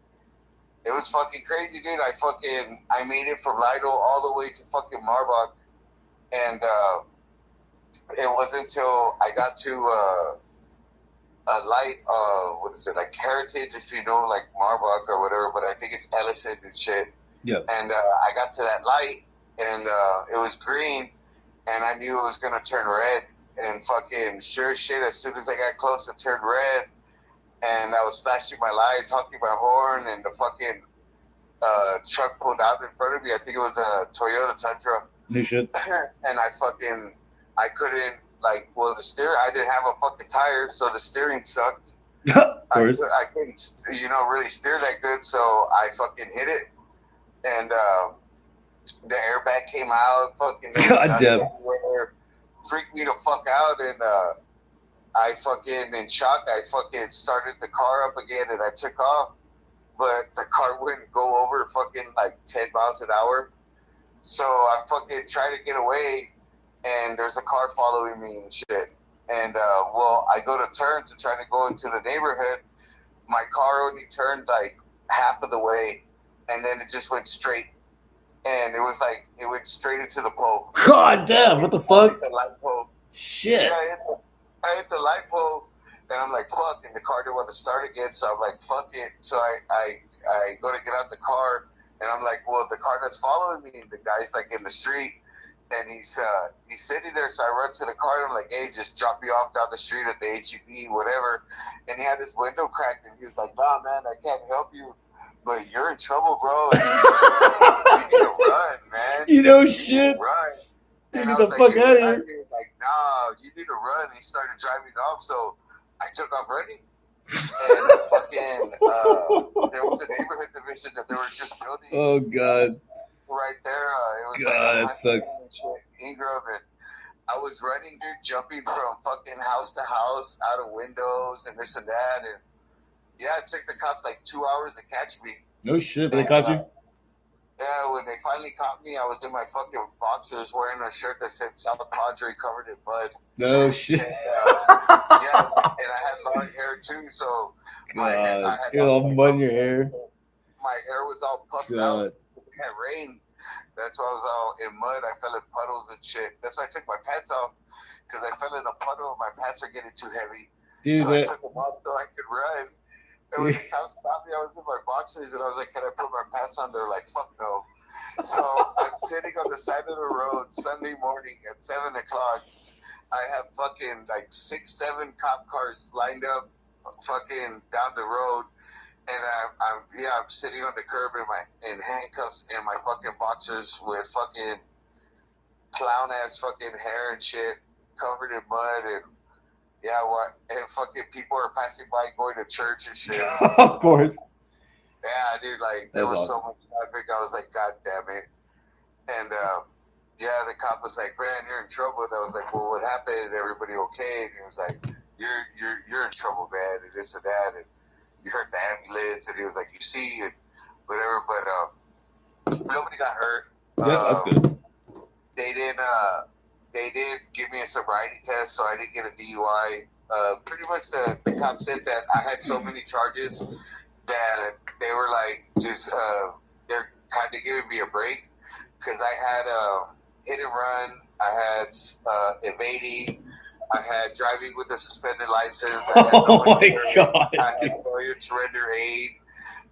it was fucking crazy, dude. I made it from Lytle all the way to fucking Marbach, and it wasn't until I got to a light, what is it, like Heritage, if you know, like Marbach or whatever, but I think it's Ellison and shit. Yeah. And I got to that light, and it was green, and I knew it was gonna turn red, and fucking sure as shit, as soon as I got close, it turned red, and I was flashing my lights, honking my horn, and the fucking truck pulled out in front of me. I think it was a Toyota Tundra. No shit. And I couldn't, like, well, I didn't have a fucking tire, so the steering sucked. Of course. I couldn't, really steer that good, so I fucking hit it, and the airbag came out. Fucking God damn. everywhere, freaked me the fuck out, and I fucking in shock. I fucking started the car up again, and I took off, but the car wouldn't go over fucking like 10 miles an hour. So I fucking tried to get away, and there's a car following me and shit. And I go to turn to try to go into the neighborhood. My car only turned like half of the way, and then it just went straight. And it went straight into the pole. God damn! What the fuck? The light pole. Shit. Yeah, I hit the light pole, and I'm like, fuck, and the car didn't want to start again, so I'm like, fuck it. So I go to get out the car, and I'm like, well, the car that's following me, the guy's like in the street, and he's sitting there, so I run to the car, and I'm like, hey, just drop me off down the street at the HEB, whatever. And he had his window cracked, and he was like, nah, man, I can't help you, but you're in trouble, bro. And you need to run, man. You know shit. Run. Get the fuck out of here. Like, nah, you need to run. And he started driving off, so I took off running. And fucking, there was a neighborhood division that they were just building. Oh God. Right there. It was God, like that sucks. Ingram, and I was running, dude, jumping from fucking house to house, out of windows, and this and that. And yeah, it took the cops like 2 hours to catch me. No shit. They caught you? Yeah, when they finally caught me, I was in my fucking boxers wearing a shirt that said South Padre covered in mud. No shit. And, and I had long hair too, so God, you had all mud in your hair. My hair was all puffed out. It had rain. That's why I was all in mud. I fell in puddles and shit. That's why I took my pants off, because I fell in a puddle and my pants are getting too heavy. Dude, so I took them off so I could run. And when the cops stopped me, I was in my boxers, and I was like, can I put my pants on? They're like, fuck no. So I'm sitting on the side of the road Sunday morning at 7 o'clock. I have fucking like 6, 7 cop cars lined up fucking down the road. And I'm sitting on the curb in handcuffs and my fucking boxers with fucking clown-ass fucking hair and shit covered in mud, and and fucking people are passing by going to church and shit. Of course. Yeah, dude, like, there was so much traffic. I was like, God damn it. And, the cop was like, man, you're in trouble. And I was like, well, what happened? Everybody okay? And he was like, you're in trouble, man, and this and that. And you heard the ambulance, and he was like, you see, and whatever. But nobody got hurt. Yeah, that's good. They did give me a sobriety test, so I didn't get a DUI. Pretty much the cop said that I had so many charges that they were like, they're kind of giving me a break, because I had hit and run, I had evading, I had driving with a suspended license, I had oh my God, I had failure to render aid,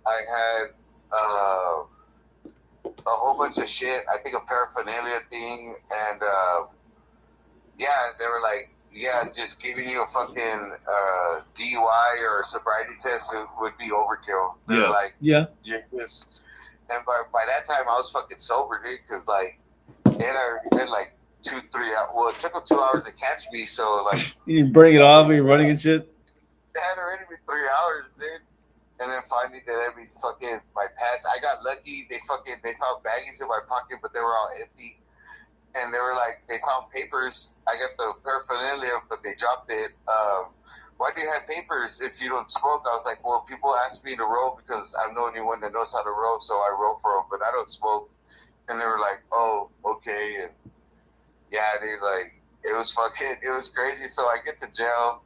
I had a whole bunch of shit, I think a paraphernalia thing, and they were like, just giving you a fucking DUI or a sobriety test would be overkill. They were like, you're just, and by that time I was fucking sober, dude, because like it had already been like 2-3 hours. Well, it took them 2 hours to catch me, so like you burning it off and you're running and shit. It had already been 3 hours, dude. And then finally they let me fucking my pants. I got lucky. They found baggies in my pocket, but they were all empty. And they were like, they found papers. I got the paraphernalia, but they dropped it. Why do you have papers if you don't smoke? I was like, well, people ask me to roll because I'm the only one that knows how to roll, so I roll for them, but I don't smoke. And they were like, oh, okay. And dude, like, it was crazy. So I get to jail,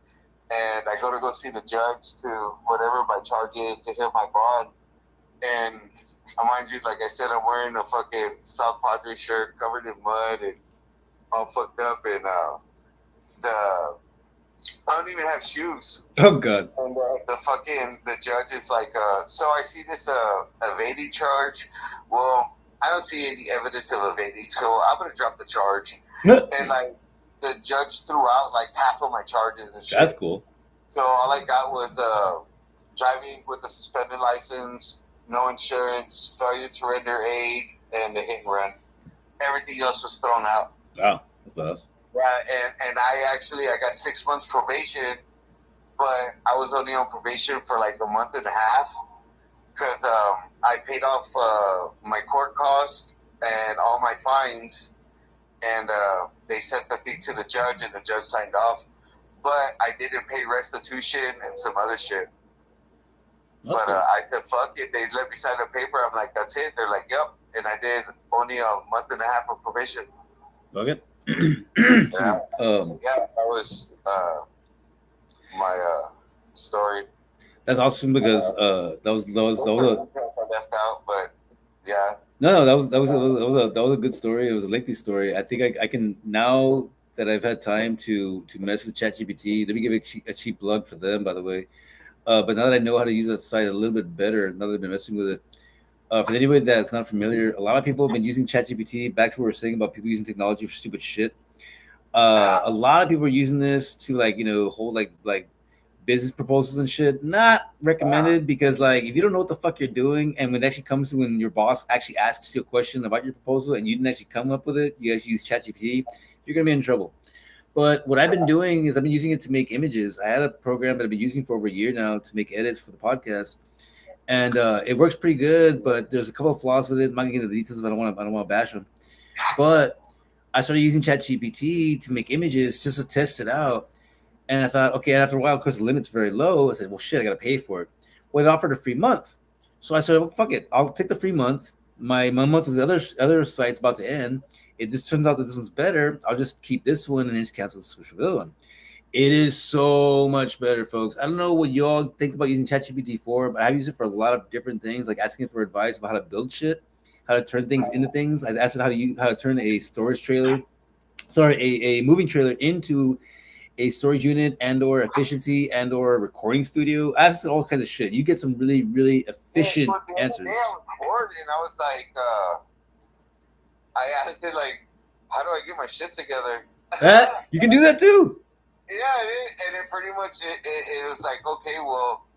and I go see the judge to whatever my charge is to hit my bond. And mind you, like I said, I'm wearing a fucking South Padre shirt covered in mud and all fucked up, and I don't even have shoes. Oh God. And the judge is like, so I see this evading charge. Well, I don't see any evidence of evading, so I'm gonna drop the charge. And like the judge threw out like half of my charges and shit. That's cool. So all I got was driving with a suspended license, no insurance, failure to render aid, and a hit and run. Everything else was thrown out. Wow, that's badass. Yeah, and I got 6 months probation, but I was only on probation for like a month and a half because I paid off my court costs and all my fines, and they sent the thing to the judge, and the judge signed off. But I didn't pay restitution and some other shit. That's But cool. I said, fuck it. They let me sign a paper. I'm like, that's it. They're like, yep. And I did only a month and a half of probation. Okay. Yeah. um, Yeah, that was my story. that's awesome because that was a, I left out, but yeah. no, that was a good story. It was a lengthy story. I think I can now that I've had time to mess with ChatGPT. Let me give a cheap plug for them, by the way. But now that I know how to use that site a little bit better, now that I've been messing with it, for anybody that's not familiar, a lot of people have been using ChatGPT. Back to what we were saying about people using technology for stupid shit. A lot of people are using this to hold like business proposals and shit. Not recommended because like if you don't know what the fuck you're doing, and when it actually comes to when your boss actually asks you a question about your proposal and you didn't actually come up with it, you guys use ChatGPT, you're gonna be in trouble. But what I've been doing is I've been using it to make images. I had a program that I've been using for over a year now to make edits for the podcast, and it works pretty good. But there's a couple of flaws with it. I'm not gonna get into the details. But I don't want to bash them. But I started using ChatGPT to make images just to test it out. And I thought, okay, after a while, because the limit's very low, I said, well, shit, I got to pay for it. Well, it offered a free month. So I said, well, fuck it. I'll take the free month. My month with the other site's about to end. It just turns out that this one's better. I'll just keep this one and then just cancel the switch for the other one. It is so much better, folks. I don't know what you all think about using ChatGPT for, but I've used it for a lot of different things, like asking for advice about how to build shit, how to turn things into things. I asked it how to turn a storage trailer, sorry, a moving trailer into a storage unit and or efficiency and or recording studio. I asked all kinds of shit. You get some really, really efficient answers. Yeah, I was bored and I was like, I asked it like, how do I get my shit together? You can do that too. Yeah, and it pretty much it was like, okay, well,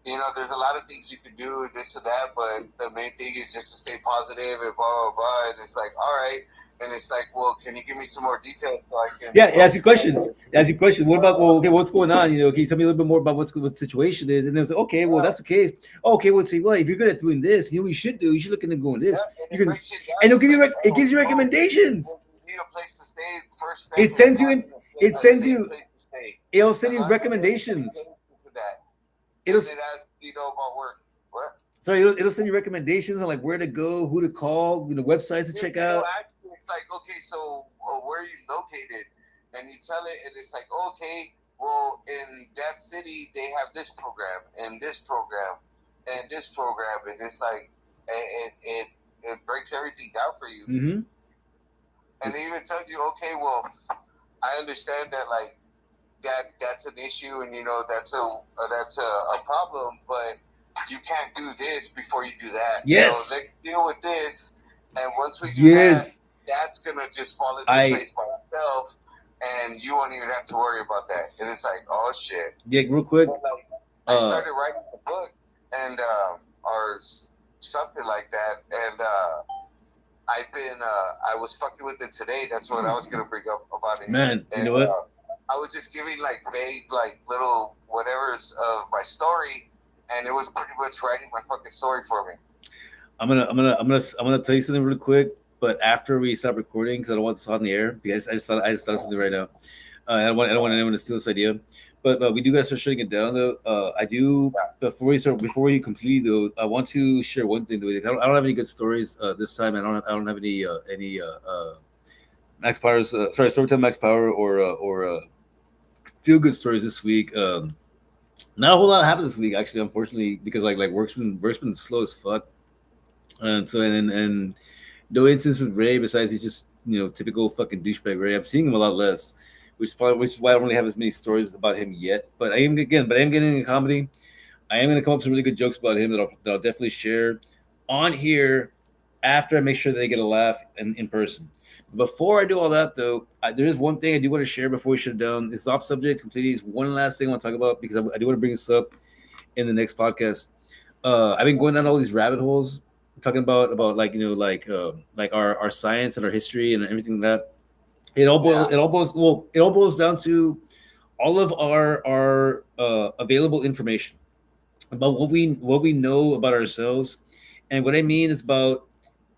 you know, there's a lot of things you can do, this and that, but the main thing is just to stay positive and blah blah blah. And it's like, all right. And it's like, well, can you give me some more details so I can? Yeah, ask you questions. Ask you questions. What about? Well, okay, what's going on? You know, can you tell me a little bit more about what the situation is? And then it's like, okay, well, that's the case. Okay, well, see, well, if you're good at doing this, you know what you should do. You should look into doing this. Yeah, You can, and it'll give you it gives you recommendations. You need a place to stay. First, It sends you in. It sends you. It'll send you recommendations. It'll ask you know about work. What? Sorry, it'll send you recommendations on like where to go, who to call, you know, websites to check out. It's like, okay, so where are you located? And you tell it, and it's like, okay, well, in that city they have this program and this program and this program, and it's like it breaks everything down for you. Mm-hmm. And it even tells you, okay, well, I understand that like that's an issue, and you know that's a problem, but you can't do this before you do that. Yes. So let's deal with this, and once we do Yes. that, that's gonna just fall into place by itself, and you won't even have to worry about that. And it's like, oh shit. Yeah, real quick. I started writing a book, and or something like that, and I was fucking with it today. That's what I was gonna bring up about it. Man, and, you know what? I was just giving like vague, like little whatever's of my story, and it was pretty much writing my fucking story for me. I'm gonna tell you something real quick, but after we stop recording, because I don't want this on the air. Because I just thought of something right now. I don't want anyone to steal this idea, but we do gotta start shutting it down though. I do before we complete though. I want to share one thing though. I don't have any good stories this time. I don't have any Max Power's Storytime Max Power or feel good stories this week. Not a whole lot happened this week actually, unfortunately, because like work's been slow as fuck. And so and no instance with Ray besides he's just typical fucking douchebag Ray. I'm seeing him a lot less, which is why I don't really have as many stories about him yet. But I am getting into comedy. I am going to come up with some really good jokes about him that I'll definitely share on here after I make sure that they get a laugh in person. Before I do all that though, there is one thing I do want to share before we shut it down. It's off subject completely. It's one last thing I want to talk about because I do want to bring this up in the next podcast. I've been going down all these rabbit holes talking about like our science and our history and everything like that. It all boils down to all of our available information about what we know about ourselves. And what I mean is about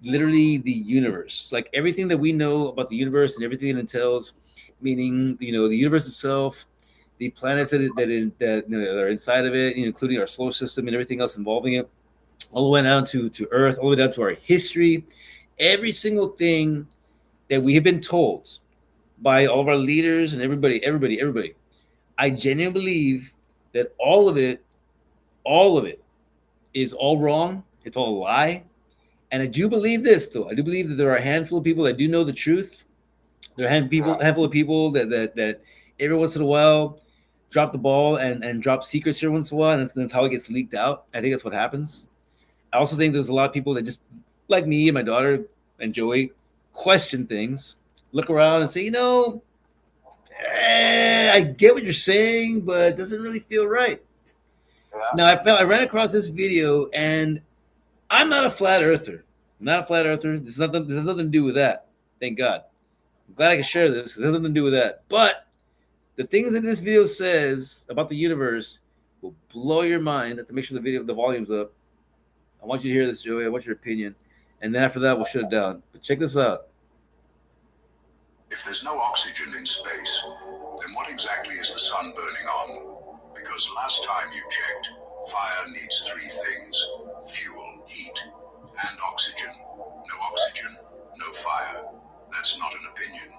literally the universe, like everything that we know about the universe and everything it entails, meaning the universe itself, the planets that are inside of it, including our solar system and everything else involving it, all the way down to Earth, all the way down to our history, every single thing that we have been told by all of our leaders and everybody. I genuinely believe that all of it is all wrong. It's all a lie. And I do believe this, though. I do believe that there are a handful of people that do know the truth. There are a handful of people that every once in a while drop the ball and drop secrets every once in a while, and that's how it gets leaked out. I think that's what happens. I also think there's a lot of people that just, like me and my daughter and Joey, question things, look around and say, I get what you're saying, but it doesn't really feel right. Yeah. Now, I ran across this video, and I'm not a flat earther. I'm not a flat earther. This has nothing to do with that. Thank God. I'm glad I can share this. It has nothing to do with that. But the things that this video says about the universe will blow your mind. I have to make sure the volume's up. I want you to hear this, Joey. I want your opinion. And then after that, we'll shut it down. But check this out. If there's no oxygen in space, then what exactly is the sun burning on? Because last time you checked, fire needs three things: fuel, heat, and oxygen. No oxygen, no fire. That's not an opinion.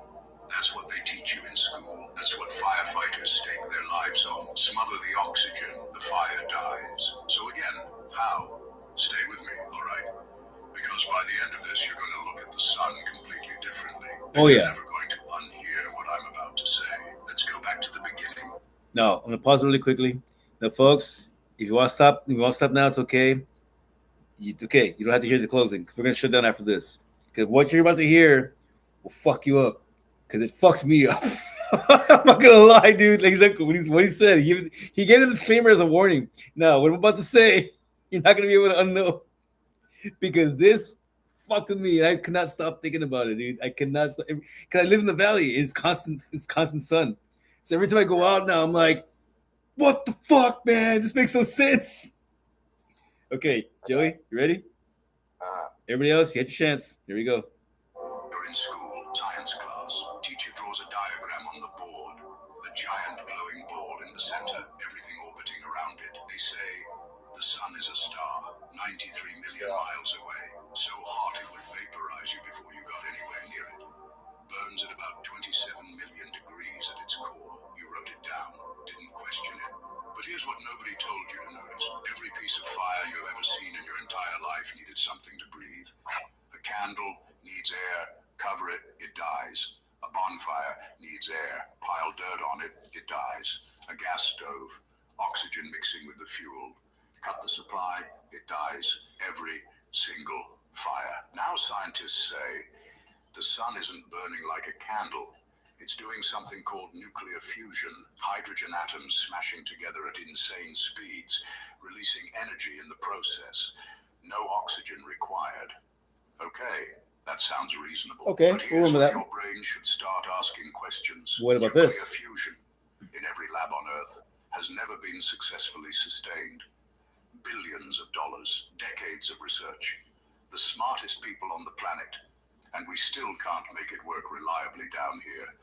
That's what they teach you in school. That's what firefighters stake their lives on. Smother the oxygen, the fire dies. So again, how? Stay with me, all right? Because by the end of this, you're going to look at the sun completely differently. Oh, yeah. You're never going to unhear what I'm about to say. Let's go back to the beginning. No, I'm gonna pause really quickly. Now, folks, if you want to stop now, it's okay. Okay. You don't have to hear the closing. We're gonna shut down after this because what you're about to hear will fuck you up. Because it fucked me up. I'm not gonna lie, dude. Like exactly what he said. He gave the disclaimer as a warning. Now, what I'm about to say, you're not gonna be able to unknow because this fucked with me. I cannot stop thinking about it, dude. I cannot stop because I live in the valley. It's constant sun. So every time I go out now, I'm like, what the fuck, man? This makes no sense. Okay, Joey, you ready? Everybody else, you had your chance. Here we go. You're in school, science class. Teacher draws a diagram on the board. A giant glowing ball in the center, everything orbiting around it. They say, the sun is a star, 93 million miles away. So hot it would vaporize you before you got anywhere near it. Burns at about 27 million degrees at its core. You wrote it down, didn't question it. But here's what nobody told you to notice. Every piece of fire you've ever seen in your entire life needed something to breathe. A candle needs air. Cover it, it dies. A bonfire needs air. Pile dirt on it, it dies. A gas stove, oxygen mixing with the fuel. Cut the supply, it dies. Every single fire. Now scientists say the sun isn't burning like a candle. It's doing something called nuclear fusion. Hydrogen atoms smashing together at insane speeds, releasing energy in the process. No oxygen required. Okay, that sounds reasonable. Okay, but here's remember where that. your brain should start asking questions. What about Nuclear this? fusion in every lab on Earth has never been successfully sustained. Billions of dollars, decades of research. The smartest people on the planet. And we still can't make it work reliably down here.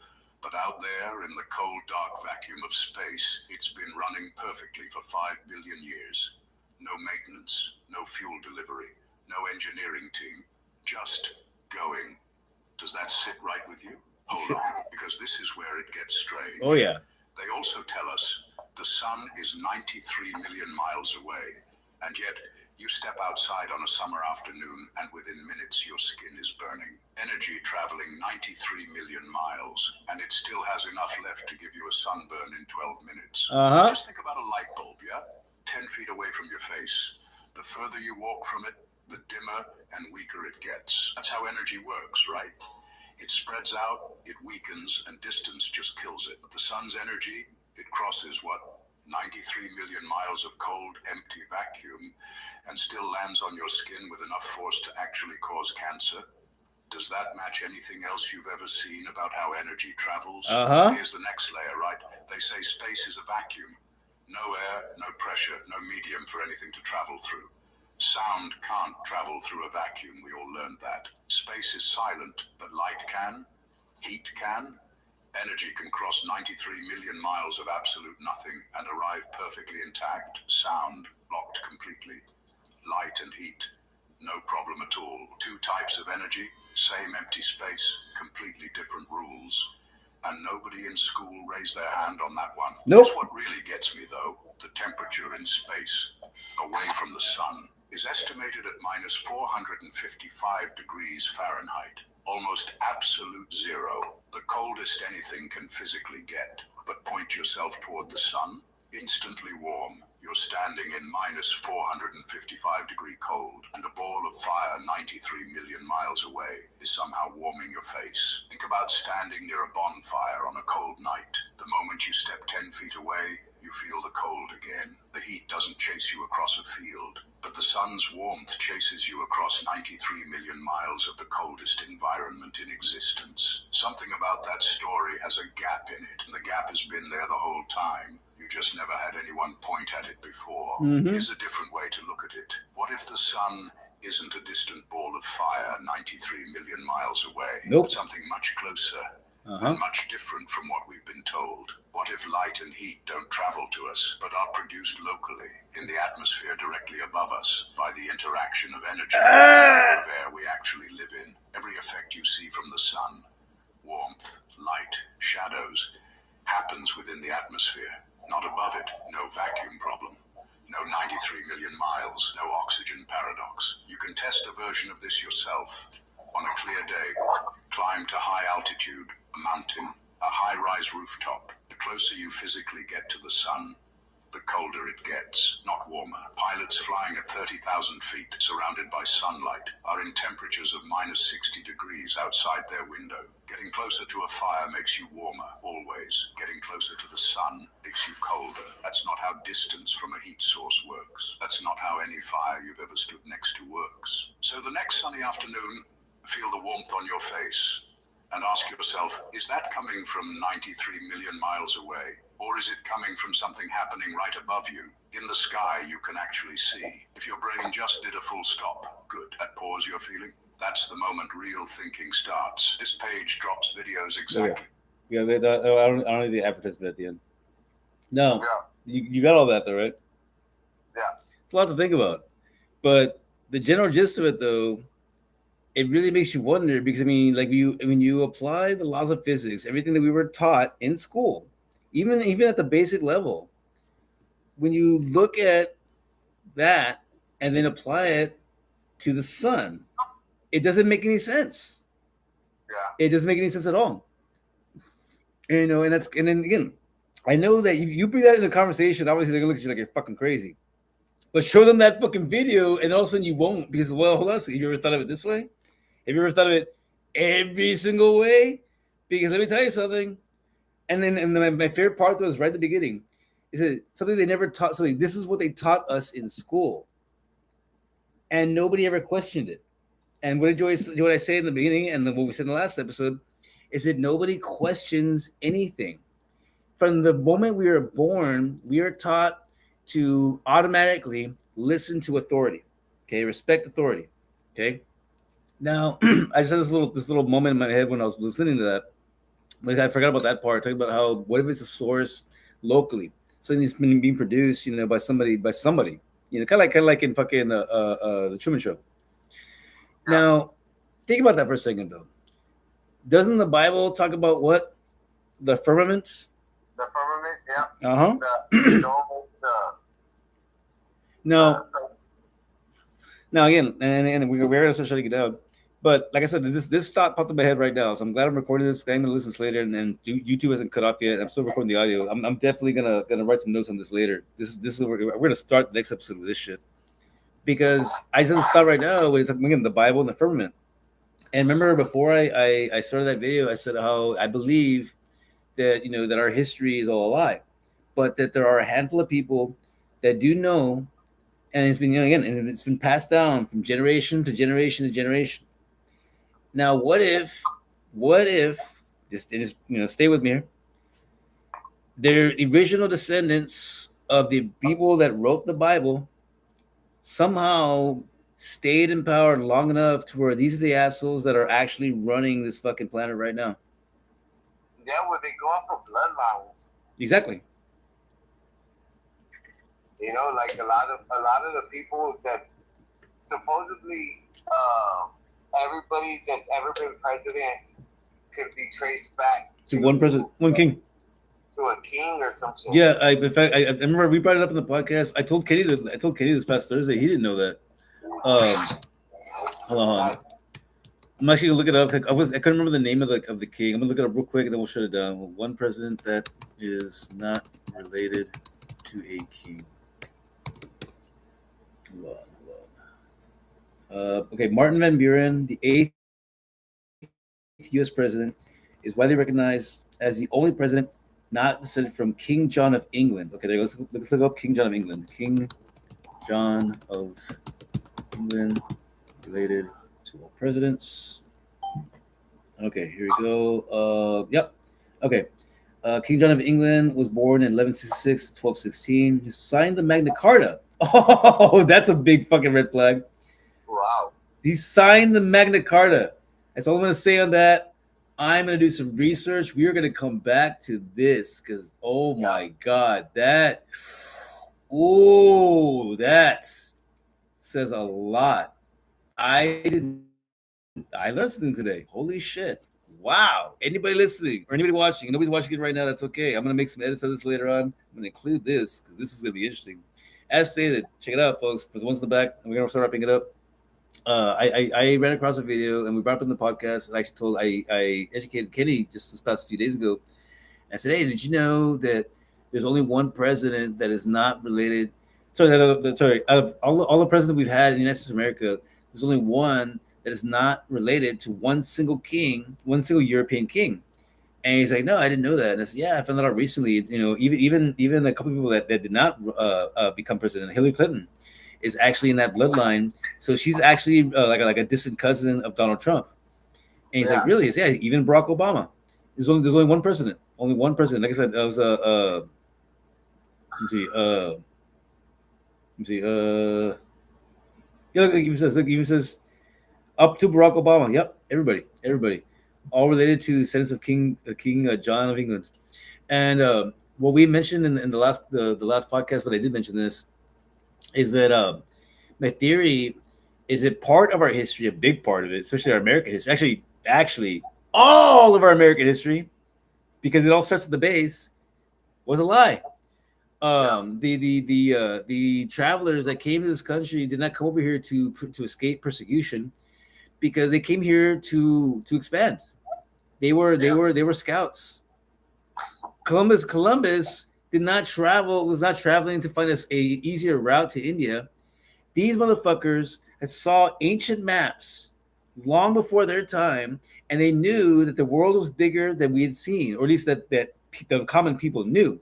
But out there in the cold, dark vacuum of space, it's been running perfectly for 5 billion years. No maintenance, no fuel delivery, no engineering team. Just going. Does that sit right with you? Hold on, because this is where it gets strange. Oh, yeah. They also tell us the sun is 93 million miles away, and yet you step outside on a summer afternoon and within minutes your skin is burning. Energy traveling 93 million miles, and it still has enough left to give you a sunburn in 12 minutes. Uh-huh. Just think about a light bulb, yeah? 10 feet away from your face. The further you walk from it, the dimmer and weaker it gets. That's how energy works, right? It spreads out, it weakens, and distance just kills it. The sun's energy, it crosses what? 93 million miles of cold, empty vacuum, and still lands on your skin with enough force to actually cause cancer. Does that match anything else you've ever seen about how energy travels? Uh-huh. Here's the next layer, right? They say space is a vacuum. No air, air, no pressure, no medium for anything to travel through. Sound can't travel through a vacuum, we all learned that. Space is silent, but light can. Heat can. Energy can cross 93 million miles of absolute nothing and arrive perfectly intact. Sound blocked completely. Light and heat, no problem at all. Two types of energy, same empty space, completely different rules. And nobody in school raised their hand on that one. Nope. That's what really gets me, though. The temperature in space, away from the sun, is estimated at minus 455 degrees Fahrenheit. Almost absolute zero. The coldest anything can physically get. But point yourself toward the sun, instantly warm. You're standing in minus 455 degree cold, and a ball of fire 93 million miles away is somehow warming your face. Think about standing near a bonfire on a cold night. The moment you step 10 feet away, you feel the cold again. The heat doesn't chase you across a field, but the sun's warmth chases you across 93 million miles of the coldest environment in existence. Something about that story has a gap in it, and the gap has been there the whole time. You just never had anyone point at it before. Here's a different way to look at it. What if the sun isn't a distant ball of fire 93 million miles away? Nope. Something much closer and much different from what we've been told. What if light and heat don't travel to us, but are produced locally, in the atmosphere directly above us, by the interaction of energy of air we actually live in? Every effect you see from the sun, warmth, light, shadows, happens within the atmosphere. Not above it, no vacuum problem. No 93 million miles, no oxygen paradox. You can test a version of this yourself. On a clear day, climb to high altitude, a mountain, a high-rise rooftop. The closer you physically get to the sun, the colder it gets, not warmer. Pilots flying at 30,000 feet, surrounded by sunlight, are in temperatures of minus 60 degrees outside their window. Getting closer to a fire makes you warmer, always. Getting closer to the sun makes you colder. That's not how distance from a heat source works. That's not how any fire you've ever stood next to works. So the next sunny afternoon, feel the warmth on your face and ask yourself, is that coming from 93 million miles away? Or is it coming from something happening right above you? In the sky, you can actually see. If your brain just did a full stop, good. That pause you're feeling, that's the moment real thinking starts. This page drops videos exactly. Yeah, I don't need the advertisement at the end. No, you got all that though, right? Yeah. It's a lot to think about. But the general gist of it, though, it really makes you wonder because, I mean, like when you apply the laws of physics, everything that we were taught in school, even at the basic level, when you look at that and then apply it to the sun, it doesn't make any sense. Yeah. It doesn't make any sense at all. And, you know, and then again, I know that you bring that in a conversation, obviously they're gonna look at you like you're fucking crazy. But show them that fucking video, and all of a sudden you won't, because, well, hold on a second. Have you ever thought of it this way? Have you ever thought of it every single way? Because let me tell you something. And my favorite part though is right at the beginning. Is that something they never taught? Something. This is what they taught us in school, and nobody ever questioned it. And what I say in the beginning, and what we said in the last episode, is that nobody questions anything. From the moment we are born, we are taught to automatically listen to authority. Okay, respect authority. Okay. Now, I just had this little moment in my head when I was listening to that. Like, I forgot about that part. Talking about how, what if it's a source locally, something that's been being produced, you know, by somebody, you know, kind of like in fucking the Truman Show. Now, think about that for a second, though. Doesn't the Bible talk about what? The firmament. The firmament, yeah. Uh huh. Now again, and we're gonna start shutting it down. But like I said, this thought popped in my head right now, so I'm glad I'm recording this. I'm gonna listen to this later, and YouTube hasn't cut off yet. I'm still recording the audio. I'm definitely gonna write some notes on this later. This is we're gonna start the next episode with this shit, because I just start right now when it's again the Bible and the firmament. And remember, before I started that video, I said how I believe that, you know, that our history is all a lie, but that there are a handful of people that do know, and it's been, you know, again, and it's been passed down from generation to generation to generation. Now, what if just you know, stay with me here, their original descendants of the people that wrote the Bible somehow stayed in power long enough to where these are the assholes that are actually running this fucking planet right now. Yeah, where they go off of bloodlines. Exactly. You know, like a lot of the people that supposedly everybody that's ever been president could be traced back To one president, one king. to a king or something. Yeah, in fact, I remember we brought it up in the podcast. I told Kenny this past Thursday. He didn't know that. Hold on. I'm actually gonna look it up. I couldn't remember the name of the king. I'm gonna look it up real quick and then we'll shut it down. One president that is not related to a king. Hold on. Okay, Martin Van Buren, the 8th U.S. president, is widely recognized as the only president not descended from King John of England. Okay, there you go. Let's look up King John of England. King John of England, related to all presidents. Okay, here we go. Yep. Okay. King John of England was born in 1166 to 1216. He signed the Magna Carta. Oh, that's a big fucking red flag. Wow. He signed the Magna Carta. That's all I'm going to say on that. I'm going to do some research. We are going to come back to this because, oh my God, that says a lot. I learned something today. Holy shit. Wow. Anybody listening or anybody watching, nobody's watching it right now, that's okay. I'm going to make some edits of this later on. I'm going to include this because this is going to be interesting. As stated, check it out, folks. For the ones in the back, and we're going to start wrapping it up. I ran across a video and we brought up in the podcast. And I educated Kenny just this past few days ago. I said, hey, did you know that there's only one president that is not related? Out of all the presidents we've had in the United States of America, there's only one that is not related to one single king, one single European king. And he's like, no, I didn't know that. And I said, yeah, I found that out recently. You know, even a couple of people that did not become president, Hillary Clinton, is actually in that bloodline. So she's actually like a distant cousin of Donald Trump. And he's like, really? Yeah, even Barack Obama. There's only one president. Only one president. Like I said, I was yeah, it even says up to Barack Obama. Yep, everybody, all related to the descendants of King John of England. And what we mentioned in the last podcast, but I did mention this, is that my theory is that part of our history, a big part of it, especially our American history, actually all of our American history, because it all starts at the base, was a lie. The travelers that came to this country did not come over here to escape persecution, because they came here to expand. They were scouts. Columbus was not traveling to find a easier route to India. These motherfuckers had saw ancient maps long before their time, and they knew that the world was bigger than we had seen, or at least that the common people knew.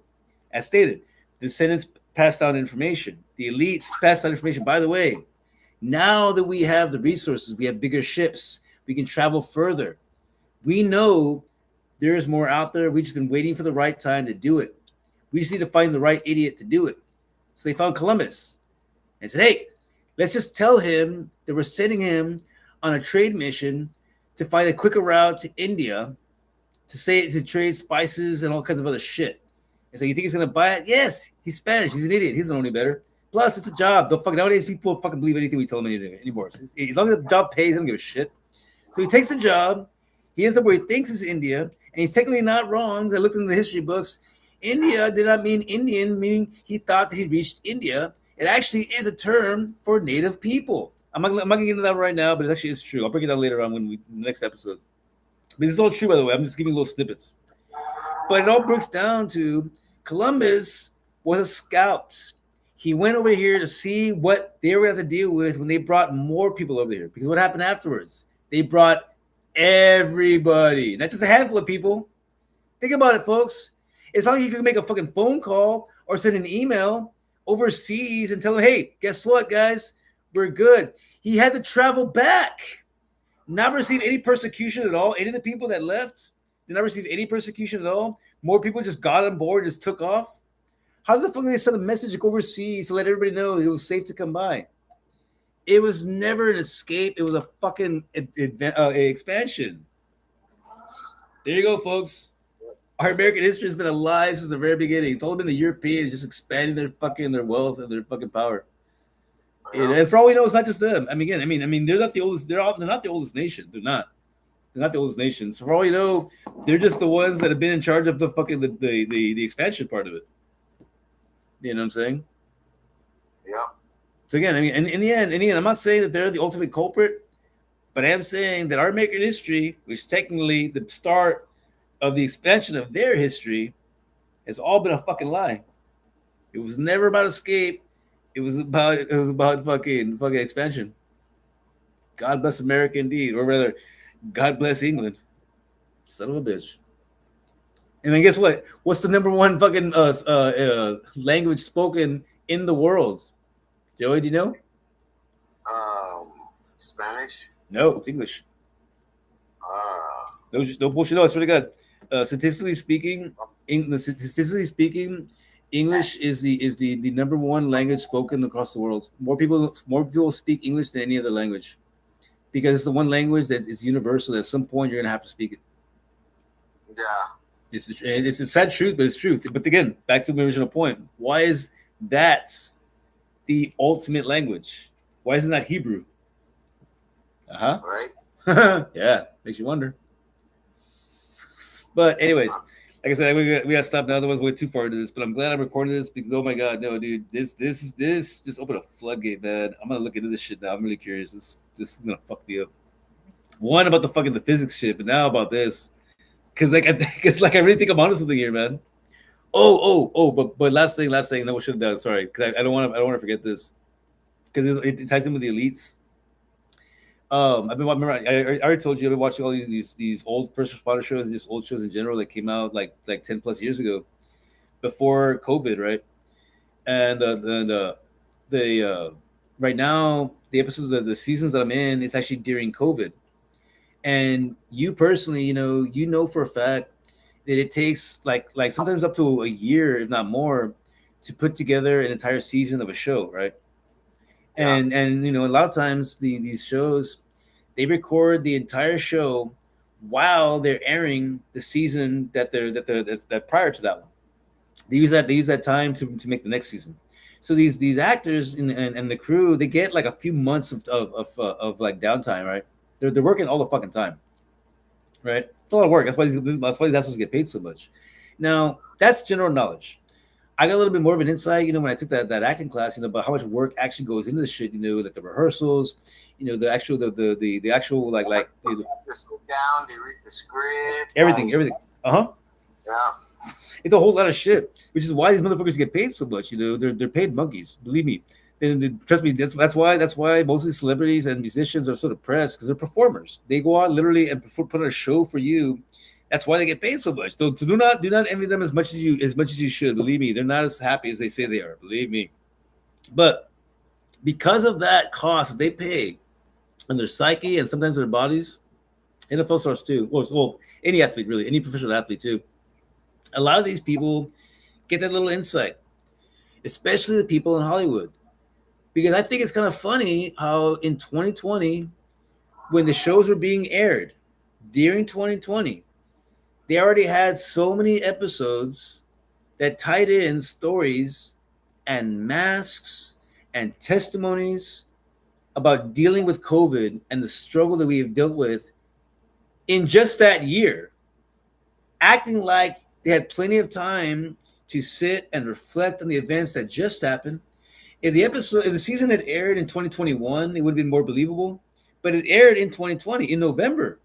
As stated, the descendants passed down information. The elites passed down information. By the way, now that we have the resources, we have bigger ships, we can travel further. We know there is more out there. We've just been waiting for the right time to do it. We just need to find the right idiot to do it. So they found Columbus and said, hey, let's just tell him that we're sending him on a trade mission to find a quicker route to India to trade spices and all kinds of other shit. And so you think he's going to buy it? Yes, he's Spanish. He's an idiot. He doesn't know any better. Plus, it's a job. Nowadays, people fucking believe anything we tell them anymore. As long as the job pays, they don't give a shit. So he takes the job. He ends up where he thinks is India. And he's technically not wrong. I looked in the history books. India did not mean Indian, meaning he thought that he reached India. It actually is a term for native people. I'm not going to get into that right now, but it actually is true. I'll break it down later on in the next episode. But this is all true, by the way. I'm just giving little snippets. But it all breaks down to Columbus was a scout. He went over here to see what they were going to have to deal with when they brought more people over here. Because what happened afterwards? They brought everybody, not just a handful of people. Think about it, folks. It's not like you can make a fucking phone call or send an email overseas and tell them, hey, guess what, guys? We're good. He had to travel back. Not receive any persecution at all. Any of the people that left did not receive any persecution at all. More people just got on board, just took off. How the fuck did they send a message overseas to let everybody know it was safe to come by? It was never an escape. It was a fucking expansion. There you go, folks. Our American history has been alive since the very beginning. It's all been the Europeans just expanding their wealth and their fucking power. And for all we know, it's not just them. I mean, they're not the oldest. They're not the oldest nation. They're not. They're not the oldest nation. So for all you know, they're just the ones that have been in charge of the fucking the expansion part of it. You know what I'm saying? Yeah. So again, I mean, in the end, I'm not saying that they're the ultimate culprit, but I am saying that our American history, which is technically the start of the expansion of their history, has all been a fucking lie. It was never about escape. It was about fucking expansion. God bless America indeed, or rather, God bless England. Son of a bitch. And then guess what? What's the number one fucking language spoken in the world? Joey, do you know? Spanish. No, it's English. No bullshit. No, it's really good. Statistically speaking, English is the number one language spoken across the world. More people speak English than any other language, because it's the one language that is universal. At some point, you're gonna have to speak it. Yeah. It's a sad truth, but it's true. But again, back to my original point. Why is that the ultimate language? Why isn't that Hebrew? Right. Yeah, makes you wonder. But anyways, like I said, we gotta stop now. Otherwise, we're way too far into this. But I'm glad I'm recording this because, oh my god, no, dude, this just opened a floodgate, man. I'm gonna look into this shit now. I'm really curious. This is gonna fuck me up. One about the physics shit, but now about this, because like I really think I'm onto something here, man. But last thing, then we should have done. Sorry, because I don't want to forget this, because it ties in with the elites. I've been remember I already told you I've been watching all these old first responder shows, these old shows in general that came out like 10 plus years ago, before COVID, right? And the right now the episodes of the seasons that I'm in, it's actually during COVID. And you personally, you know for a fact that it takes like sometimes up to a year, if not more, to put together an entire season of a show, right? Yeah. And a lot of times these shows, they record the entire show while they're airing the season that prior to that one. They use that time to make the next season. So these actors and the crew, they get like a few months of like downtime, right? They're working all the fucking time, right? It's a lot of work. That's why that's supposed to get paid so much. Now that's general knowledge. I got a little bit more of an insight, when I took that acting class, about how much work actually goes into the shit, like the rehearsals, the actual like they sit down, they read the script, everything. Yeah. It's a whole lot of shit, which is why these motherfuckers get paid so much. They're paid monkeys. Believe me. And trust me, that's why most of these celebrities and musicians are so depressed, because they're performers. They go out literally and put on a show for you. That's why they get paid so much. So do not envy them as much as you should. Believe me, they're not as happy as they say they are. Believe me. But because of that cost they pay on their psyche and sometimes their bodies, NFL stars too. Well, any athlete really, any professional athlete too. A lot of these people get that little insight, especially the people in Hollywood, because I think it's kind of funny how in 2020, when the shows were being aired during 2020. They already had so many episodes that tied in stories and masks and testimonies about dealing with COVID and the struggle that we have dealt with in just that year, acting like they had plenty of time to sit and reflect on the events that just happened. If the season had aired in 2021, it would have been more believable, but it aired in 2020 in November.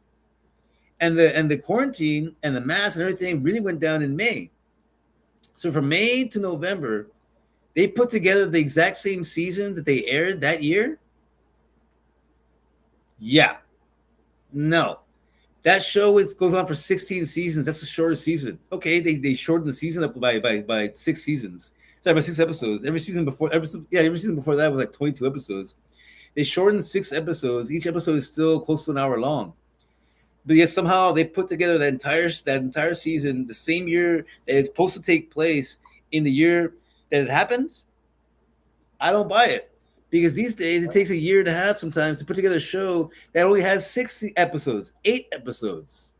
And the quarantine and the mask and everything really went down in May. So from May to November, they put together the exact same season that they aired that year. Yeah. No. That show goes on for 16 seasons. That's the shortest season. Okay, they shortened the season up by 6 seasons. Sorry, by 6 episodes. Every season before that was like 22 episodes. They shortened 6 episodes. Each episode is still close to an hour long. But yet somehow they put together that entire season the same year that it's supposed to take place, in the year that it happened, I don't buy it. Because these days it takes a year and a half sometimes to put together a show that only has 60 episodes, 8 episodes.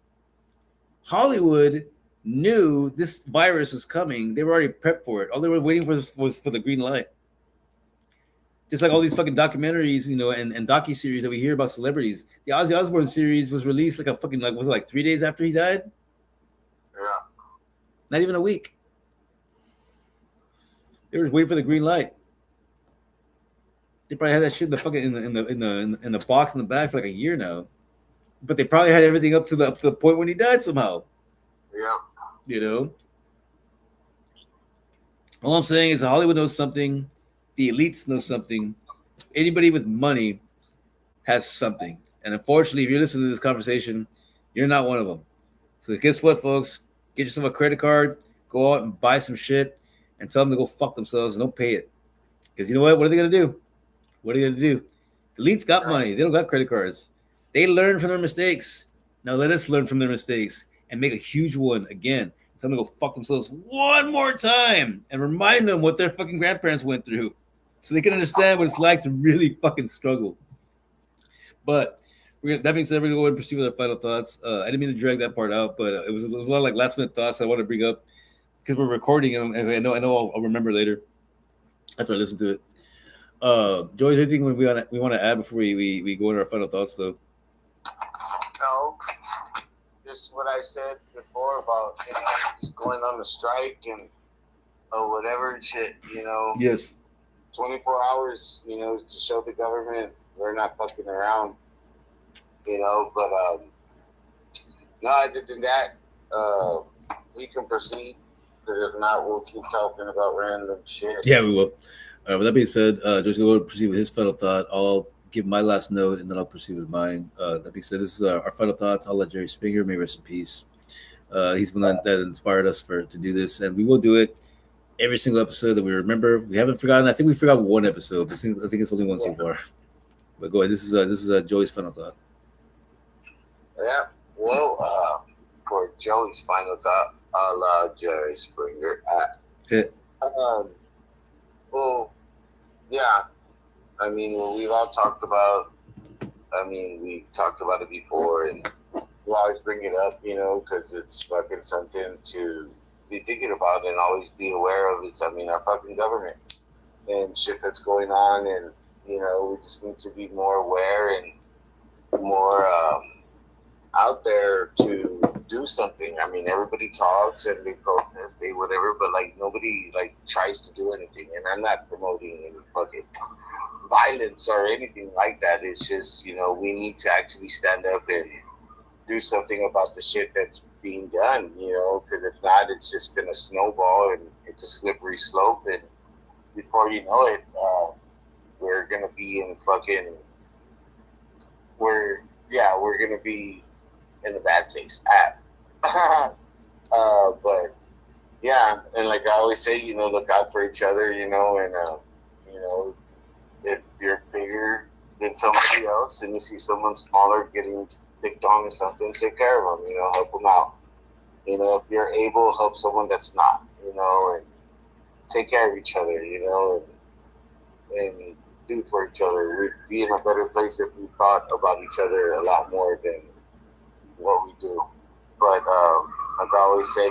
Hollywood knew this virus was coming. They were already prepped for it. All they were waiting for was for the green light. Just like all these fucking documentaries, and docu-series that we hear about celebrities. The Ozzy Osbourne series was released like a fucking, was it like 3 days after he died? Yeah. Not even a week. They were waiting for the green light. They probably had that shit in the fucking in the box in the back for like a year now. But they probably had everything up to the point when he died somehow. Yeah. All I'm saying is Hollywood knows something, the elites know something, anybody with money has something. And unfortunately, if you're listening to this conversation, you're not one of them. So guess what, folks? Get yourself a credit card, go out and buy some shit, and tell them to go fuck themselves and don't pay it. Because you know what? What are they gonna do? What are they gonna do? The elites got money. They don't got credit cards. They learn from their mistakes. Now let us learn from their mistakes and make a huge one again. Tell them to go fuck themselves one more time and remind them what their fucking grandparents went through so they can understand what it's like to really fucking struggle. But that being said, we're going to go ahead and proceed with our final thoughts. I didn't mean to drag that part out, but it was a lot of like last minute thoughts I want to bring up because we're recording and I know I'll remember later after I listen to it. Joey, is there anything we want to add before we go into our final thoughts, though? No. Just what I said before about just going on the strike and or whatever and shit, Yes. 24 hours, to show the government we're not fucking around, but no, other than that, we can proceed, because if not, we'll keep talking about random shit. Yeah, we will. With that being said, just going to proceed with his final thought. I'll give my last note and then I'll proceed with mine. That being said, this is our final thoughts. I'll let Jerry Springer, may rest in peace. He's the one that inspired us to do this, and we will do it every single episode that we remember. We haven't forgotten. I think we forgot one episode. I think it's only one so far. But go ahead. This is Joey's final thought. Yeah. Well, for Joey's final thought, I'll Jerry Springer. Well, yeah. I mean, we've all talked about. We talked about it before, and we'll always bring it up, because it's fucking something to be thinking about and always be aware of. It's, our fucking government and shit that's going on, and we just need to be more aware and more out there to do something. Everybody talks and they protest, they whatever, but nobody tries to do anything. And I'm not promoting any fucking violence or anything like that. It's just we need to actually stand up and do something about the shit that's being done. Because if not, it's just gonna snowball and it's a slippery slope. And before you know it, we're gonna be in fucking. We're gonna be in a bad place. But yeah, and like I always say, look out for each other, and if you're bigger than somebody else and you see someone smaller getting picked on or something, take care of them, help them out. If you're able, help someone that's not, and take care of each other, and do for each other. We'd be in a better place if we thought about each other a lot more than what we do. But like I always say,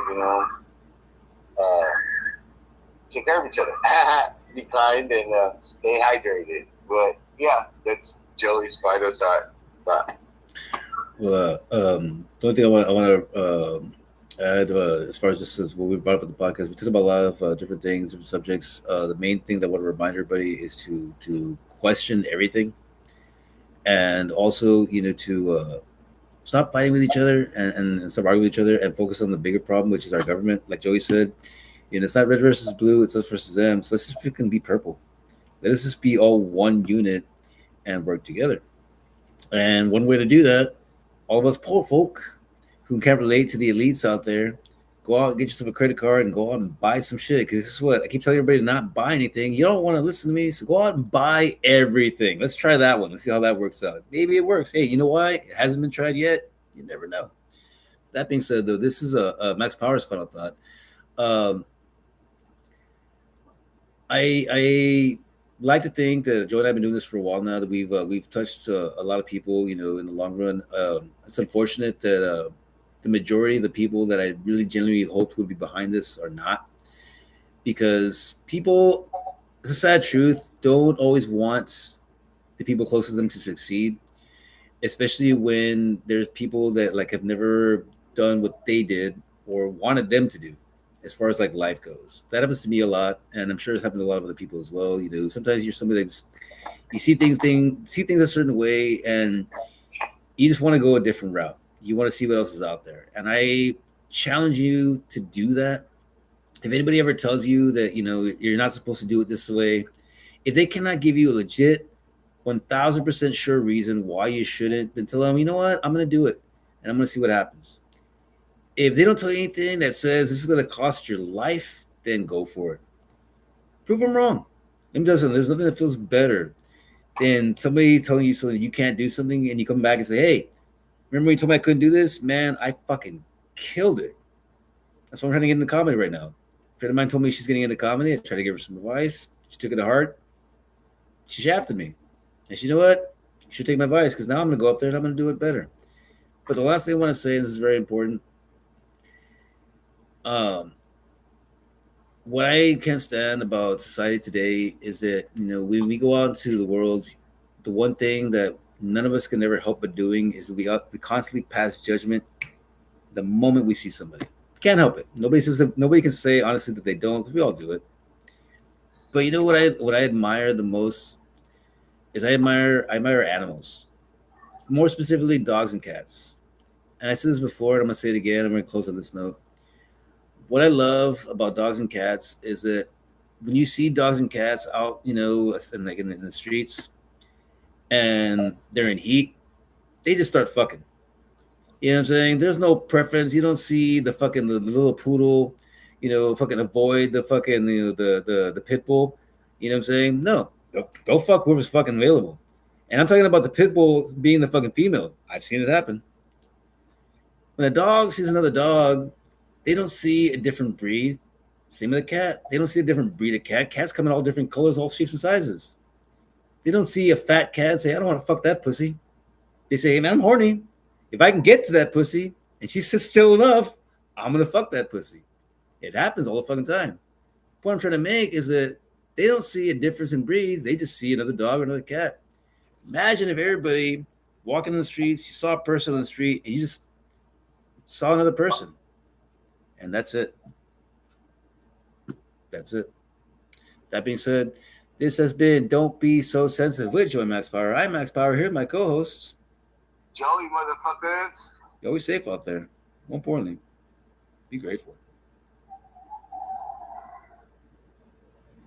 take care of each other. Be kind and stay hydrated. But yeah, that's Joey's final thought. Well, the only thing I want to add as far as this is what we brought up in the podcast, we talked about a lot of different things, different subjects. The main thing that I want to remind everybody is to question everything, and also to stop fighting with each other and stop arguing with each other and focus on the bigger problem, which is our government. Like Joey said, it's not red versus blue, it's us versus them. So let's just freaking be purple. Let us just be all one unit and work together. And one way to do that, all of us poor folk who can't relate to the elites out there, go out and get yourself a credit card and go out and buy some shit. Because this is what I keep telling everybody, to not buy anything. You don't want to listen to me, so go out and buy everything. Let's try that one. Let's see how that works out. Maybe it works. Hey, you know why? It hasn't been tried yet. You never know. That being said, though, this is a Max Power's final thought. I like to think that Joe and I have been doing this for a while now. That we've touched a lot of people. In the long run, it's unfortunate that the majority of the people that I really genuinely hoped would be behind this are not, because people. It's a sad truth. Don't always want the people closest to them to succeed, especially when there's people that like have never done what they did or wanted them to do as far as like life goes. That happens to me a lot, and I'm sure it's happened to a lot of other people as well. Sometimes you're somebody that's you see things a certain way, and you just want to go a different route. You want to see what else is out there, and I challenge you to do that. If anybody ever tells you that you're not supposed to do it this way, if they cannot give you a legit 1000% sure reason why you shouldn't, then tell them, you know what, I'm going to do it and I'm going to see what happens. If they don't tell you anything that says this is going to cost your life, then go for it. Prove them wrong. There's nothing that feels better than somebody telling you something you can't do something, and you come back and say, hey, remember when you told me I couldn't do this? Man, I fucking killed it. That's why I'm trying to get into comedy right now. A friend of mine told me she's getting into comedy. I tried to give her some advice. She took it to heart. She shafted me. And you know what? You should take my advice, because now I'm going to go up there and I'm going to do it better. But the last thing I want to say, and this is very important, what I can't stand about society today is that, when we go out into the world, the one thing that none of us can ever help but doing is we constantly pass judgment the moment we see somebody. Can't help it. Nobody can say honestly that they don't, because we all do it. But you know what I admire the most is I admire animals, more specifically dogs and cats. And I said this before, and I'm gonna say it again. I'm gonna close on this note. What I love about dogs and cats is that when you see dogs and cats out, in the streets, and they're in heat, they just start fucking. You know what I'm saying? There's no preference. You don't see the little poodle, fucking avoid the fucking the pit bull. You know what I'm saying? No, go fuck whoever's fucking available. And I'm talking about the pit bull being the fucking female. I've seen it happen. When a dog sees another dog, they don't see a different breed. Same with a cat. They don't see a different breed of cat. Cats come in all different colors, all shapes and sizes. They don't see a fat cat and say, I don't want to fuck that pussy. They say, hey man, I'm horny. If I can get to that pussy and she sits still enough, I'm gonna fuck that pussy. It happens all the fucking time. The point I'm trying to make is that they don't see a difference in breeds. They just see another dog or another cat. Imagine if everybody walking in the streets, you saw a person on the street, and you just saw another person. And that's it. That's it. That being said, this has been Don't Be So Sensitive with Joey Max Power. I'm Max Power here, my co-hosts. Joey, motherfuckers. You're always safe out there. More importantly, be grateful.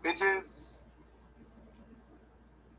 Bitches.